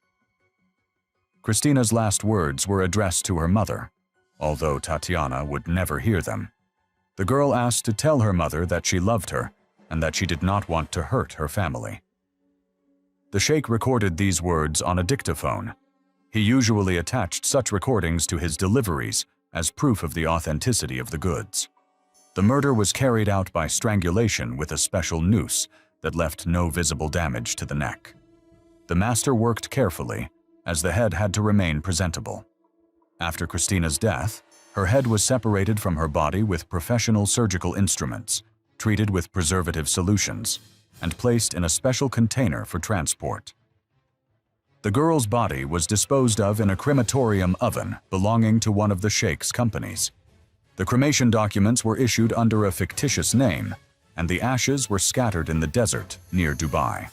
Christina's last words were addressed to her mother, although Tatiana would never hear them. The girl asked to tell her mother that she loved her and that she did not want to hurt her family. The sheikh recorded these words on a dictaphone. He usually attached such recordings to his deliveries as proof of the authenticity of the goods. The murder was carried out by strangulation with a special noose that left no visible damage to the neck. The master worked carefully, as the head had to remain presentable. After Christina's death, her head was separated from her body with professional surgical instruments, treated with preservative solutions, and placed in a special container for transport. The girl's body was disposed of in a crematorium oven belonging to one of the sheikh's companies. The cremation documents were issued under a fictitious name, and the ashes were scattered in the desert near Dubai.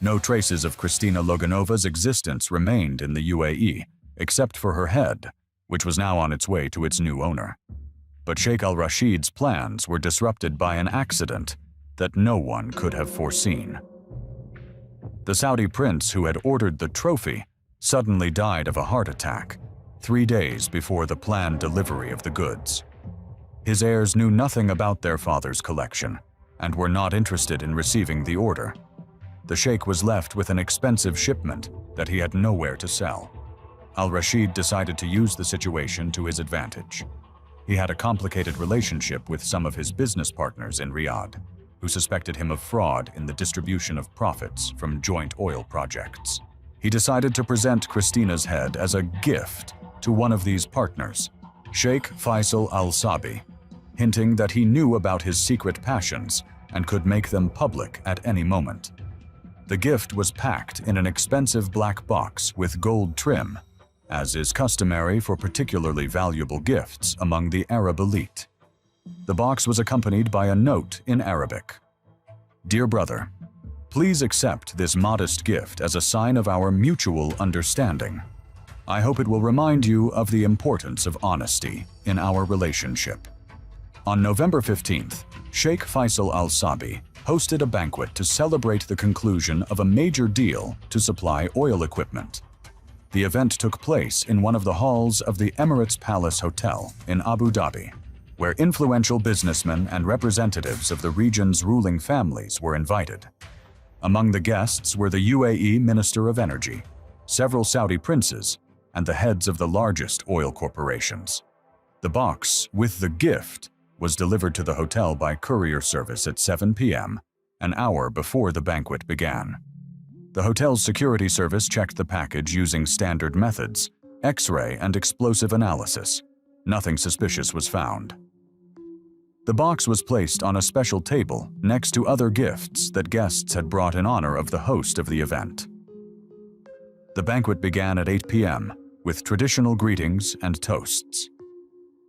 No traces of Christina Loganova's existence remained in the UAE, except for her head, which was now on its way to its new owner. But Sheikh al-Rashid's plans were disrupted by an accident that no one could have foreseen. The Saudi prince who had ordered the trophy suddenly died of a heart attack 3 days before the planned delivery of the goods. His heirs knew nothing about their father's collection and were not interested in receiving the order. The sheikh was left with an expensive shipment that he had nowhere to sell. Al-Rashid decided to use the situation to his advantage. He had a complicated relationship with some of his business partners in Riyadh, who suspected him of fraud in the distribution of profits from joint oil projects. He decided to present Christina's head as a gift to one of these partners, Sheikh Faisal al-Sabi, hinting that he knew about his secret passions and could make them public at any moment. The gift was packed in an expensive black box with gold trim, as is customary for particularly valuable gifts among the Arab elite. The box was accompanied by a note in Arabic. "Dear brother, please accept this modest gift as a sign of our mutual understanding. I hope it will remind you of the importance of honesty in our relationship." On November 15th, Sheikh Faisal al-Sabi hosted a banquet to celebrate the conclusion of a major deal to supply oil equipment. The event took place in one of the halls of the Emirates Palace Hotel in Abu Dhabi, where influential businessmen and representatives of the region's ruling families were invited. Among the guests were the UAE Minister of Energy, several Saudi princes, and the heads of the largest oil corporations. The box with the gift was delivered to the hotel by courier service at 7 p.m., an hour before the banquet began. The hotel's security service checked the package using standard methods, X-ray and explosive analysis. Nothing suspicious was found. The box was placed on a special table next to other gifts that guests had brought in honor of the host of the event. The banquet began at 8 p.m. with traditional greetings and toasts.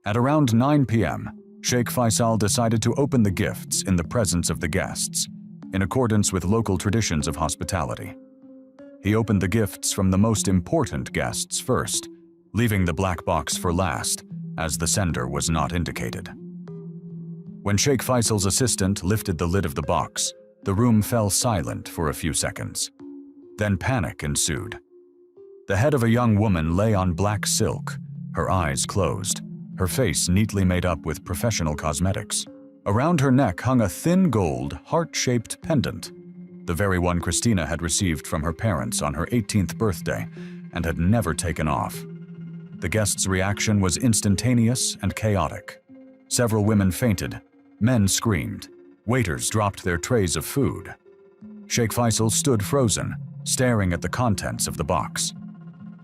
At around 9 p.m., Sheikh Faisal decided to open the gifts in the presence of the guests, in accordance with local traditions of hospitality. He opened the gifts from the most important guests first, leaving the black box for last, as the sender was not indicated. When Sheikh Faisal's assistant lifted the lid of the box, the room fell silent for a few seconds. Then panic ensued. The head of a young woman lay on black silk, her eyes closed, her face neatly made up with professional cosmetics. Around her neck hung a thin gold, heart-shaped pendant, the very one Christina had received from her parents on her 18th birthday and had never taken off. The guests' reaction was instantaneous and chaotic. Several women fainted, men screamed, waiters dropped their trays of food. Sheikh Faisal stood frozen, staring at the contents of the box.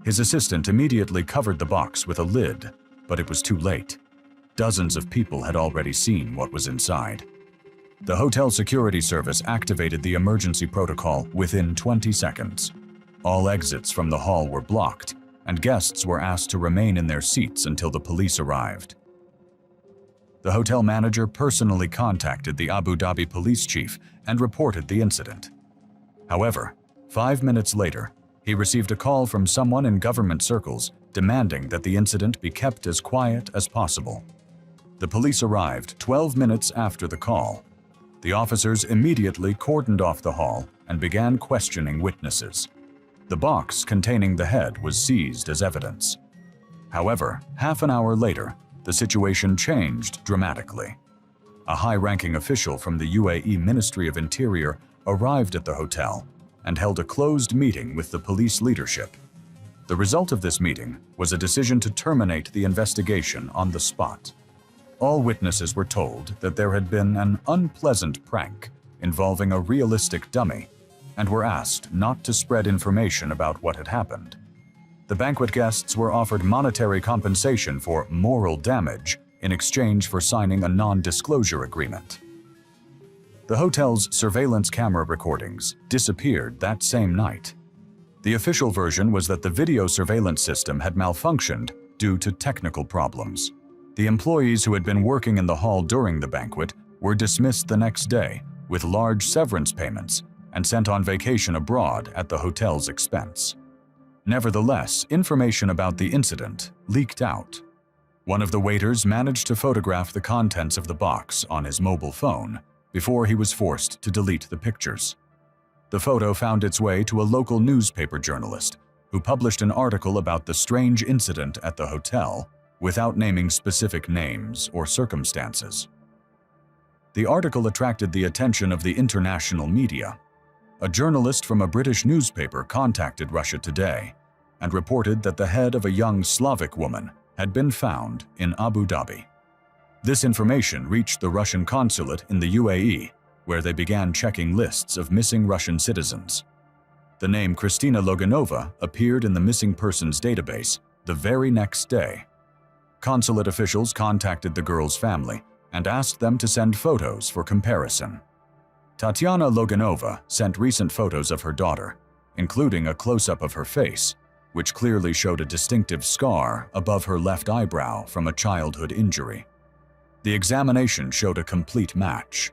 His assistant immediately covered the box with a lid, but it was too late. Dozens of people had already seen what was inside. The hotel security service activated the emergency protocol within 20 seconds. All exits from the hall were blocked, and guests were asked to remain in their seats until the police arrived. The hotel manager personally contacted the Abu Dhabi police chief and reported the incident. However, 5 minutes later, he received a call from someone in government circles demanding that the incident be kept as quiet as possible. The police arrived 12 minutes after the call. The officers immediately cordoned off the hall and began questioning witnesses. The box containing the head was seized as evidence. However, half an hour later, the situation changed dramatically. A high-ranking official from the UAE Ministry of Interior arrived at the hotel and held a closed meeting with the police leadership. The result of this meeting was a decision to terminate the investigation on the spot. All witnesses were told that there had been an unpleasant prank involving a realistic dummy and were asked not to spread information about what had happened. The banquet guests were offered monetary compensation for moral damage in exchange for signing a non-disclosure agreement. The hotel's surveillance camera recordings disappeared that same night. The official version was that the video surveillance system had malfunctioned due to technical problems. The employees who had been working in the hall during the banquet were dismissed the next day with large severance payments and sent on vacation abroad at the hotel's expense. Nevertheless, information about the incident leaked out. One of the waiters managed to photograph the contents of the box on his mobile phone before he was forced to delete the pictures. The photo found its way to a local newspaper journalist who published an article about the strange incident at the hotel without naming specific names or circumstances. The article attracted the attention of the international media. A journalist from a British newspaper contacted Russia Today and reported that the head of a young Slavic woman had been found in Abu Dhabi. This information reached the Russian consulate in the UAE, where they began checking lists of missing Russian citizens. The name Kristina Loganova appeared in the missing persons database the very next day. Consulate officials contacted the girl's family and asked them to send photos for comparison. Tatiana Loganova sent recent photos of her daughter, including a close-up of her face, which clearly showed a distinctive scar above her left eyebrow from a childhood injury. The examination showed a complete match.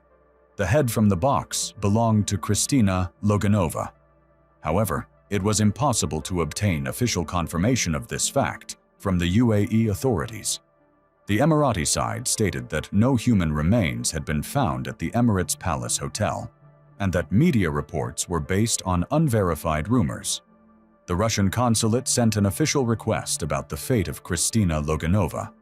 The head from the box belonged to Kristina Loganova. However, it was impossible to obtain official confirmation of this fact from the UAE authorities. The Emirati side stated that no human remains had been found at the Emirates Palace Hotel, and that media reports were based on unverified rumors. The Russian consulate sent an official request about the fate of Kristina Loganova,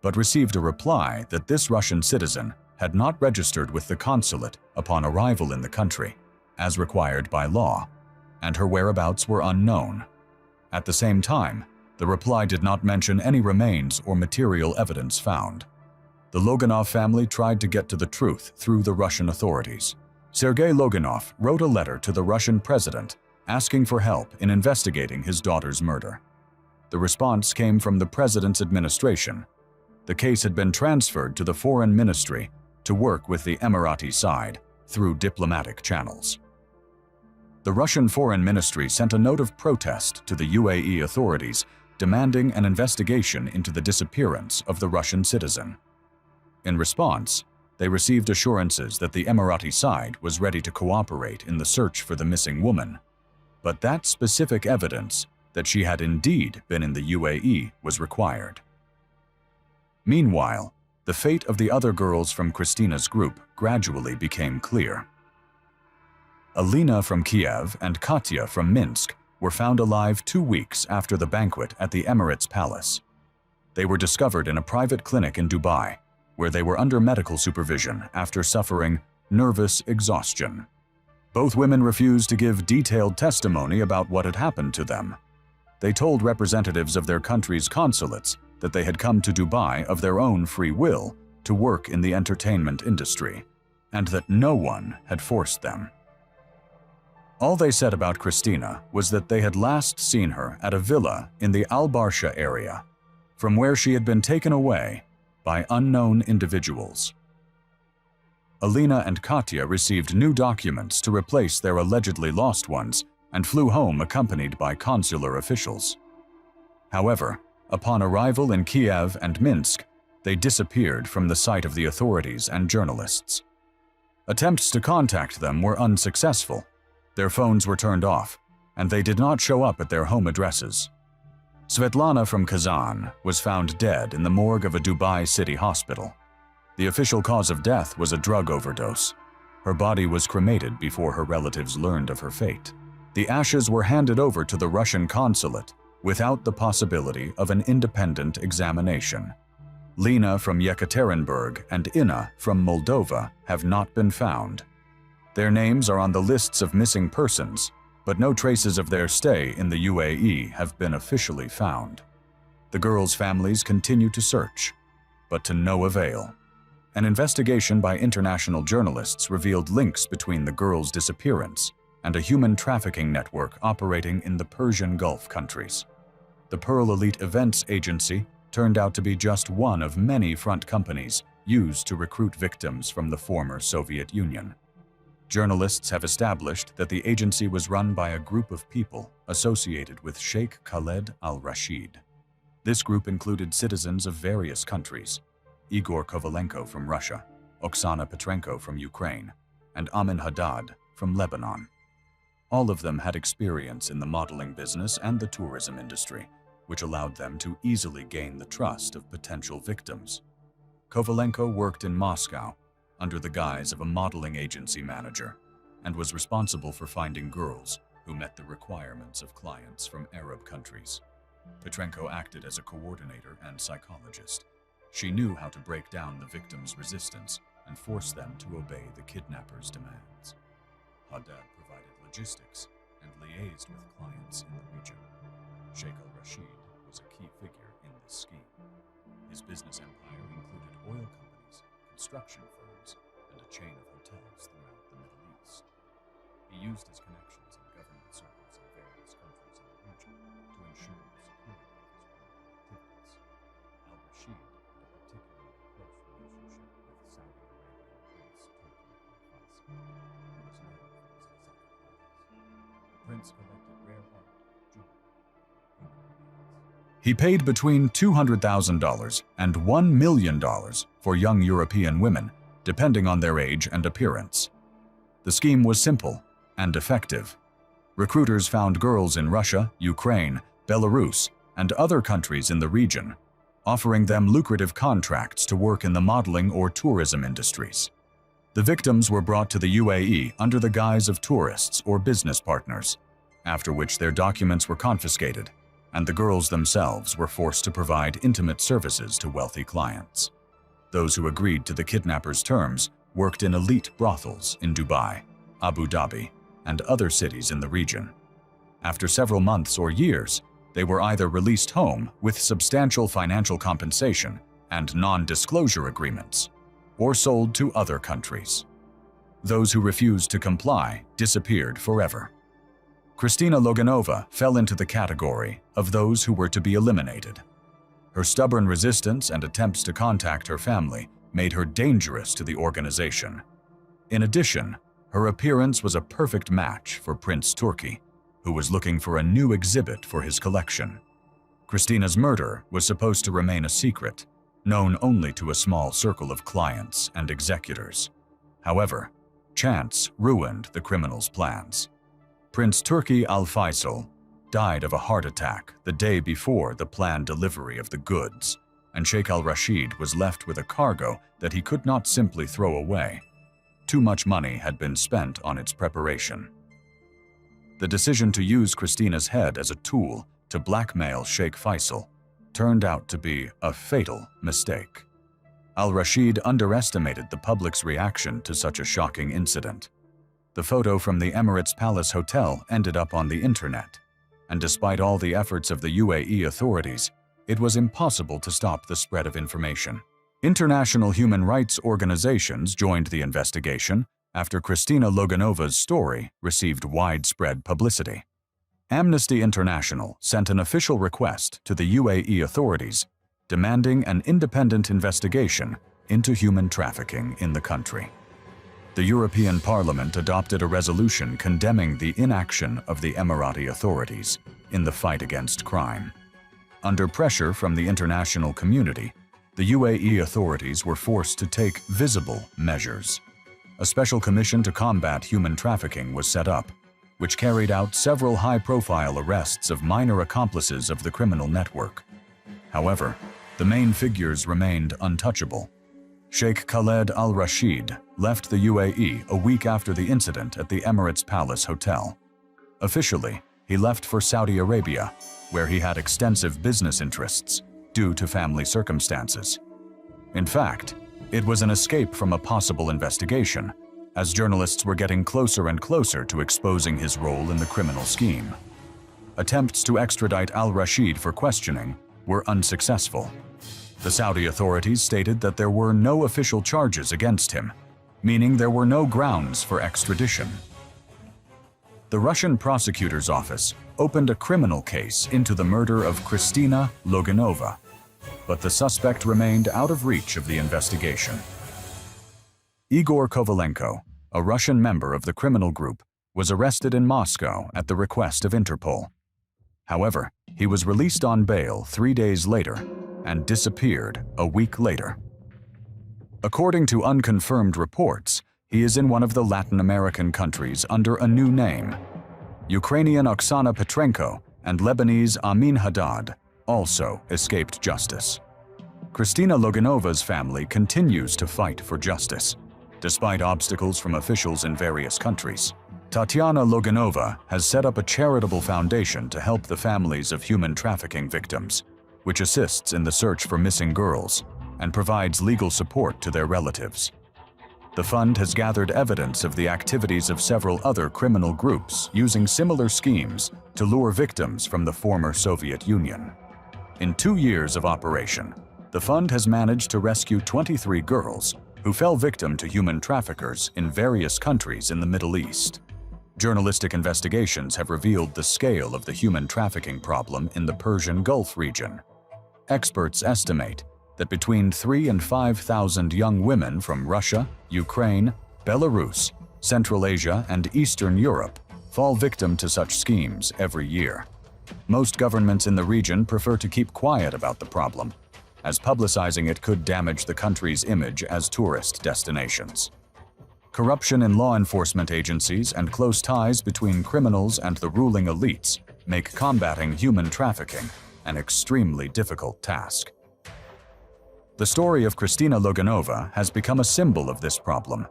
but received a reply that this Russian citizen had not registered with the consulate upon arrival in the country, as required by law, and her whereabouts were unknown. At the same time, the reply did not mention any remains or material evidence found. The Loganov family tried to get to the truth through the Russian authorities. Sergei Loganov wrote a letter to the Russian president asking for help in investigating his daughter's murder. The response came from the president's administration. The case had been transferred to the foreign ministry to work with the Emirati side through diplomatic channels. The Russian foreign ministry sent a note of protest to the UAE authorities demanding an investigation into the disappearance of the Russian citizen. In response, they received assurances that the Emirati side was ready to cooperate in the search for the missing woman, but that specific evidence that she had indeed been in the UAE was required. Meanwhile, the fate of the other girls from Kristina's group gradually became clear. Alina from Kiev and Katya from Minsk were found alive 2 weeks after the banquet at the Emirates Palace. They were discovered in a private clinic in Dubai, where they were under medical supervision after suffering nervous exhaustion. Both women refused to give detailed testimony about what had happened to them. They told representatives of their country's consulates that they had come to Dubai of their own free will to work in the entertainment industry, and that no one had forced them. All they said about Kristina was that they had last seen her at a villa in the Al-Barsha area, from where she had been taken away by unknown individuals. Alina and Katya received new documents to replace their allegedly lost ones and flew home accompanied by consular officials. However, upon arrival in Kiev and Minsk, they disappeared from the sight of the authorities and journalists. Attempts to contact them were unsuccessful. Their phones were turned off, and they did not show up at their home addresses. Svetlana from Kazan was found dead in the morgue of a Dubai city hospital. The official cause of death was a drug overdose. Her body was cremated before her relatives learned of her fate. The ashes were handed over to the Russian consulate without the possibility of an independent examination. Lena from Yekaterinburg and Inna from Moldova have not been found. Their names are on the lists of missing persons, but no traces of their stay in the UAE have been officially found. The girls' families continue to search, but to no avail. An investigation by international journalists revealed links between the girls' disappearance and a human trafficking network operating in the Persian Gulf countries. The Pearl Elite Events Agency turned out to be just one of many front companies used to recruit victims from the former Soviet Union. Journalists have established that the agency was run by a group of people associated with Sheikh Khaled al-Rashid. This group included citizens of various countries: Igor Kovalenko from Russia, Oksana Petrenko from Ukraine, and Amin Haddad from Lebanon. All of them had experience in the modeling business and the tourism industry, which allowed them to easily gain the trust of potential victims. Kovalenko worked in Moscow under the guise of a modeling agency manager and was responsible for finding girls who met the requirements of clients from Arab countries. Petrenko acted as a coordinator and psychologist. She knew how to break down the victims' resistance and force them to obey the kidnappers' demands. Haddad provided logistics and liaised with clients in the region. Sheikh al-Rashid was a key figure in this scheme. His business empire included oil companies, construction firms, and a chain of hotels throughout the Middle East. He used his connections in government circles in various countries in the region to ensure the security of his criminal activities. Al-Rashid had a particularly close relationship with Saudi Arabian Prince Turki al-Faisal, who was known for his exotic hobbies. The prince collected rare art, jewelry, and memorabilia. He paid between $200,000 and $1 million for young European women, depending on their age and appearance. The scheme was simple and effective. Recruiters found girls in Russia, Ukraine, Belarus, and other countries in the region, offering them lucrative contracts to work in the modeling or tourism industries. The victims were brought to the UAE under the guise of tourists or business partners, after which their documents were confiscated, and the girls themselves were forced to provide intimate services to wealthy clients. Those who agreed to the kidnappers' terms worked in elite brothels in Dubai, Abu Dhabi, and other cities in the region. After several months or years, they were either released home with substantial financial compensation and non-disclosure agreements, or sold to other countries. Those who refused to comply disappeared forever. Kristina Loganova fell into the category of those who were to be eliminated. Her stubborn resistance and attempts to contact her family made her dangerous to the organization. In addition, her appearance was a perfect match for Prince Turki, who was looking for a new exhibit for his collection. Kristina's murder was supposed to remain a secret, known only to a small circle of clients and executors. However, chance ruined the criminals' plans. Prince Turki al-Faisal died of a heart attack the day before the planned delivery of the goods, and Sheikh al-Rashid was left with a cargo that he could not simply throw away. Too much money had been spent on its preparation. The decision to use Kristina's head as a tool to blackmail Sheikh Faisal turned out to be a fatal mistake. Al-Rashid underestimated the public's reaction to such a shocking incident. The photo from the Emirates Palace Hotel ended up on the internet, and despite all the efforts of the UAE authorities, it was impossible to stop the spread of information. International human rights organizations joined the investigation after Kristina Loganova's story received widespread publicity. Amnesty International sent an official request to the UAE authorities demanding an independent investigation into human trafficking in the country. The European Parliament adopted a resolution condemning the inaction of the Emirati authorities in the fight against crime. Under pressure from the international community, the UAE authorities were forced to take visible measures. A special commission to combat human trafficking was set up, which carried out several high-profile arrests of minor accomplices of the criminal network. However, the main figures remained untouchable. Sheikh Khaled Al Rashid left the UAE a week after the incident at the Emirates Palace Hotel. Officially, he left for Saudi Arabia, where he had extensive business interests due to family circumstances. In fact, it was an escape from a possible investigation, as journalists were getting closer and closer to exposing his role in the criminal scheme. Attempts to extradite al-Rashid for questioning were unsuccessful. The Saudi authorities stated that there were no official charges against him, meaning there were no grounds for extradition. The Russian prosecutor's office opened a criminal case into the murder of Kristina Loganova, but the suspect remained out of reach of the investigation. Igor Kovalenko, a Russian member of the criminal group, was arrested in Moscow at the request of Interpol. However, he was released on bail 3 days later and disappeared a week later. According to unconfirmed reports, he is in one of the Latin American countries under a new name. Ukrainian Oksana Petrenko and Lebanese Amin Haddad also escaped justice. Kristina Loganova's family continues to fight for justice, despite obstacles from officials in various countries. Tatiana Loganova has set up a charitable foundation to help the families of human trafficking victims, which assists in the search for missing girls and provides legal support to their relatives. The fund has gathered evidence of the activities of several other criminal groups using similar schemes to lure victims from the former Soviet Union. In 2 years of operation, the fund has managed to rescue 23 girls who fell victim to human traffickers in various countries in the Middle East. Journalistic investigations have revealed the scale of the human trafficking problem in the Persian Gulf region. Experts estimate that between 3,000 and 5,000 young women from Russia, Ukraine, Belarus, Central Asia, and Eastern Europe fall victim to such schemes every year. Most governments in the region prefer to keep quiet about the problem, as publicizing it could damage the country's image as tourist destinations. Corruption in law enforcement agencies and close ties between criminals and the ruling elites make combating human trafficking an extremely difficult task. The story of Kristina Loganova has become a symbol of this problem.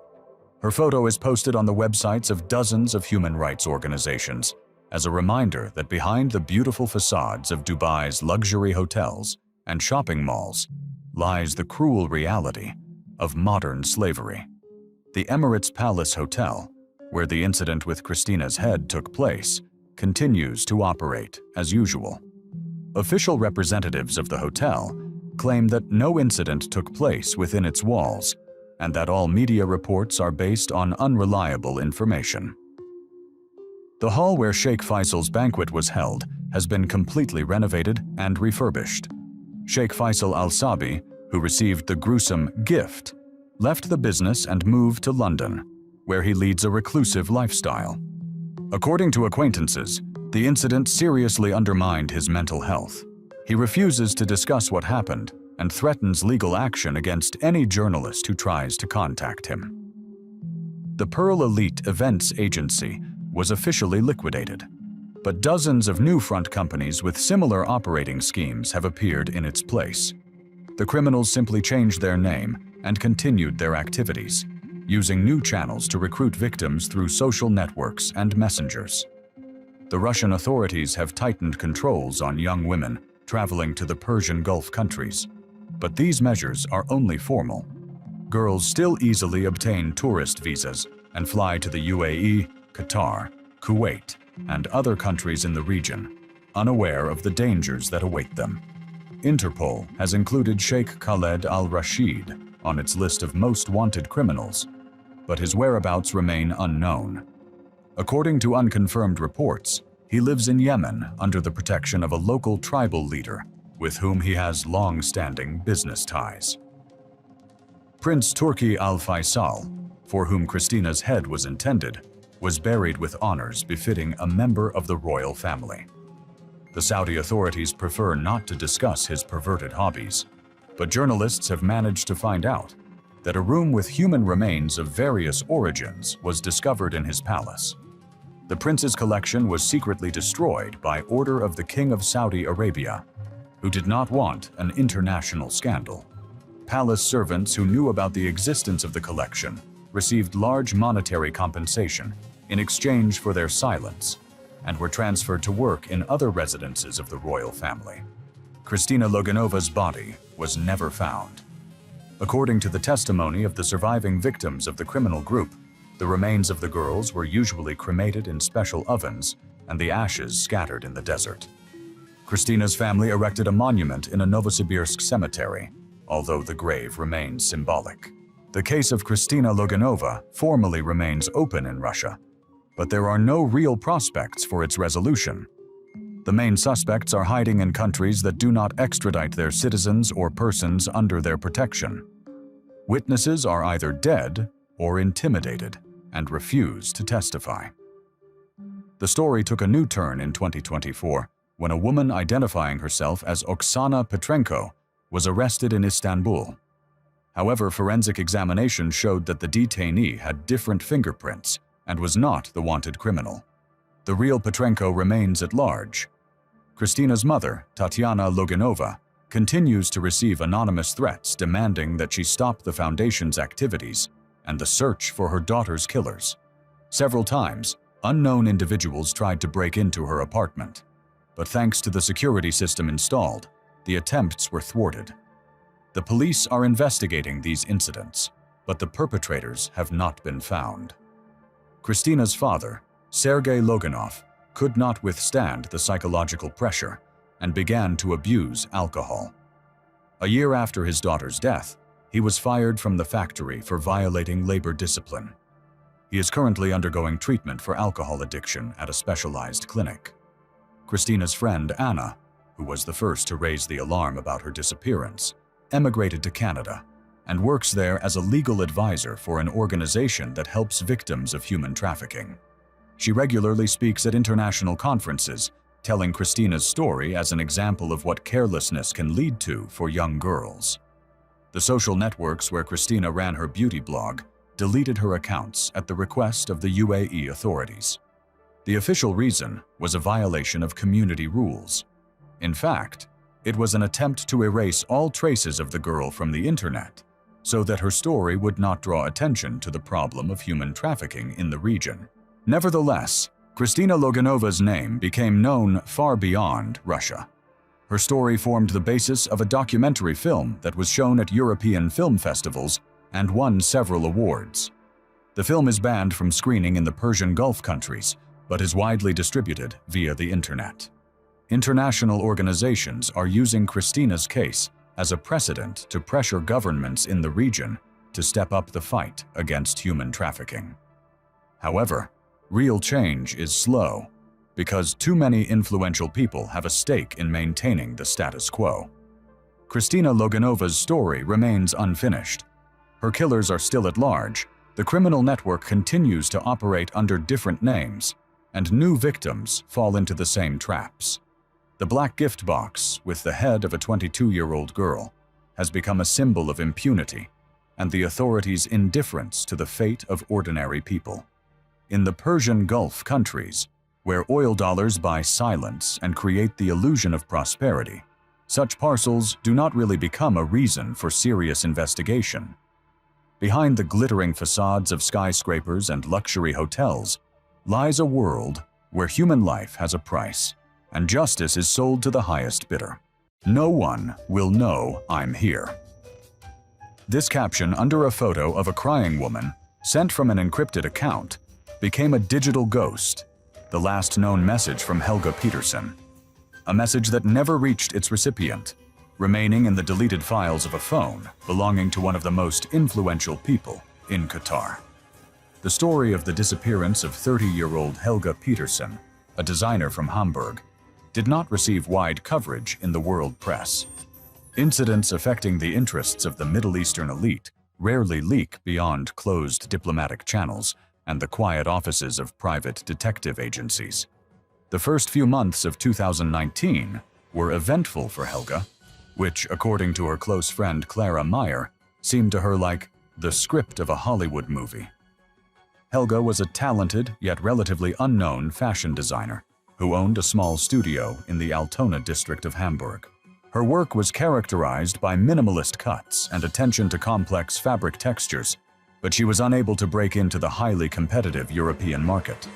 Her photo is posted on the websites of dozens of human rights organizations as a reminder that behind the beautiful facades of Dubai's luxury hotels and shopping malls lies the cruel reality of modern slavery. The Emirates Palace Hotel, where the incident with Kristina's head took place, continues to operate as usual. Official representatives of the hotel claim that no incident took place within its walls and that all media reports are based on unreliable information. The hall where Sheikh Faisal's banquet was held has been completely renovated and refurbished. Sheikh Faisal Al Sabi, who received the gruesome gift, left the business and moved to London, where he leads a reclusive lifestyle. According to acquaintances, the incident seriously undermined his mental health. He refuses to discuss what happened and threatens legal action against any journalist who tries to contact him. The Pearl Elite Events Agency was officially liquidated, but dozens of new front companies with similar operating schemes have appeared in its place. The criminals simply changed their name and continued their activities, using new channels to recruit victims through social networks and messengers. The Russian authorities have tightened controls on young women traveling to the Persian Gulf countries, but these measures are only formal. Girls still easily obtain tourist visas and fly to the UAE, Qatar, Kuwait, and other countries in the region, unaware of the dangers that await them. Interpol has included Sheikh Khaled Al Rashid on its list of most wanted criminals, but his whereabouts remain unknown. According to unconfirmed reports, he lives in Yemen under the protection of a local tribal leader with whom he has long-standing business ties. Prince Turki Al Faisal, for whom Kristina's head was intended, was buried with honors befitting a member of the royal family. The Saudi authorities prefer not to discuss his perverted hobbies, but journalists have managed to find out that a room with human remains of various origins was discovered in his palace. The prince's collection was secretly destroyed by order of the King of Saudi Arabia, who did not want an international scandal. Palace servants who knew about the existence of the collection received large monetary compensation in exchange for their silence and were transferred to work in other residences of the royal family. Kristina Loganova's body was never found. According to the testimony of the surviving victims of the criminal group, the remains of the girls were usually cremated in special ovens and the ashes scattered in the desert. Kristina's family erected a monument in a Novosibirsk cemetery, although the grave remains symbolic. The case of Kristina Loganova formally remains open in Russia, but there are no real prospects for its resolution. The main suspects are hiding in countries that do not extradite their citizens or persons under their protection. Witnesses are either dead or intimidated and refuse to testify. The story took a new turn in 2024 when a woman identifying herself as Oksana Petrenko was arrested in Istanbul. However, forensic examination showed that the detainee had different fingerprints and was not the wanted criminal. The real Petrenko remains at large. Kristina's mother, Tatiana Loganova, continues to receive anonymous threats demanding that she stop the foundation's activities and the search for her daughter's killers. Several times, unknown individuals tried to break into her apartment, but thanks to the security system installed, the attempts were thwarted. The police are investigating these incidents, but the perpetrators have not been found. Kristina's father, Sergei Loganov, could not withstand the psychological pressure and began to abuse alcohol. A year after his daughter's death, he was fired from the factory for violating labor discipline. He is currently undergoing treatment for alcohol addiction at a specialized clinic. Kristina's friend Anna, who was the first to raise the alarm about her disappearance, emigrated to Canada and works there as a legal advisor for an organization that helps victims of human trafficking. She regularly speaks at international conferences, telling Kristina's story as an example of what carelessness can lead to for young girls. The social networks where Kristina ran her beauty blog deleted her accounts at the request of the UAE authorities. The official reason was a violation of community rules. In fact, it was an attempt to erase all traces of the girl from the internet, so that her story would not draw attention to the problem of human trafficking in the region. Nevertheless, Kristina Loganova's name became known far beyond Russia. Her story formed the basis of a documentary film that was shown at European film festivals and won several awards. The film is banned from screening in the Persian Gulf countries, but is widely distributed via the internet. International organizations are using Kristina's case as a precedent to pressure governments in the region to step up the fight against human trafficking. However, real change is slow because too many influential people have a stake in maintaining the status quo. Kristina Loganova's story remains unfinished. Her killers are still at large, the criminal network continues to operate under different names, and new victims fall into the same traps. The black gift box with the head of a 22-year-old girl has become a symbol of impunity and the authorities' indifference to the fate of ordinary people. In the Persian Gulf countries, where oil dollars buy silence and create the illusion of prosperity, such parcels do not really become a reason for serious investigation. Behind the glittering facades of skyscrapers and luxury hotels lies a world where human life has a price, and justice is sold to the highest bidder. No one will know I'm here. This caption under a photo of a crying woman, sent from an encrypted account, became a digital ghost, the last known message from Helga Peterson. A message that never reached its recipient, remaining in the deleted files of a phone belonging to one of the most influential people in Qatar. The story of the disappearance of 30-year-old Helga Peterson, a designer from Hamburg, did not receive wide coverage in the world press. Incidents affecting the interests of the Middle Eastern elite rarely leak beyond closed diplomatic channels and the quiet offices of private detective agencies. The first few months of 2019 were eventful for Helga, which, according to her close friend Clara Meyer, seemed to her like the script of a Hollywood movie. Helga was a talented yet relatively unknown fashion designer who owned a small studio in the Altona district of Hamburg. Her work was characterized by minimalist cuts and attention to complex fabric textures, but she was unable to break into the highly competitive European market.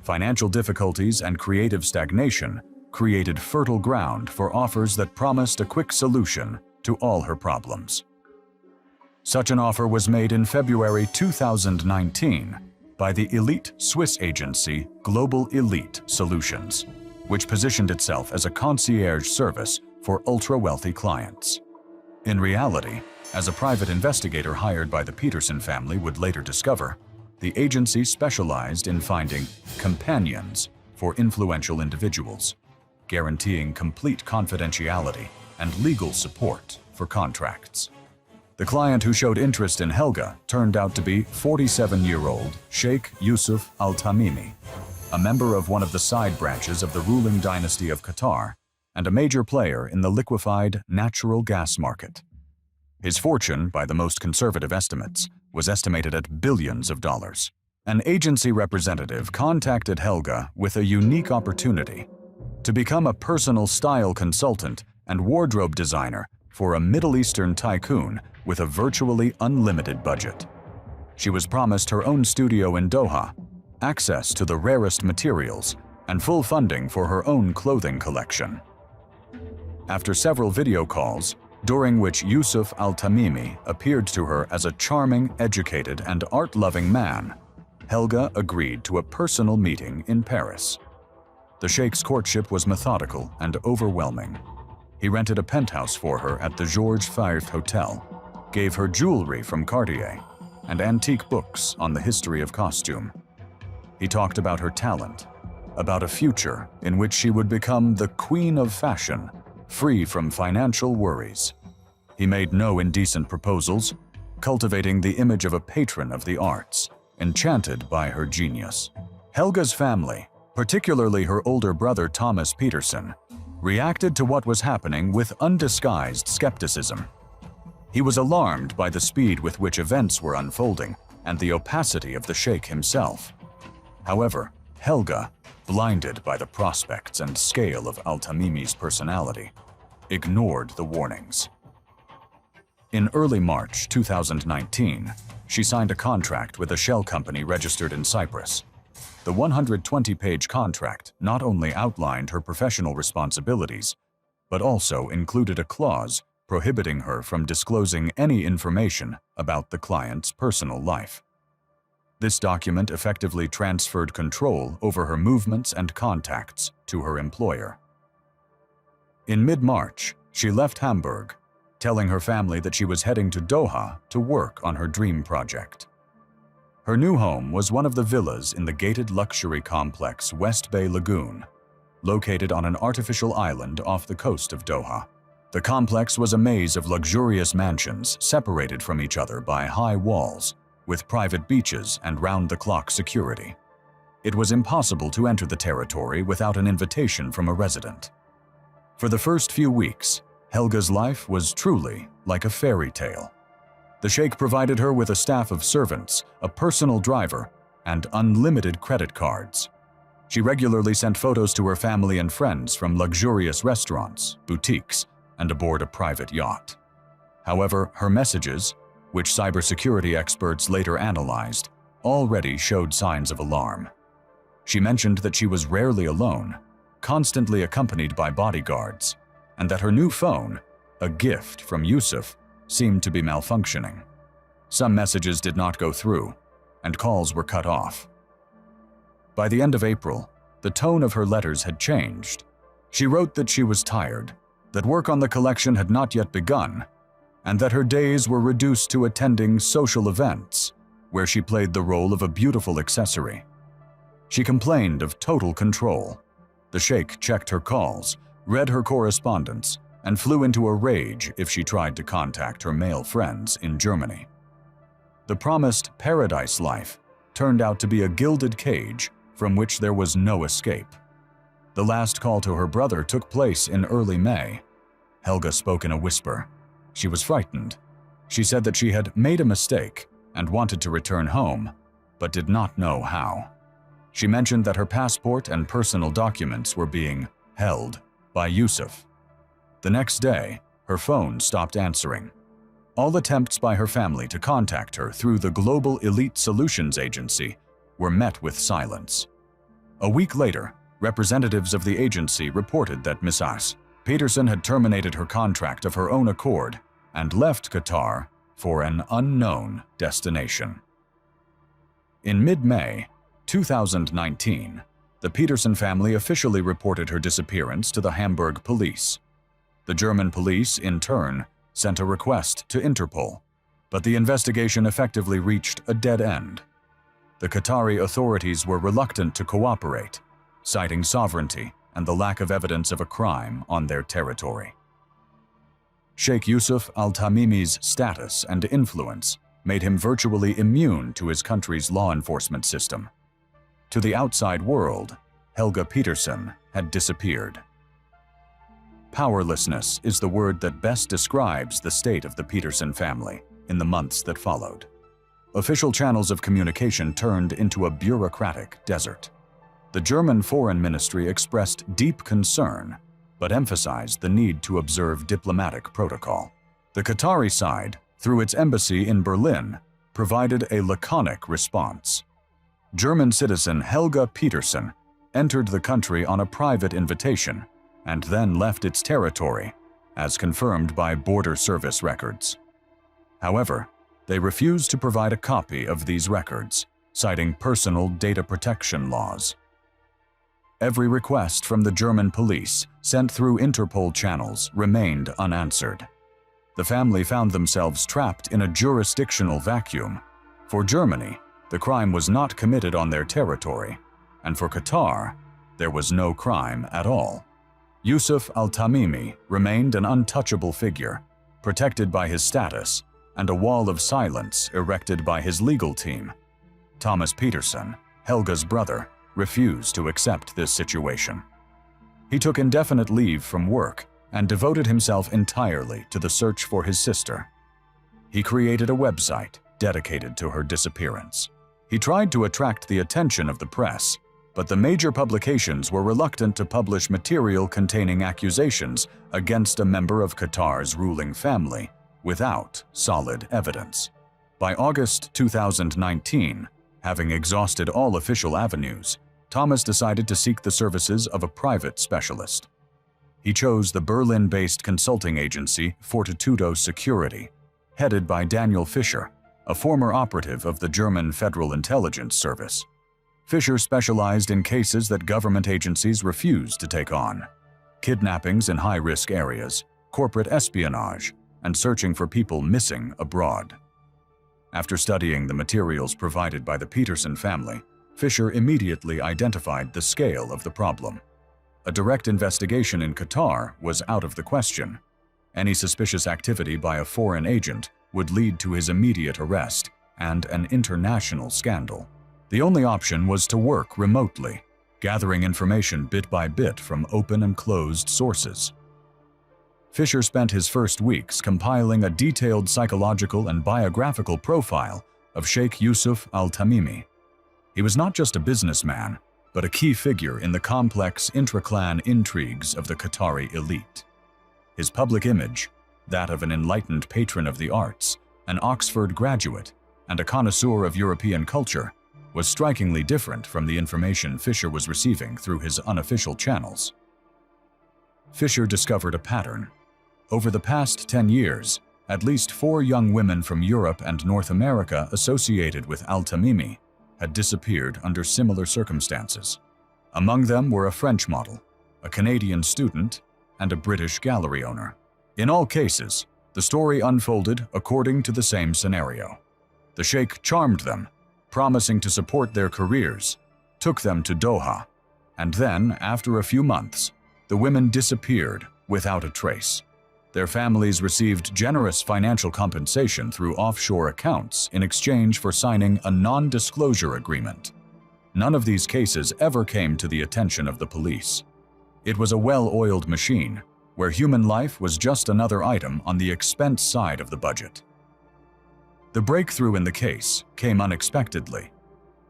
Financial difficulties and creative stagnation created fertile ground for offers that promised a quick solution to all her problems. Such an offer was made in February 2019 by the elite Swiss agency Global Elite Solutions, which positioned itself as a concierge service for ultra-wealthy clients. In reality, as a private investigator hired by the Peterson family would later discover, the agency specialized in finding companions for influential individuals, guaranteeing complete confidentiality and legal support for contracts. The client who showed interest in Helga turned out to be 47-year-old Sheikh Yusuf Al-Tamimi, a member of one of the side branches of the ruling dynasty of Qatar and a major player in the liquefied natural gas market. His fortune, by the most conservative estimates, was estimated at billions of dollars. An agency representative contacted Helga with a unique opportunity to become a personal style consultant and wardrobe designer for a Middle Eastern tycoon with a virtually unlimited budget. She was promised her own studio in Doha, access to the rarest materials, and full funding for her own clothing collection. After several video calls, during which Yusuf Al-Tamimi appeared to her as a charming, educated, and art-loving man, Helga agreed to a personal meeting in Paris. The Sheikh's courtship was methodical and overwhelming. He rented a penthouse for her at the Georges Feyre Hotel, gave her jewelry from Cartier, and antique books on the history of costume. He talked about her talent, about a future in which she would become the queen of fashion, free from financial worries. He made no indecent proposals, cultivating the image of a patron of the arts, enchanted by her genius. Helga's family, particularly her older brother Thomas Peterson, reacted to what was happening with undisguised skepticism. He was alarmed by the speed with which events were unfolding and the opacity of the Sheikh himself. However, Helga, blinded by the prospects and scale of Al-Tamimi's personality, ignored the warnings. In early March 2019, she signed a contract with a shell company registered in Cyprus. The 120-page contract not only outlined her professional responsibilities, but also included a clause prohibiting her from disclosing any information about the client's personal life. This document effectively transferred control over her movements and contacts to her employer. In mid-March, she left Hamburg, telling her family that she was heading to Doha to work on her dream project. Her new home was one of the villas in the gated luxury complex West Bay Lagoon, located on an artificial island off the coast of Doha. The complex was a maze of luxurious mansions separated from each other by high walls, with private beaches and round-the-clock security. It was impossible to enter the territory without an invitation from a resident. For the first few weeks, Helga's life was truly like a fairy tale. The Sheikh provided her with a staff of servants, a personal driver, and unlimited credit cards. She regularly sent photos to her family and friends from luxurious restaurants, boutiques, and aboard a private yacht. However, her messages, which cybersecurity experts later analyzed, already showed signs of alarm. She mentioned that she was rarely alone, constantly accompanied by bodyguards, and that her new phone, a gift from Yusuf, seemed to be malfunctioning. Some messages did not go through, and calls were cut off. By the end of April, the tone of her letters had changed. She wrote that she was tired, that work on the collection had not yet begun, and that her days were reduced to attending social events, where she played the role of a beautiful accessory. She complained of total control. The Sheikh checked her calls, read her correspondence, and flew into a rage if she tried to contact her male friends in Germany. The promised paradise life turned out to be a gilded cage from which there was no escape. The last call to her brother took place in early May. Helga spoke in a whisper. She was frightened. She said that she had made a mistake and wanted to return home, but did not know how. She mentioned that her passport and personal documents were being held by Yusuf. The next day, her phone stopped answering. All attempts by her family to contact her through the Global Elite Solutions Agency were met with silence. A week later, representatives of the agency reported that Mrs. Peterson had terminated her contract of her own accord and left Qatar for an unknown destination. In mid-May 2019, the Peterson family officially reported her disappearance to the Hamburg police. The German police, in turn, sent a request to Interpol, but the investigation effectively reached a dead end. The Qatari authorities were reluctant to cooperate, citing sovereignty and the lack of evidence of a crime on their territory. Sheikh Yusuf al-Tamimi's status and influence made him virtually immune to his country's law enforcement system. To the outside world, Helga Peterson had disappeared. Powerlessness is the word that best describes the state of the Peterson family in the months that followed. Official channels of communication turned into a bureaucratic desert. The German Foreign Ministry expressed deep concern, but emphasized the need to observe diplomatic protocol. The Qatari side, through its embassy in Berlin, provided a laconic response. German citizen Helga Peterson entered the country on a private invitation and then left its territory, as confirmed by border service records. However, they refused to provide a copy of these records, citing personal data protection laws. Every request from the German police sent through Interpol channels remained unanswered. The family found themselves trapped in a jurisdictional vacuum. For Germany, the crime was not committed on their territory, and for Qatar, there was no crime at all. Yusuf al-Tamimi remained an untouchable figure, protected by his status and a wall of silence erected by his legal team. Thomas Peterson, Helga's brother, refused to accept this situation. He took indefinite leave from work and devoted himself entirely to the search for his sister. He created a website dedicated to her disappearance. He tried to attract the attention of the press, but the major publications were reluctant to publish material containing accusations against a member of Qatar's ruling family without solid evidence. By August 2019, having exhausted all official avenues, Thomas decided to seek the services of a private specialist. He chose the Berlin-based consulting agency Fortitudo Security, headed by Daniel Fischer, a former operative of the German Federal Intelligence Service. Fischer specialized in cases that government agencies refused to take on: kidnappings in high-risk areas, corporate espionage, and searching for people missing abroad. After studying the materials provided by the Peterson family, Fischer immediately identified the scale of the problem. A direct investigation in Qatar was out of the question. Any suspicious activity by a foreign agent would lead to his immediate arrest and an international scandal. The only option was to work remotely, gathering information bit by bit from open and closed sources. Fischer spent his first weeks compiling a detailed psychological and biographical profile of Sheikh Yusuf al-Tamimi. He was not just a businessman, but a key figure in the complex intra-clan intrigues of the Qatari elite. His public image, that of an enlightened patron of the arts, an Oxford graduate, and a connoisseur of European culture, was strikingly different from the information Fischer was receiving through his unofficial channels. Fischer discovered a pattern. Over the past 10 years, at least 4 young women from Europe and North America associated with al-Tamimi had disappeared under similar circumstances. Among them were a French model, a Canadian student, and a British gallery owner. In all cases, the story unfolded according to the same scenario. The sheikh charmed them, promising to support their careers, took them to Doha, and then, after a few months, the women disappeared without a trace. Their families received generous financial compensation through offshore accounts in exchange for signing a non-disclosure agreement. None of these cases ever came to the attention of the police. It was a well-oiled machine, where human life was just another item on the expense side of the budget. The breakthrough in the case came unexpectedly.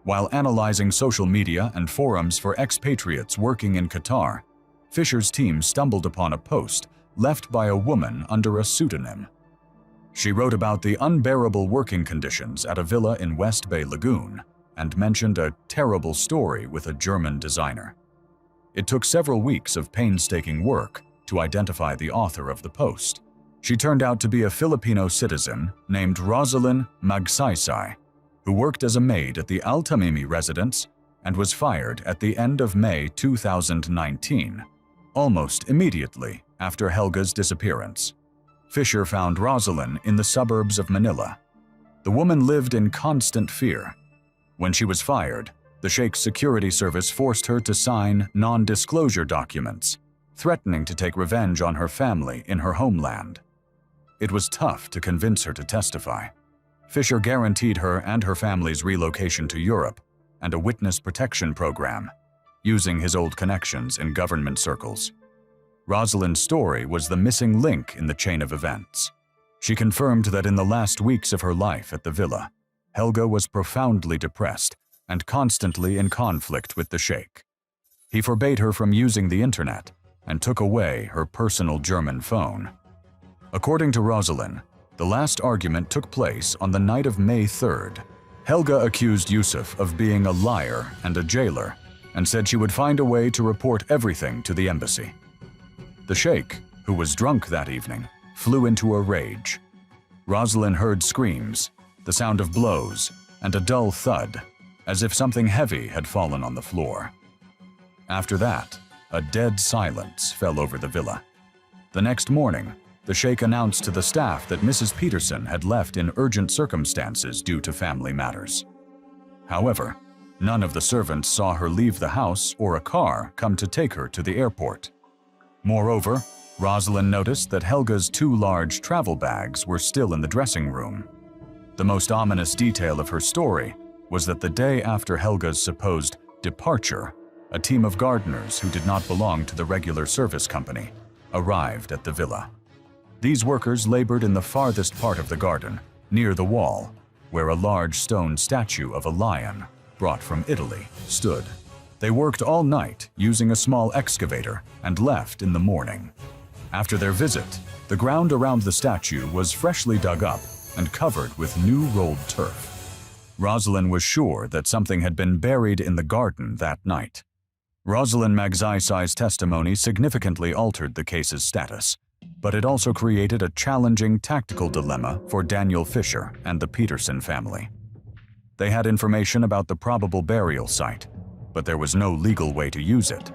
While analyzing social media and forums for expatriates working in Qatar, Fischer's team stumbled upon a post left by a woman under a pseudonym. She wrote about the unbearable working conditions at a villa in West Bay Lagoon and mentioned a terrible story with a German designer. It took several weeks of painstaking work to identify the author of the post. She turned out to be a Filipino citizen named Rosalyn Magsaysay, who worked as a maid at the Al-Tamimi residence and was fired at the end of May 2019, almost immediately after Helga's disappearance. Fisher found Rosalyn in the suburbs of Manila. The woman lived in constant fear. When she was fired, the Sheikhs security service forced her to sign non-disclosure documents, threatening to take revenge on her family in her homeland. It was tough to convince her to testify. Fisher guaranteed her and her family's relocation to Europe and a witness protection program, using his old connections in government circles. Rosalyn's story was the missing link in the chain of events. She confirmed that in the last weeks of her life at the villa, Helga was profoundly depressed and constantly in conflict with the Sheikh. He forbade her from using the internet and took away her personal German phone. According to Rosalyn, the last argument took place on the night of May 3rd. Helga accused Yusuf of being a liar and a jailer and said she would find a way to report everything to the embassy. The Sheikh, who was drunk that evening, flew into a rage. Rosalyn heard screams, the sound of blows, and a dull thud, as if something heavy had fallen on the floor. After that, a dead silence fell over the villa. The next morning, the Sheikh announced to the staff that Mrs. Peterson had left in urgent circumstances due to family matters. However, none of the servants saw her leave the house or a car come to take her to the airport. Moreover, Rosalyn noticed that Helga's 2 large travel bags were still in the dressing room. The most ominous detail of her story was that the day after Helga's supposed departure, a team of gardeners who did not belong to the regular service company arrived at the villa. These workers labored in the farthest part of the garden, near the wall, where a large stone statue of a lion, brought from Italy, stood. They worked all night using a small excavator and left in the morning. After their visit, the ground around the statue was freshly dug up and covered with new rolled turf. Rosalyn was sure that something had been buried in the garden that night. Rosalyn Magsaysay's testimony significantly altered the case's status, but it also created a challenging tactical dilemma for Daniel Fisher and the Peterson family. They had information about the probable burial site, but there was no legal way to use it.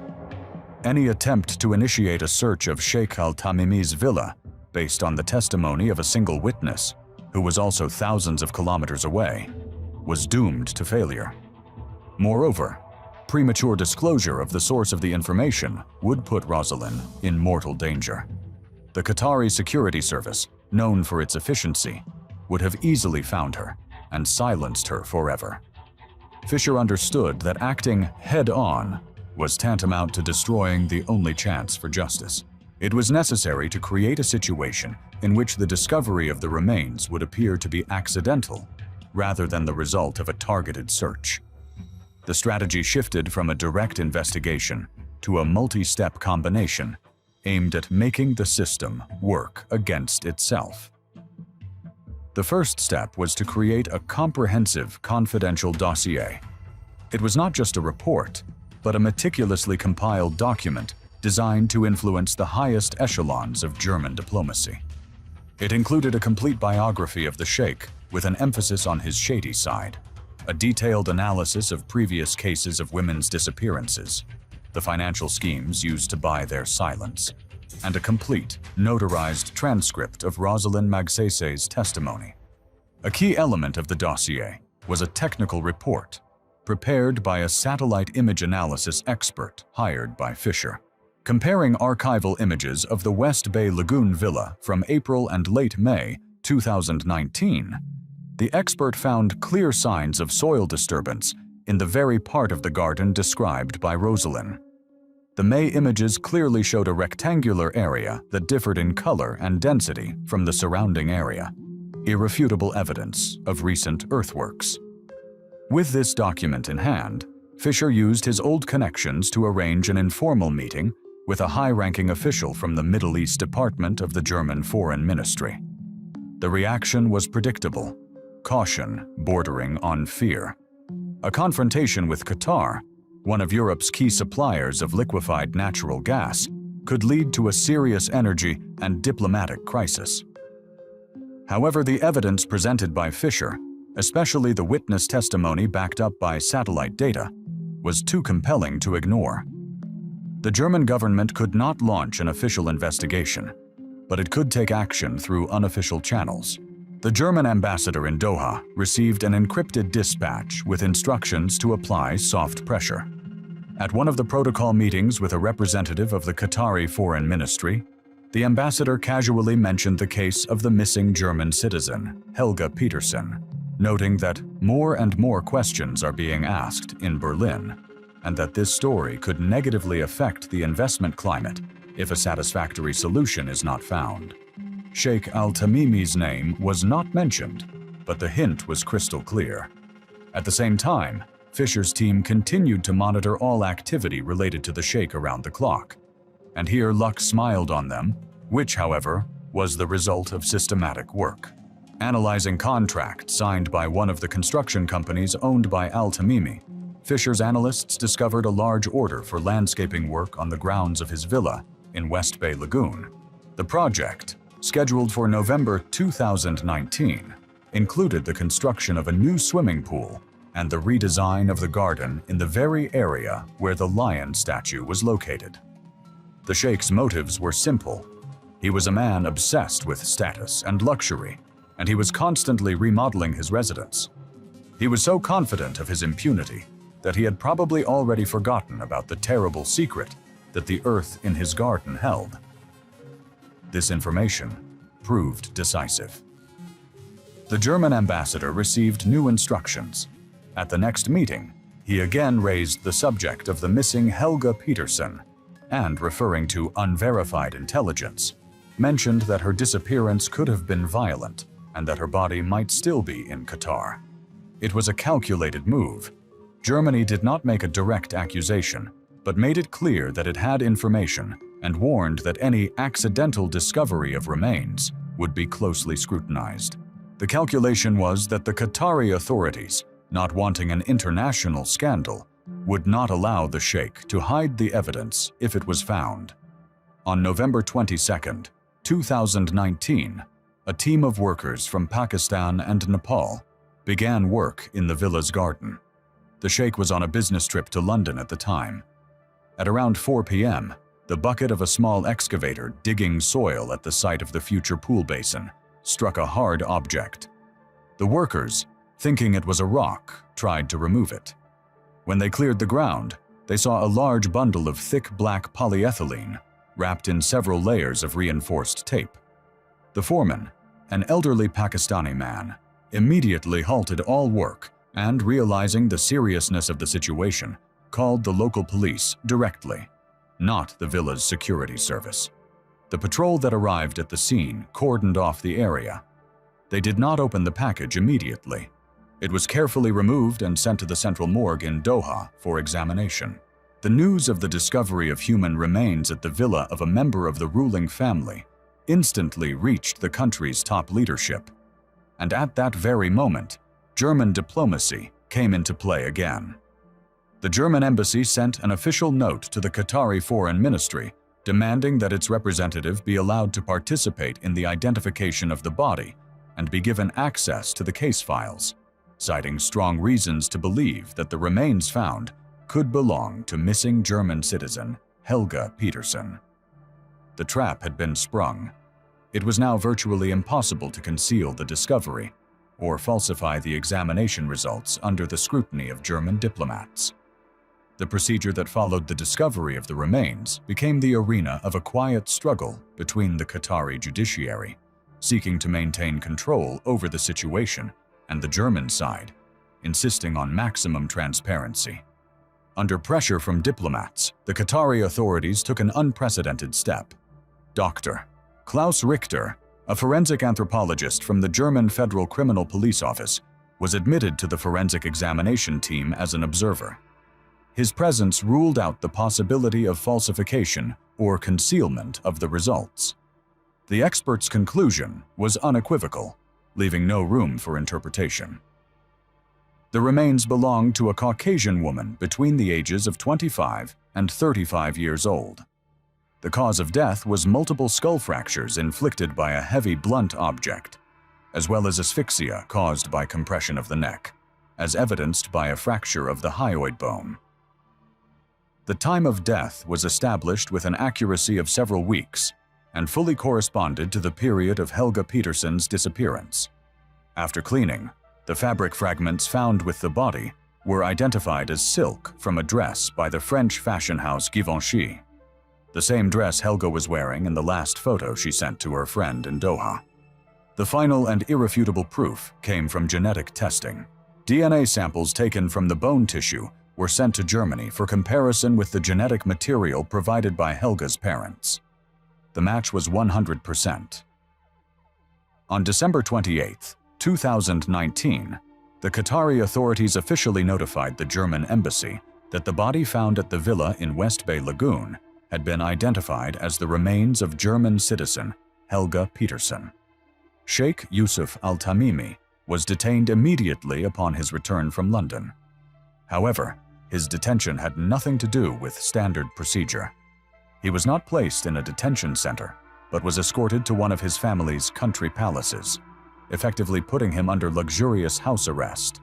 Any attempt to initiate a search of Sheikh al-Tamimi's villa, based on the testimony of a single witness, who was also thousands of kilometers away, was doomed to failure. Moreover, premature disclosure of the source of the information would put Rosalyn in mortal danger. The Qatari security service, known for its efficiency, would have easily found her and silenced her forever. Fisher understood that acting head-on was tantamount to destroying the only chance for justice. It was necessary to create a situation in which the discovery of the remains would appear to be accidental, rather than the result of a targeted search. The strategy shifted from a direct investigation to a multi-step combination aimed at making the system work against itself. The first step was to create a comprehensive confidential dossier. It was not just a report, but a meticulously compiled document designed to influence the highest echelons of German diplomacy. It included a complete biography of the Sheikh with an emphasis on his shady side, a detailed analysis of previous cases of women's disappearances, the financial schemes used to buy their silence, and a complete, notarized transcript of Rosalyn Magsaysay's testimony. A key element of the dossier was a technical report, prepared by a satellite image analysis expert hired by Fisher. Comparing archival images of the West Bay Lagoon Villa from April and late May 2019, the expert found clear signs of soil disturbance in the very part of the garden described by Rosalyn. The May images clearly showed a rectangular area that differed in color and density from the surrounding area, irrefutable evidence of recent earthworks. With this document in hand, Fisher used his old connections to arrange an informal meeting with a high-ranking official from the Middle East Department of the German Foreign Ministry. The reaction was predictable, caution bordering on fear. A confrontation with Qatar, one of Europe's key suppliers of liquefied natural gas, could lead to a serious energy and diplomatic crisis. However, the evidence presented by Fisher, especially the witness testimony backed up by satellite data, was too compelling to ignore. The German government could not launch an official investigation, but it could take action through unofficial channels. The German ambassador in Doha received an encrypted dispatch with instructions to apply soft pressure. At one of the protocol meetings with a representative of the Qatari Foreign Ministry, the ambassador casually mentioned the case of the missing German citizen, Helga Petersen, noting that more and more questions are being asked in Berlin, and that this story could negatively affect the investment climate if a satisfactory solution is not found. Sheikh al-Tamimi's name was not mentioned, but the hint was crystal clear. At the same time, Fisher's team continued to monitor all activity related to the Sheikh around the clock. And here luck smiled on them, which, however, was the result of systematic work. Analyzing contracts signed by one of the construction companies owned by al-Tamimi, Fisher's analysts discovered a large order for landscaping work on the grounds of his villa in West Bay Lagoon. The project, scheduled for November 2019, included the construction of a new swimming pool and the redesign of the garden in the very area where the lion statue was located. The Sheikh's motives were simple. He was a man obsessed with status and luxury, and he was constantly remodeling his residence. He was so confident of his impunity that he had probably already forgotten about the terrible secret that the earth in his garden held. This information proved decisive. The German ambassador received new instructions. At the next meeting, he again raised the subject of the missing Helga Petersen and, referring to unverified intelligence, mentioned that her disappearance could have been violent and that her body might still be in Qatar. It was a calculated move. Germany did not make a direct accusation, but made it clear that it had information and warned that any accidental discovery of remains would be closely scrutinized. The calculation was that the Qatari authorities, not wanting an international scandal, would not allow the Sheikh to hide the evidence if it was found. On November 22, 2019, a team of workers from Pakistan and Nepal began work in the villa's garden. The Sheikh was on a business trip to London at the time. At around 4 p.m., the bucket of a small excavator digging soil at the site of the future pool basin struck a hard object. The workers, thinking it was a rock, tried to remove it. When they cleared the ground, they saw a large bundle of thick black polyethylene wrapped in several layers of reinforced tape. The foreman, an elderly Pakistani man, immediately halted all work and, realizing the seriousness of the situation, called the local police directly, not the villa's security service. The patrol that arrived at the scene cordoned off the area. They did not open the package immediately. It was carefully removed and sent to the central morgue in Doha for examination. The news of the discovery of human remains at the villa of a member of the ruling family instantly reached the country's top leadership. And at that very moment, German diplomacy came into play again. The German embassy sent an official note to the Qatari Foreign Ministry demanding that its representative be allowed to participate in the identification of the body and be given access to the case files, citing strong reasons to believe that the remains found could belong to missing German citizen Helga Petersen. The trap had been sprung. It was now virtually impossible to conceal the discovery or falsify the examination results under the scrutiny of German diplomats. The procedure that followed the discovery of the remains became the arena of a quiet struggle between the Qatari judiciary, seeking to maintain control over the situation, and the German side, insisting on maximum transparency. Under pressure from diplomats, the Qatari authorities took an unprecedented step. Dr. Klaus Richter, a forensic anthropologist from the German Federal Criminal Police Office, was admitted to the forensic examination team as an observer. His presence ruled out the possibility of falsification or concealment of the results. The expert's conclusion was unequivocal, leaving no room for interpretation. The remains belonged to a Caucasian woman between the ages of 25 and 35 years old. The cause of death was multiple skull fractures inflicted by a heavy blunt object, as well as asphyxia caused by compression of the neck, as evidenced by a fracture of the hyoid bone. The time of death was established with an accuracy of several weeks and fully corresponded to the period of Helga Petersen's disappearance. After cleaning, the fabric fragments found with the body were identified as silk from a dress by the French fashion house Givenchy, the same dress Helga was wearing in the last photo she sent to her friend in Doha. The final and irrefutable proof came from genetic testing. DNA samples taken from the bone tissue were sent to Germany for comparison with the genetic material provided by Helga's parents. The match was 100%. On December 28, 2019, the Qatari authorities officially notified the German embassy that the body found at the villa in West Bay Lagoon had been identified as the remains of German citizen Helga Petersen. Sheikh Yusuf al-Tamimi was detained immediately upon his return from London. However, his detention had nothing to do with standard procedure. He was not placed in a detention center, but was escorted to one of his family's country palaces, effectively putting him under luxurious house arrest.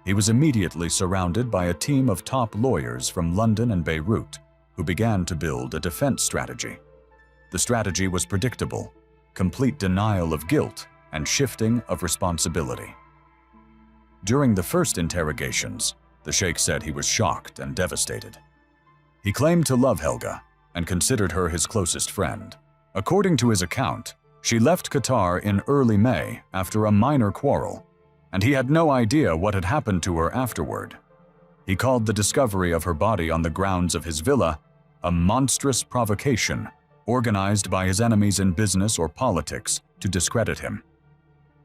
He was immediately surrounded by a team of top lawyers from London and Beirut, who began to build a defense strategy. The strategy was predictable: complete denial of guilt and shifting of responsibility. During the first interrogations, the Sheikh said he was shocked and devastated. He claimed to love Helga and considered her his closest friend. According to his account, she left Qatar in early May after a minor quarrel, and he had no idea what had happened to her afterward. He called the discovery of her body on the grounds of his villa a monstrous provocation organized by his enemies in business or politics to discredit him.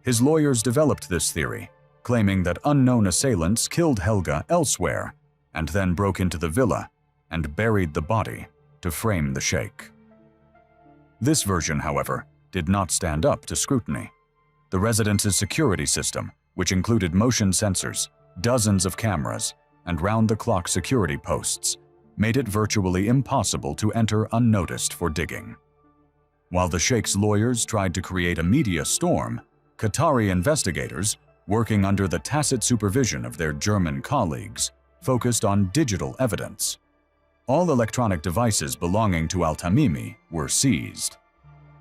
His lawyers developed this theory, claiming that unknown assailants killed Helga elsewhere and then broke into the villa and buried the body to frame the Sheikh. This version, however, did not stand up to scrutiny. The residence's security system, which included motion sensors, dozens of cameras, and round-the-clock security posts, made it virtually impossible to enter unnoticed for digging. While the Sheikh's lawyers tried to create a media storm, Qatari investigators, working under the tacit supervision of their German colleagues, focused on digital evidence. All electronic devices belonging to al-Tamimi were seized.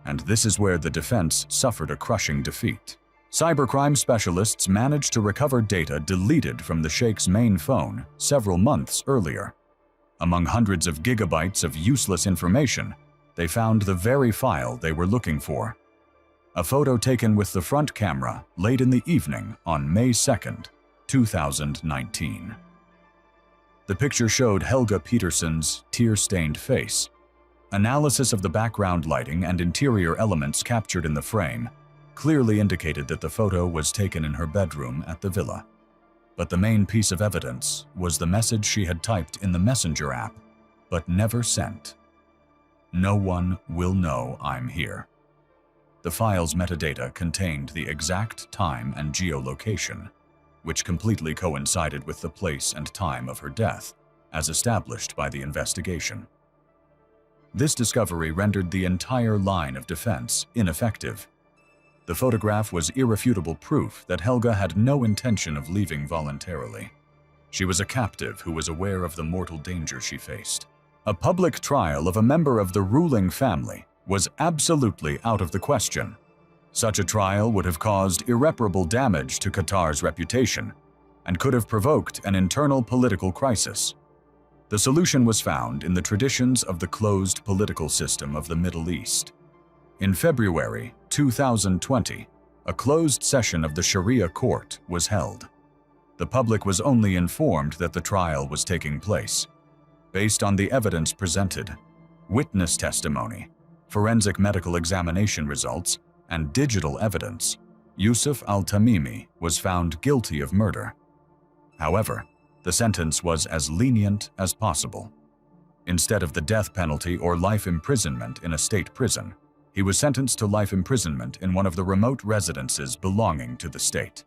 And this is where the defense suffered a crushing defeat. Cybercrime specialists managed to recover data deleted from the Sheikh's main phone several months earlier. Among hundreds of gigabytes of useless information, they found the very file they were looking for. A photo taken with the front camera late in the evening on May 2nd, 2019. The picture showed Helga Petersen's tear-stained face. Analysis of the background lighting and interior elements captured in the frame clearly indicated that the photo was taken in her bedroom at the villa. But the main piece of evidence was the message she had typed in the Messenger app, but never sent. "No one will know I'm here." The file's metadata contained the exact time and geolocation, which completely coincided with the place and time of her death, as established by the investigation. This discovery rendered the entire line of defense ineffective. The photograph was irrefutable proof that Helga had no intention of leaving voluntarily. She was a captive who was aware of the mortal danger she faced. A public trial of a member of the ruling family was absolutely out of the question. Such a trial would have caused irreparable damage to Qatar's reputation and could have provoked an internal political crisis. The solution was found in the traditions of the closed political system of the Middle East. In February 2020, a closed session of the Sharia court was held. The public was only informed that the trial was taking place. Based on the evidence presented, witness testimony, forensic medical examination results, and digital evidence, Yusuf al-Tamimi was found guilty of murder. However, The sentence was as lenient as possible. Instead of the death penalty or life imprisonment in a state prison, he was sentenced to life imprisonment in one of the remote residences belonging to the state.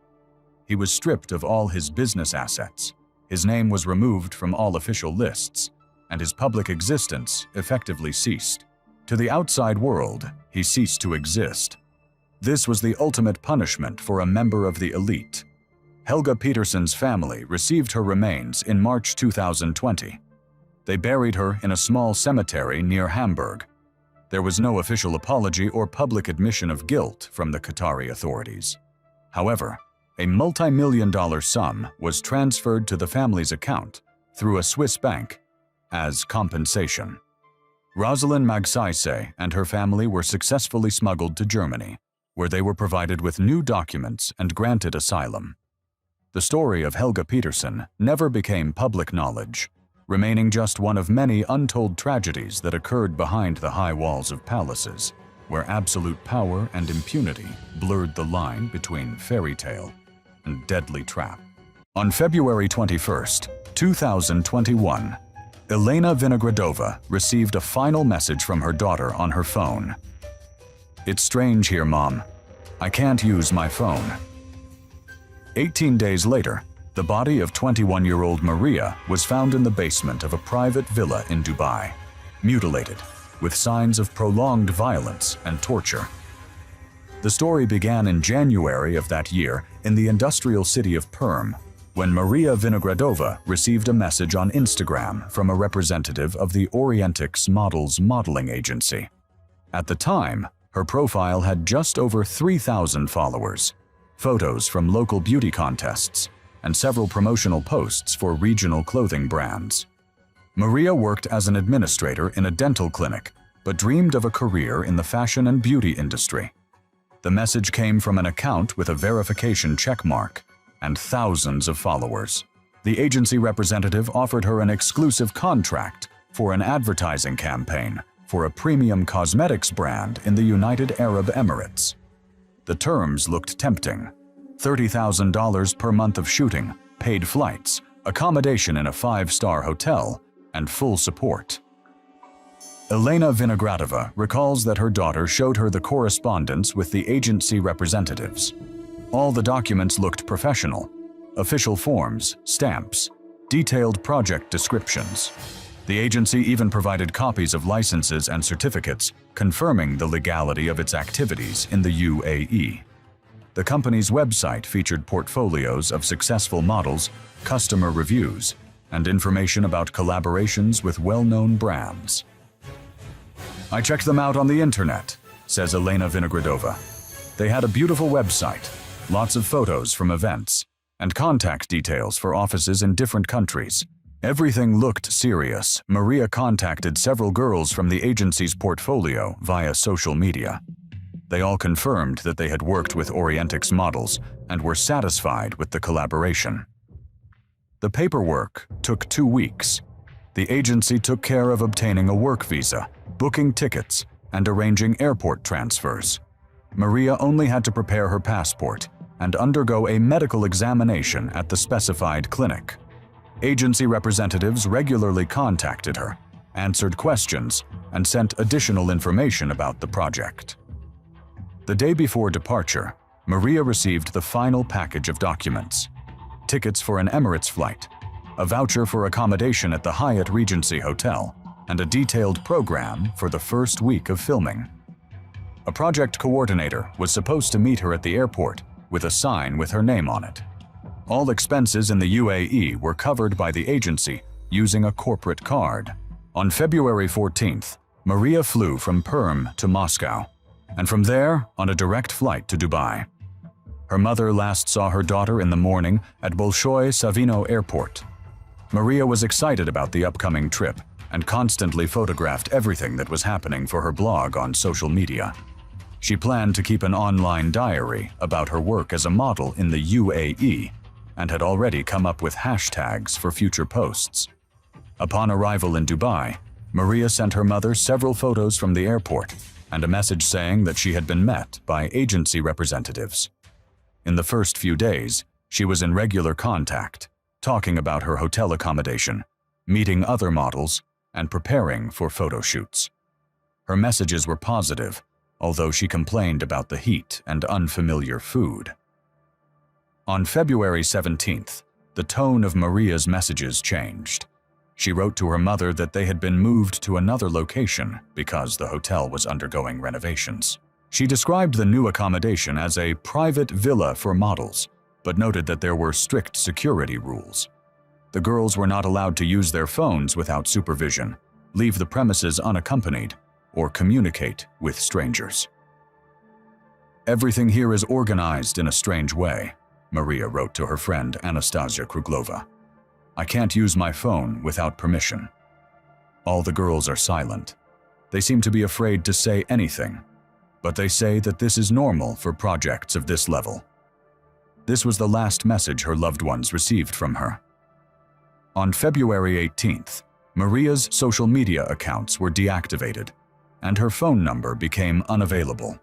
He was stripped of all his business assets, his name was removed from all official lists, and his public existence effectively ceased. To the outside world, he ceased to exist. This was the ultimate punishment for a member of the elite. Helga Petersen's family received her remains in March 2020. They buried her in a small cemetery near Hamburg. There was no official apology or public admission of guilt from the Qatari authorities. However, a multi-million-dollar sum was transferred to the family's account through a Swiss bank as compensation. Rosalind Magsaysay and her family were successfully smuggled to Germany, where they were provided with new documents and granted asylum. The story of Helga Petersen never became public knowledge, remaining just one of many untold tragedies that occurred behind the high walls of palaces, where absolute power and impunity blurred the line between fairy tale and deadly trap. On February 21, 2021, Elena Vinogradova received a final message from her daughter on her phone. "It's strange here, Mom. I can't use my phone." 18 days later, the body of 21-year-old Maria was found in the basement of a private villa in Dubai, mutilated, with signs of prolonged violence and torture. The story began in January of that year in the industrial city of Perm, when Maria Vinogradova received a message on Instagram from a representative of the Orientix Models modeling agency. At the time, her profile had just over 3,000 followers, photos from local beauty contests, and several promotional posts for regional clothing brands. Maria worked as an administrator in a dental clinic, but dreamed of a career in the fashion and beauty industry. The message came from an account with a verification checkmark and thousands of followers. The agency representative offered her an exclusive contract for an advertising campaign for a premium cosmetics brand in the United Arab Emirates. The terms looked tempting: $30,000 per month of shooting, paid flights, accommodation in a 5-star hotel, and full support. Elena Vinogradova recalls that her daughter showed her the correspondence with the agency representatives. All the documents looked professional: official forms, stamps, detailed project descriptions. The agency even provided copies of licenses and certificates confirming the legality of its activities in the UAE. The company's website featured portfolios of successful models, customer reviews, and information about collaborations with well-known brands. "I checked them out on the internet," says Elena Vinogradova. "They had a beautiful website, lots of photos from events, and contact details for offices in different countries. Everything looked serious." Maria contacted several girls from the agency's portfolio via social media. They all confirmed that they had worked with Orientix Models and were satisfied with the collaboration. The paperwork took 2 weeks. The agency took care of obtaining a work visa, booking tickets, and arranging airport transfers. Maria only had to prepare her passport and undergo a medical examination at the specified clinic. Agency representatives regularly contacted her, answered questions, and sent additional information about the project. The day before departure, Maria received the final package of documents: tickets for an Emirates flight, a voucher for accommodation at the Hyatt Regency Hotel, and a detailed program for the first week of filming. A project coordinator was supposed to meet her at the airport with a sign with her name on it. All expenses in the UAE were covered by the agency using a corporate card. On February 14th, Maria flew from Perm to Moscow, and from there on a direct flight to Dubai. Her mother last saw her daughter in the morning at Bolshoi Savino Airport. Maria was excited about the upcoming trip and constantly photographed everything that was happening for her blog on social media. She planned to keep an online diary about her work as a model in the UAE and had already come up with hashtags for future posts. Upon arrival in Dubai, Maria sent her mother several photos from the airport and a message saying that she had been met by agency representatives. In the first few days, she was in regular contact, talking about her hotel accommodation, meeting other models, and preparing for photo shoots. Her messages were positive, although she complained about the heat and unfamiliar food. On February 17th, the tone of Maria's messages changed. She wrote to her mother that they had been moved to another location because the hotel was undergoing renovations. She described the new accommodation as a private villa for models, but noted that there were strict security rules. The girls were not allowed to use their phones without supervision, leave the premises unaccompanied, or communicate with strangers. "Everything here is organized in a strange way," Maria wrote to her friend Anastasia Kruglova. "I can't use my phone without permission." All the girls are silent. They seem to be afraid to say anything, but they say that this is normal for projects of this level. This was the last message her loved ones received from her. On February 18th, Maria's social media accounts were deactivated, and her phone number became unavailable.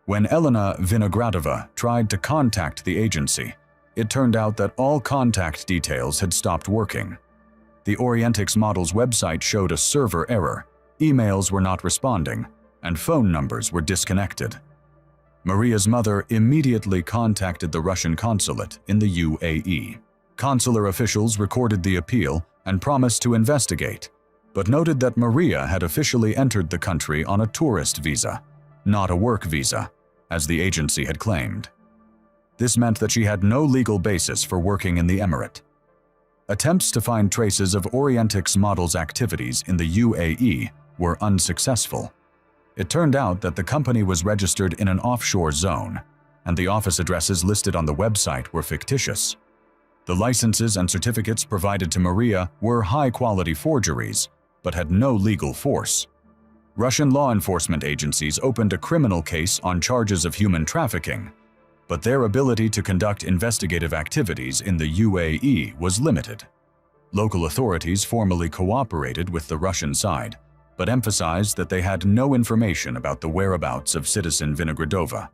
When Elena Vinogradova tried to contact the agency, it turned out that all contact details had stopped working. The Orientix model's website showed a server error, emails were not responding, and phone numbers were disconnected. Maria's mother immediately contacted the Russian consulate in the UAE. Consular officials recorded the appeal and promised to investigate, but noted that Maria had officially entered the country on a tourist visa, not a work visa, as the agency had claimed. This meant that she had no legal basis for working in the emirate. Attempts to find traces of Orientix model's activities in the UAE were unsuccessful. It turned out that the company was registered in an offshore zone, and the office addresses listed on the website were fictitious. The licenses and certificates provided to Maria were high-quality forgeries, but had no legal force. Russian law enforcement agencies opened a criminal case on charges of human trafficking, but their ability to conduct investigative activities in the UAE was limited. Local authorities formally cooperated with the Russian side, but emphasized that they had no information about the whereabouts of citizen Vinogradova.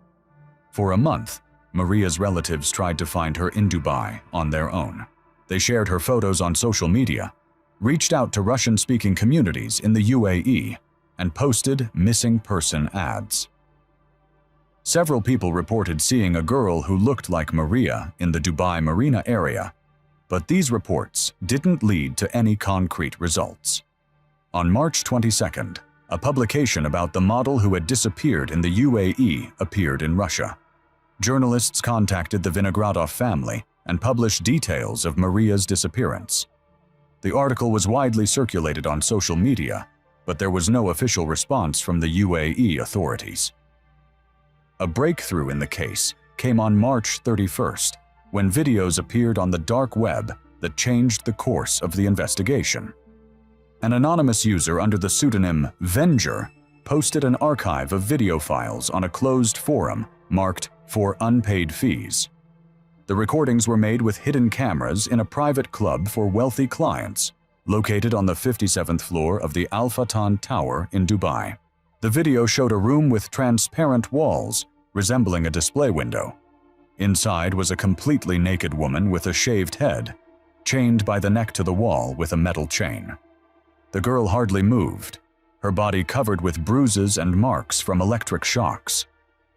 For a month, Maria's relatives tried to find her in Dubai on their own. They shared her photos on social media, reached out to Russian-speaking communities in the UAE, and posted missing person ads. Several people reported seeing a girl who looked like Maria in the Dubai Marina area, but these reports didn't lead to any concrete results. On March 22nd, a publication about the model who had disappeared in the UAE appeared in Russia. Journalists contacted the Vinogradov family and published details of Maria's disappearance. The article was widely circulated on social media, but there was no official response from the UAE authorities. A breakthrough in the case came on March 31st, when videos appeared on the dark web that changed the course of the investigation. An anonymous user under the pseudonym Venger posted an archive of video files on a closed forum marked for unpaid fees. The recordings were made with hidden cameras in a private club for wealthy clients, located on the 57th floor of the Al Fatan Tower in Dubai. The video showed a room with transparent walls, resembling a display window. Inside was a completely naked woman with a shaved head, chained by the neck to the wall with a metal chain. The girl hardly moved, her body covered with bruises and marks from electric shocks.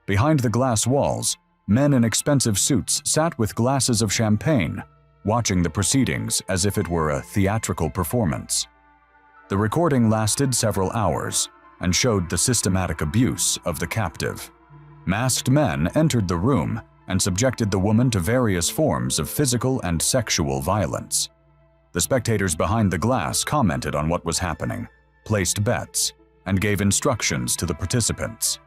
Behind the glass walls, men in expensive suits sat with glasses of champagne, watching the proceedings as if it were a theatrical performance. The recording lasted several hours and showed the systematic abuse of the captive. Masked men entered the room and subjected the woman to various forms of physical and sexual violence. The spectators behind the glass commented on what was happening, placed bets, and gave instructions to the participants.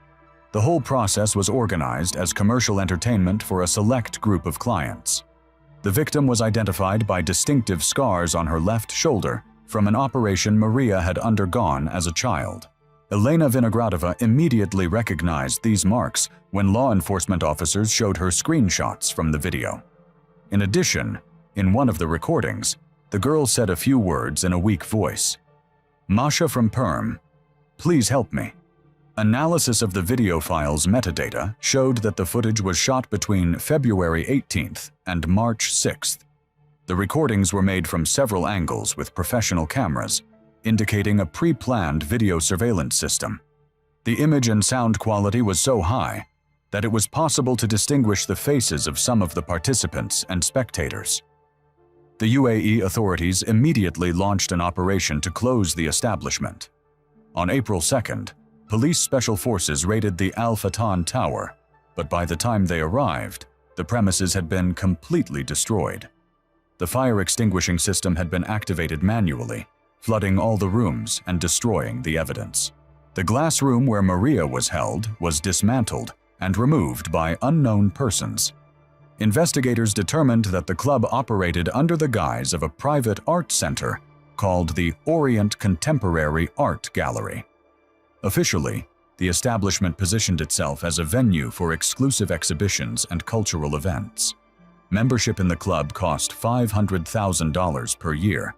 The whole process was organized as commercial entertainment for a select group of clients. The victim was identified by distinctive scars on her left shoulder from an operation Maria had undergone as a child. Elena Vinogradova immediately recognized these marks when law enforcement officers showed her screenshots from the video. In addition, in one of the recordings, the girl said a few words in a weak voice. "Masha from Perm, please help me." Analysis of the video file's metadata showed that the footage was shot between February 18th and March 6th. The recordings were made from several angles with professional cameras, indicating a pre-planned video surveillance system. The image and sound quality was so high that it was possible to distinguish the faces of some of the participants and spectators. The UAE authorities immediately launched an operation to close the establishment. On April 2nd, police special forces raided the Al Fatan Tower, but by the time they arrived, the premises had been completely destroyed. The fire extinguishing system had been activated manually, flooding all the rooms and destroying the evidence. The glass room where Maria was held was dismantled and removed by unknown persons. Investigators determined that the club operated under the guise of a private art center called the Orient Contemporary Art Gallery. Officially, the establishment positioned itself as a venue for exclusive exhibitions and cultural events. Membership in the club cost $500,000 per year,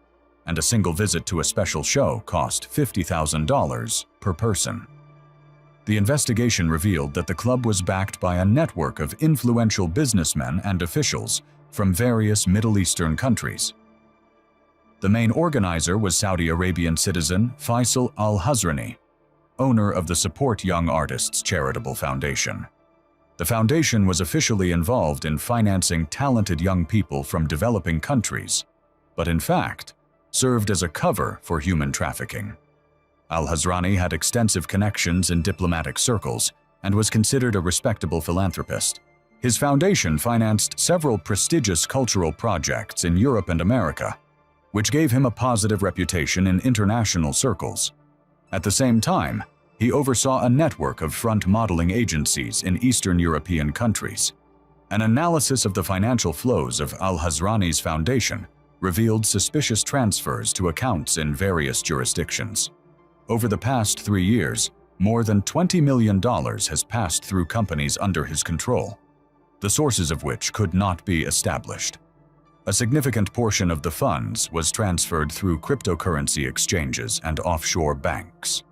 and a single visit to a special show cost $50,000 per person. The investigation revealed that the club was backed by a network of influential businessmen and officials from various Middle Eastern countries. The main organizer was Saudi Arabian citizen Faisal al-Hazrani, owner of the Support Young Artists Charitable Foundation. The foundation was officially involved in financing talented young people from developing countries, but in fact, served as a cover for human trafficking. Al-Hazrani had extensive connections in diplomatic circles and was considered a respectable philanthropist. His foundation financed several prestigious cultural projects in Europe and America, which gave him a positive reputation in international circles. At the same time, he oversaw a network of front modeling agencies in Eastern European countries. An analysis of the financial flows of Al-Hazrani's foundation revealed suspicious transfers to accounts in various jurisdictions. Over the past 3 years, more than $20 million has passed through companies under his control, the sources of which could not be established. A significant portion of the funds was transferred through cryptocurrency exchanges and offshore banks.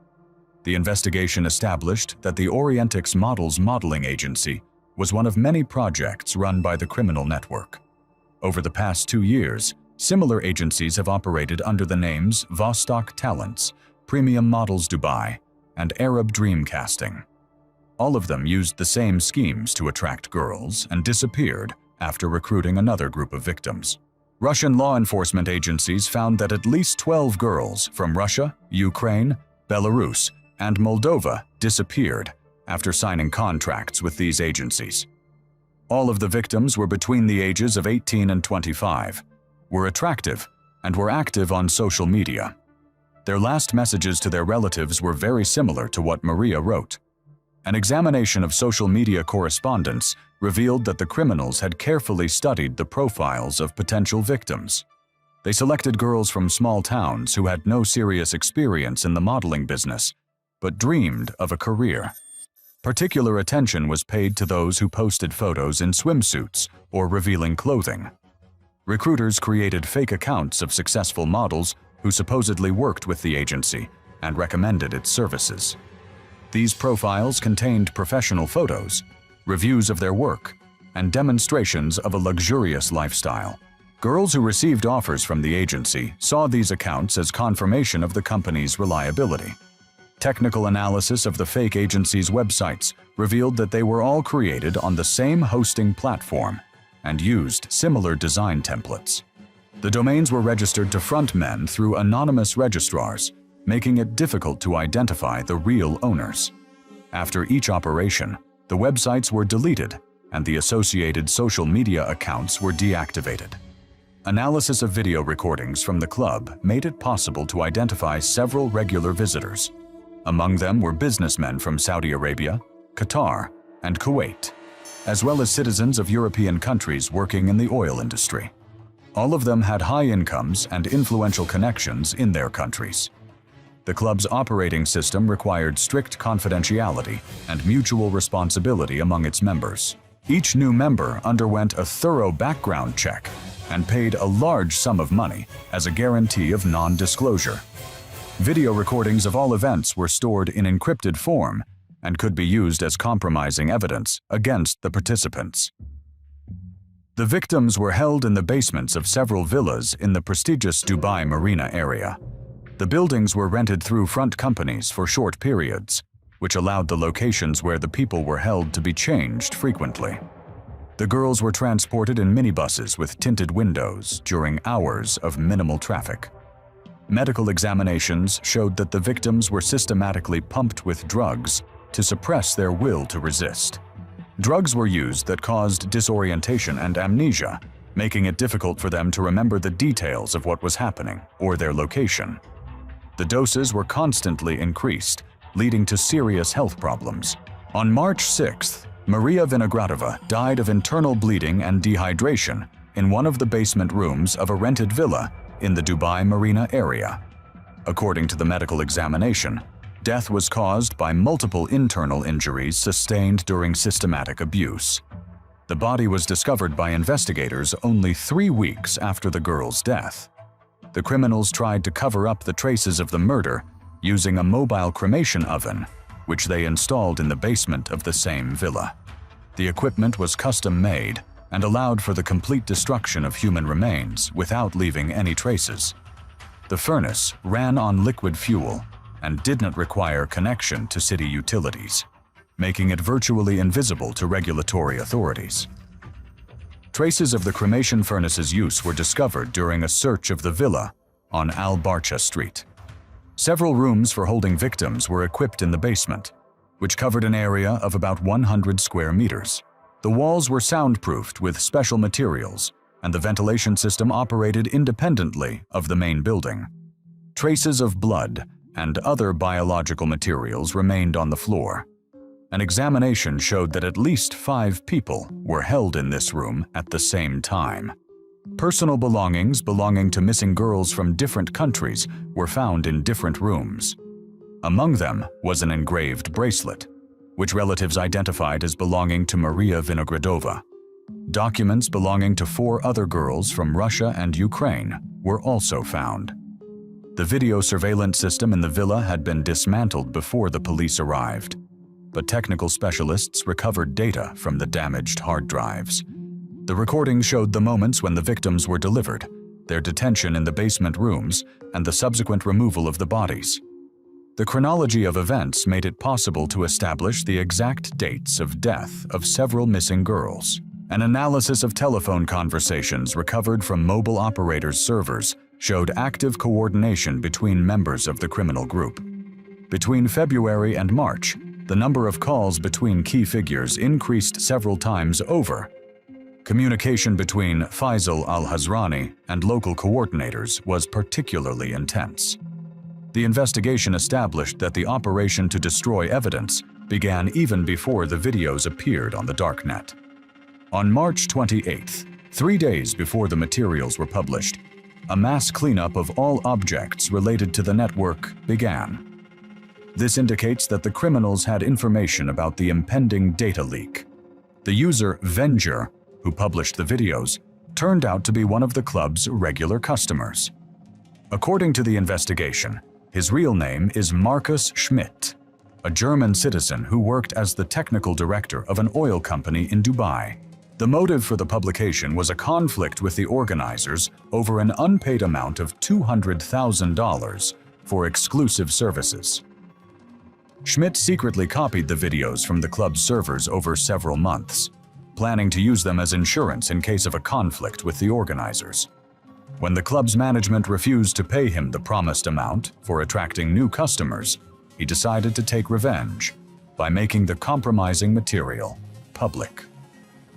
The investigation established that the Orientix Models Modeling Agency was one of many projects run by the criminal network. Over the past 2 years, similar agencies have operated under the names Vostok Talents, Premium Models Dubai, and Arab Dreamcasting. All of them used the same schemes to attract girls and disappeared after recruiting another group of victims. Russian law enforcement agencies found that at least 12 girls from Russia, Ukraine, Belarus, and Moldova disappeared after signing contracts with these agencies. All of the victims were between the ages of 18 and 25, were attractive, and were active on social media. Their last messages to their relatives were very similar to what Maria wrote. An examination of social media correspondence revealed that the criminals had carefully studied the profiles of potential victims. They selected girls from small towns who had no serious experience in the modeling business, but dreamed of a career. Particular attention was paid to those who posted photos in swimsuits or revealing clothing. Recruiters created fake accounts of successful models who supposedly worked with the agency and recommended its services. These profiles contained professional photos, reviews of their work, and demonstrations of a luxurious lifestyle. Girls who received offers from the agency saw these accounts as confirmation of the company's reliability. Technical analysis of the fake agency's websites revealed that they were all created on the same hosting platform and used similar design templates. The domains were registered to front men through anonymous registrars, making it difficult to identify the real owners. After each operation, the websites were deleted and the associated social media accounts were deactivated. Analysis of video recordings from the club made it possible to identify several regular visitors. Among them were businessmen from Saudi Arabia, Qatar, and Kuwait, as well as citizens of European countries working in the oil industry. All of them had high incomes and influential connections in their countries. The club's operating system required strict confidentiality and mutual responsibility among its members. Each new member underwent a thorough background check and paid a large sum of money as a guarantee of non-disclosure. Video recordings of all events were stored in encrypted form and could be used as compromising evidence against the participants. The victims were held in the basements of several villas in the prestigious Dubai Marina area. The buildings were rented through front companies for short periods, which allowed the locations where the people were held to be changed frequently. The girls were transported in minibuses with tinted windows during hours of minimal traffic. Medical examinations showed that the victims were systematically pumped with drugs to suppress their will to resist. Drugs were used that caused disorientation and amnesia, making it difficult for them to remember the details of what was happening or their location. The doses were constantly increased, leading to serious health problems. On March 6th, Maria Vinogradova died of internal bleeding and dehydration in one of the basement rooms of a rented villa in the Dubai Marina area. According to the medical examination, death was caused by multiple internal injuries sustained during systematic abuse. The body was discovered by investigators only 3 weeks after the girl's death. The criminals tried to cover up the traces of the murder using a mobile cremation oven, which they installed in the basement of the same villa. The equipment was custom-made and allowed for the complete destruction of human remains without leaving any traces. The furnace ran on liquid fuel and did not require connection to city utilities, making it virtually invisible to regulatory authorities. Traces of the cremation furnace's use were discovered during a search of the villa on Al Barcha Street. Several rooms for holding victims were equipped in the basement, which covered an area of about 100 square meters. The walls were soundproofed with special materials, and the ventilation system operated independently of the main building. Traces of blood and other biological materials remained on the floor. An examination showed that at least 5 people were held in this room at the same time. Personal belongings belonging to missing girls from different countries were found in different rooms. Among them was an engraved bracelet, which relatives identified as belonging to Maria Vinogradova. Documents belonging to 4 other girls from Russia and Ukraine were also found. The video surveillance system in the villa had been dismantled before the police arrived, but technical specialists recovered data from the damaged hard drives. The recordings showed the moments when the victims were delivered, their detention in the basement rooms, and the subsequent removal of the bodies. The chronology of events made it possible to establish the exact dates of death of several missing girls. An analysis of telephone conversations recovered from mobile operators' servers showed active coordination between members of the criminal group. Between February and March, the number of calls between key figures increased several times over. Communication between Faisal al-Hazrani and local coordinators was particularly intense. The investigation established that the operation to destroy evidence began even before the videos appeared on the darknet. On March 28th, 3 days before the materials were published, a mass cleanup of all objects related to the network began. This indicates that the criminals had information about the impending data leak. The user Venger, who published the videos, turned out to be one of the club's regular customers. According to the investigation, his real name is Markus Schmidt, a German citizen who worked as the technical director of an oil company in Dubai. The motive for the publication was a conflict with the organizers over an unpaid amount of $200,000 for exclusive services. Schmidt secretly copied the videos from the club's servers over several months, planning to use them as insurance in case of a conflict with the organizers. When the club's management refused to pay him the promised amount for attracting new customers, he decided to take revenge by making the compromising material public.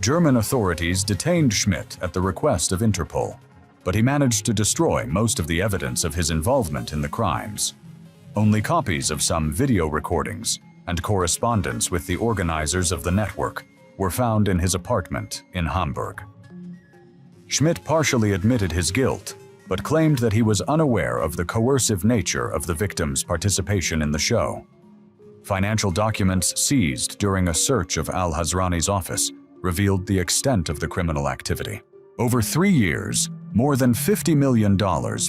German authorities detained Schmidt at the request of Interpol, but he managed to destroy most of the evidence of his involvement in the crimes. Only copies of some video recordings and correspondence with the organizers of the network were found in his apartment in Hamburg. Schmidt partially admitted his guilt, but claimed that he was unaware of the coercive nature of the victims' participation in the show. Financial documents seized during a search of al-Hazrani's office revealed the extent of the criminal activity. Over 3 years, more than $50 million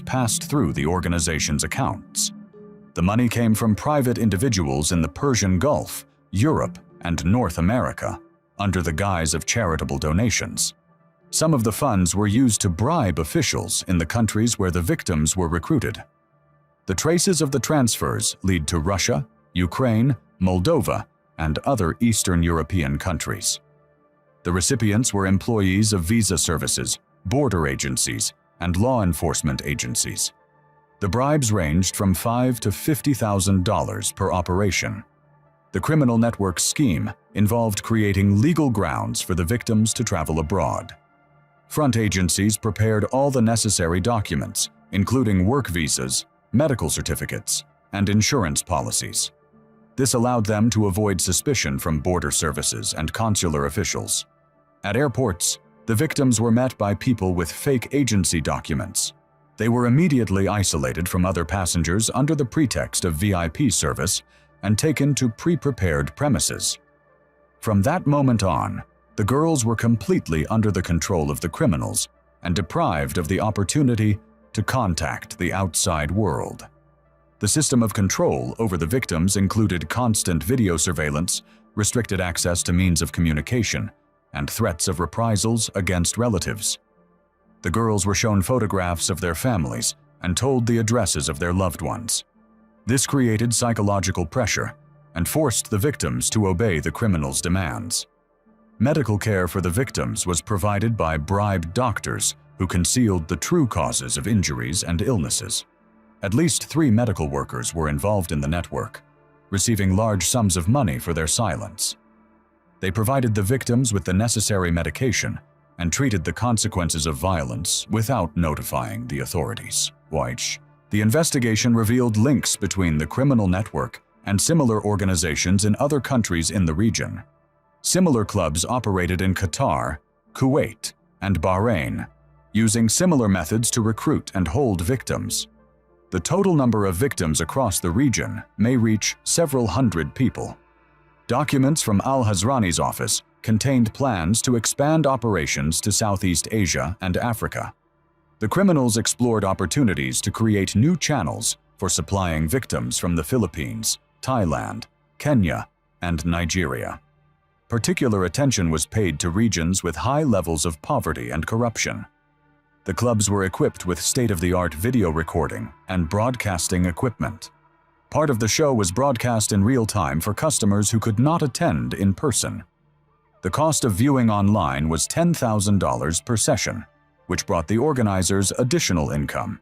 passed through the organization's accounts. The money came from private individuals in the Persian Gulf, Europe, and North America, under the guise of charitable donations. Some of the funds were used to bribe officials in the countries where the victims were recruited. The traces of the transfers lead to Russia, Ukraine, Moldova, and other Eastern European countries. The recipients were employees of visa services, border agencies, and law enforcement agencies. The bribes ranged from $5,000 to $50,000 per operation. The criminal network scheme involved creating legal grounds for the victims to travel abroad. Front agencies prepared all the necessary documents, including work visas, medical certificates, and insurance policies. This allowed them to avoid suspicion from border services and consular officials. At airports, the victims were met by people with fake agency documents. They were immediately isolated from other passengers under the pretext of VIP service and taken to pre-prepared premises. From that moment on, the girls were completely under the control of the criminals and deprived of the opportunity to contact the outside world. The system of control over the victims included constant video surveillance, restricted access to means of communication, and threats of reprisals against relatives. The girls were shown photographs of their families and told the addresses of their loved ones. This created psychological pressure and forced the victims to obey the criminals' demands. Medical care for the victims was provided by bribed doctors who concealed the true causes of injuries and illnesses. At least 3 medical workers were involved in the network, receiving large sums of money for their silence. They provided the victims with the necessary medication and treated the consequences of violence without notifying the authorities. The investigation revealed links between the criminal network and similar organizations in other countries in the region. Similar clubs operated in Qatar, Kuwait, and Bahrain, using similar methods to recruit and hold victims. The total number of victims across the region may reach several hundred people. Documents from al-Hazrani's office contained plans to expand operations to Southeast Asia and Africa. The criminals explored opportunities to create new channels for supplying victims from the Philippines, Thailand, Kenya, and Nigeria. Particular attention was paid to regions with high levels of poverty and corruption. The clubs were equipped with state-of-the-art video recording and broadcasting equipment. Part of the show was broadcast in real time for customers who could not attend in person. The cost of viewing online was $10,000 per session, which brought the organizers additional income.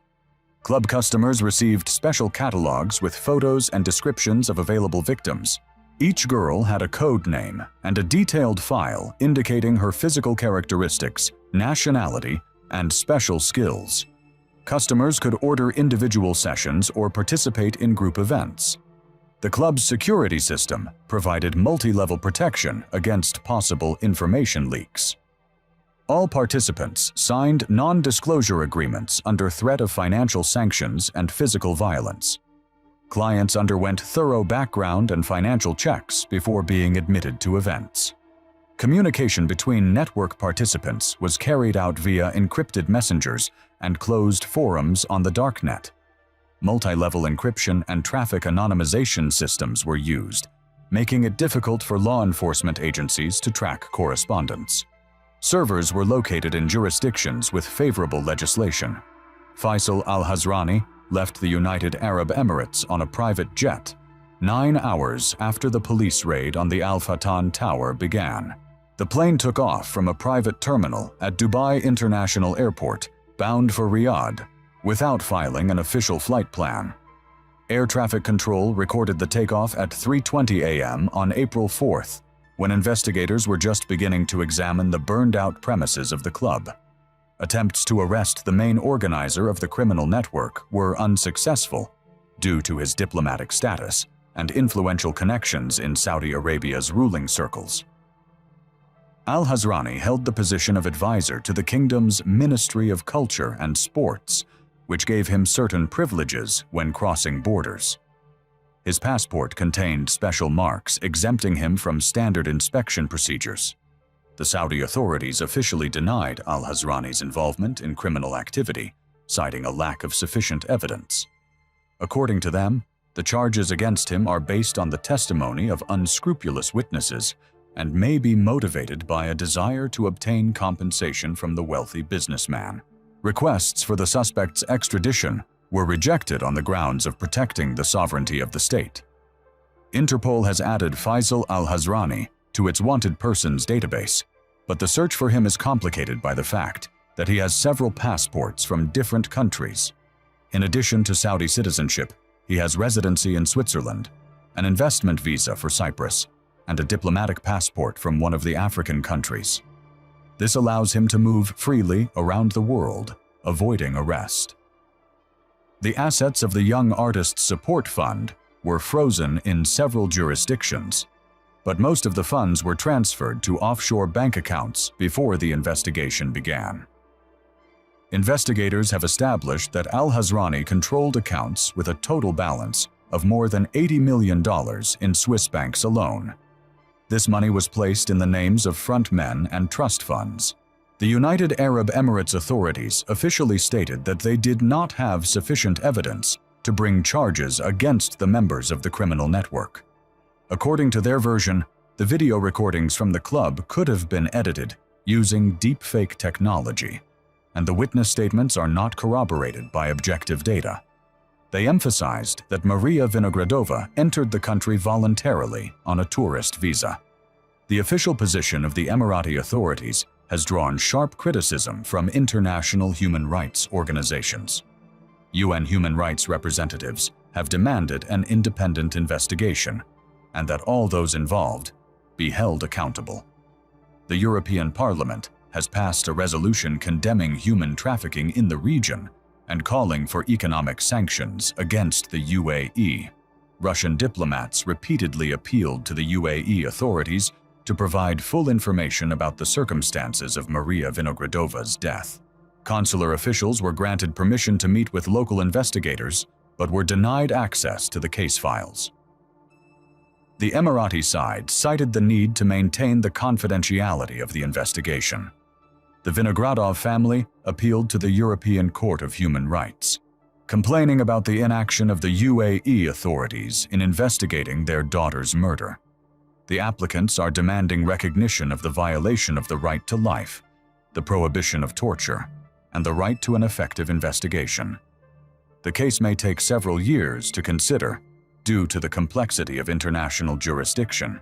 Club customers received special catalogs with photos and descriptions of available victims. Each girl had a code name and a detailed file indicating her physical characteristics, nationality, and special skills. Customers could order individual sessions or participate in group events. The club's security system provided multi-level protection against possible information leaks. All participants signed non-disclosure agreements under threat of financial sanctions and physical violence. Clients underwent thorough background and financial checks before being admitted to events. Communication between network participants was carried out via encrypted messengers and closed forums on the darknet. Multi-level encryption and traffic anonymization systems were used, making it difficult for law enforcement agencies to track correspondence. Servers were located in jurisdictions with favorable legislation. Faisal al-Hazrani left the United Arab Emirates on a private jet 9 hours after the police raid on the Al Fatan Tower began. The plane took off from a private terminal at Dubai International Airport, bound for Riyadh, without filing an official flight plan. Air traffic control recorded the takeoff at 3:20 a.m. on April 4th, when investigators were just beginning to examine the burned-out premises of the club. Attempts to arrest the main organizer of the criminal network were unsuccessful due to his diplomatic status and influential connections in Saudi Arabia's ruling circles. Al-Hazrani held the position of advisor to the kingdom's Ministry of Culture and Sports, which gave him certain privileges when crossing borders. His passport contained special marks exempting him from standard inspection procedures. The Saudi authorities officially denied al-Hazrani's involvement in criminal activity, citing a lack of sufficient evidence. According to them, the charges against him are based on the testimony of unscrupulous witnesses and may be motivated by a desire to obtain compensation from the wealthy businessman. Requests for the suspect's extradition were rejected on the grounds of protecting the sovereignty of the state. Interpol has added Faisal al-Hazrani to its wanted persons database, but the search for him is complicated by the fact that he has several passports from different countries. In addition to Saudi citizenship, he has residency in Switzerland, an investment visa for Cyprus, and a diplomatic passport from one of the African countries. This allows him to move freely around the world, avoiding arrest. The assets of the Young Artists Support Fund were frozen in several jurisdictions, but most of the funds were transferred to offshore bank accounts before the investigation began. Investigators have established that al-Hazrani controlled accounts with a total balance of more than $80 million in Swiss banks alone. This money was placed in the names of front men and trust funds. The United Arab Emirates authorities officially stated that they did not have sufficient evidence to bring charges against the members of the criminal network. According to their version, the video recordings from the club could have been edited using deepfake technology, and the witness statements are not corroborated by objective data. They emphasized that Maria Vinogradova entered the country voluntarily on a tourist visa. The official position of the Emirati authorities has drawn sharp criticism from international human rights organizations. UN human rights representatives have demanded an independent investigation, and that all those involved be held accountable. The European Parliament has passed a resolution condemning human trafficking in the region and calling for economic sanctions against the UAE. Russian diplomats repeatedly appealed to the UAE authorities to provide full information about the circumstances of Maria Vinogradova's death. Consular officials were granted permission to meet with local investigators, but were denied access to the case files. The Emirati side cited the need to maintain the confidentiality of the investigation. The Vinogradov family appealed to the European Court of Human Rights, complaining about the inaction of the UAE authorities in investigating their daughter's murder. The applicants are demanding recognition of the violation of the right to life, the prohibition of torture, and the right to an effective investigation. The case may take several years to consider due to the complexity of international jurisdiction.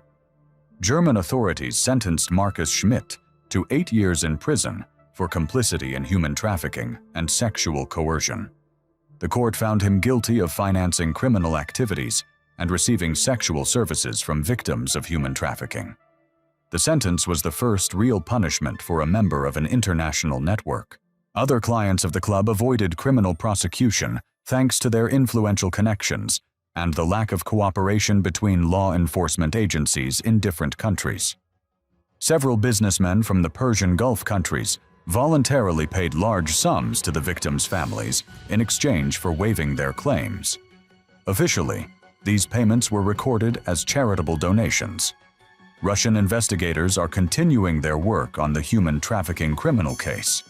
German authorities sentenced Markus Schmidt to 8 years in prison for complicity in human trafficking and sexual coercion. The court found him guilty of financing criminal activities and receiving sexual services from victims of human trafficking. The sentence was the first real punishment for a member of an international network. Other clients of the club avoided criminal prosecution thanks to their influential connections and the lack of cooperation between law enforcement agencies in different countries. Several businessmen from the Persian Gulf countries voluntarily paid large sums to the victims' families in exchange for waiving their claims. Officially, these payments were recorded as charitable donations. Russian investigators are continuing their work on the human trafficking criminal case,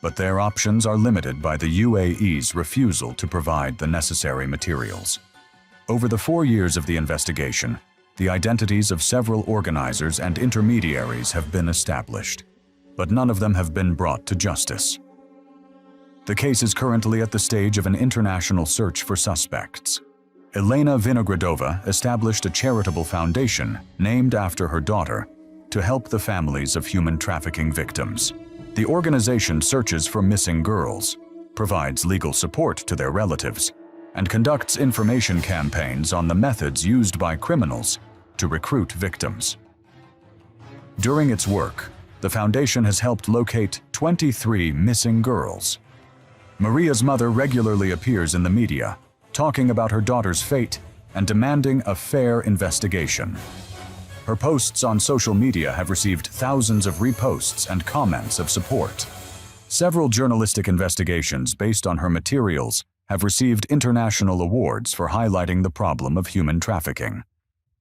but their options are limited by the UAE's refusal to provide the necessary materials. Over the 4 years of the investigation, the identities of several organizers and intermediaries have been established, but none of them have been brought to justice. The case is currently at the stage of an international search for suspects. Elena Vinogradova established a charitable foundation named after her daughter to help the families of human trafficking victims. The organization searches for missing girls, provides legal support to their relatives, and conducts information campaigns on the methods used by criminals to recruit victims. During its work, the foundation has helped locate 23 missing girls. Maria's mother regularly appears in the media, talking about her daughter's fate and demanding a fair investigation. Her posts on social media have received thousands of reposts and comments of support. Several journalistic investigations based on her materials have received international awards for highlighting the problem of human trafficking.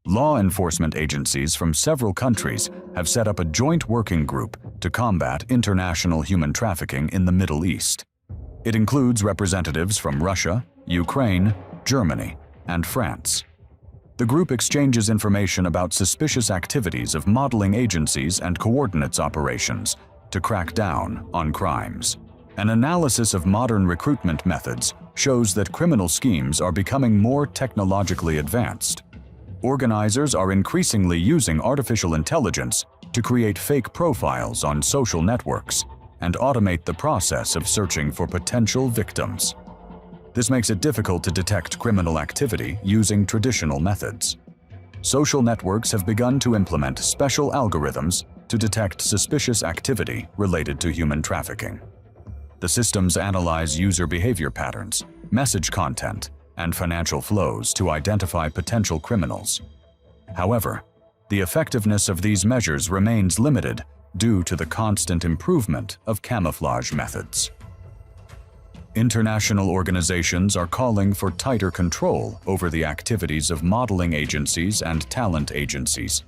Law enforcement agencies from several countries have set up a joint working group to combat international human trafficking in the Middle East. It includes representatives from Russia, Ukraine, Germany, and France. The group exchanges information about suspicious activities of modeling agencies and coordinates operations to crack down on crimes. An analysis of modern recruitment methods shows that criminal schemes are becoming more technologically advanced. Organizers are increasingly using artificial intelligence to create fake profiles on social networks and automate the process of searching for potential victims. This makes it difficult to detect criminal activity using traditional methods. Social networks have begun to implement special algorithms to detect suspicious activity related to human trafficking. The systems analyze user behavior patterns, message content, and financial flows to identify potential criminals. However, the effectiveness of these measures remains limited due to the constant improvement of camouflage methods. International organizations are calling for tighter control over the activities of modeling agencies and talent agencies,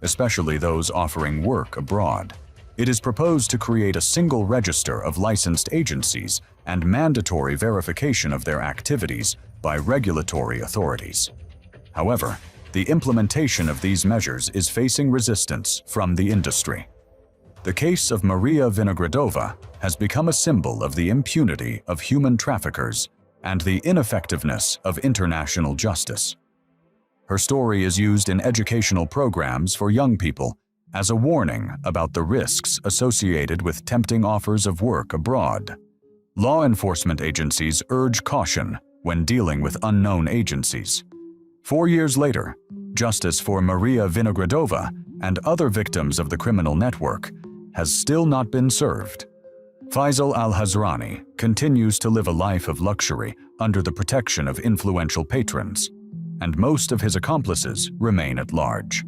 especially those offering work abroad. It is proposed to create a single register of licensed agencies and mandatory verification of their activities by regulatory authorities. However, the implementation of these measures is facing resistance from the industry. The case of Maria Vinogradova has become a symbol of the impunity of human traffickers and the ineffectiveness of international justice. Her story is used in educational programs for young people as a warning about the risks associated with tempting offers of work abroad. Law enforcement agencies urge caution when dealing with unknown agencies. 4 years later, justice for Maria Vinogradova and other victims of the criminal network has still not been served. Faisal al-Hazrani continues to live a life of luxury under the protection of influential patrons, and most of his accomplices remain at large.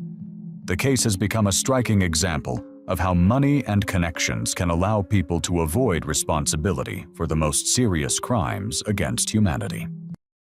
The case has become a striking example of how money and connections can allow people to avoid responsibility for the most serious crimes against humanity.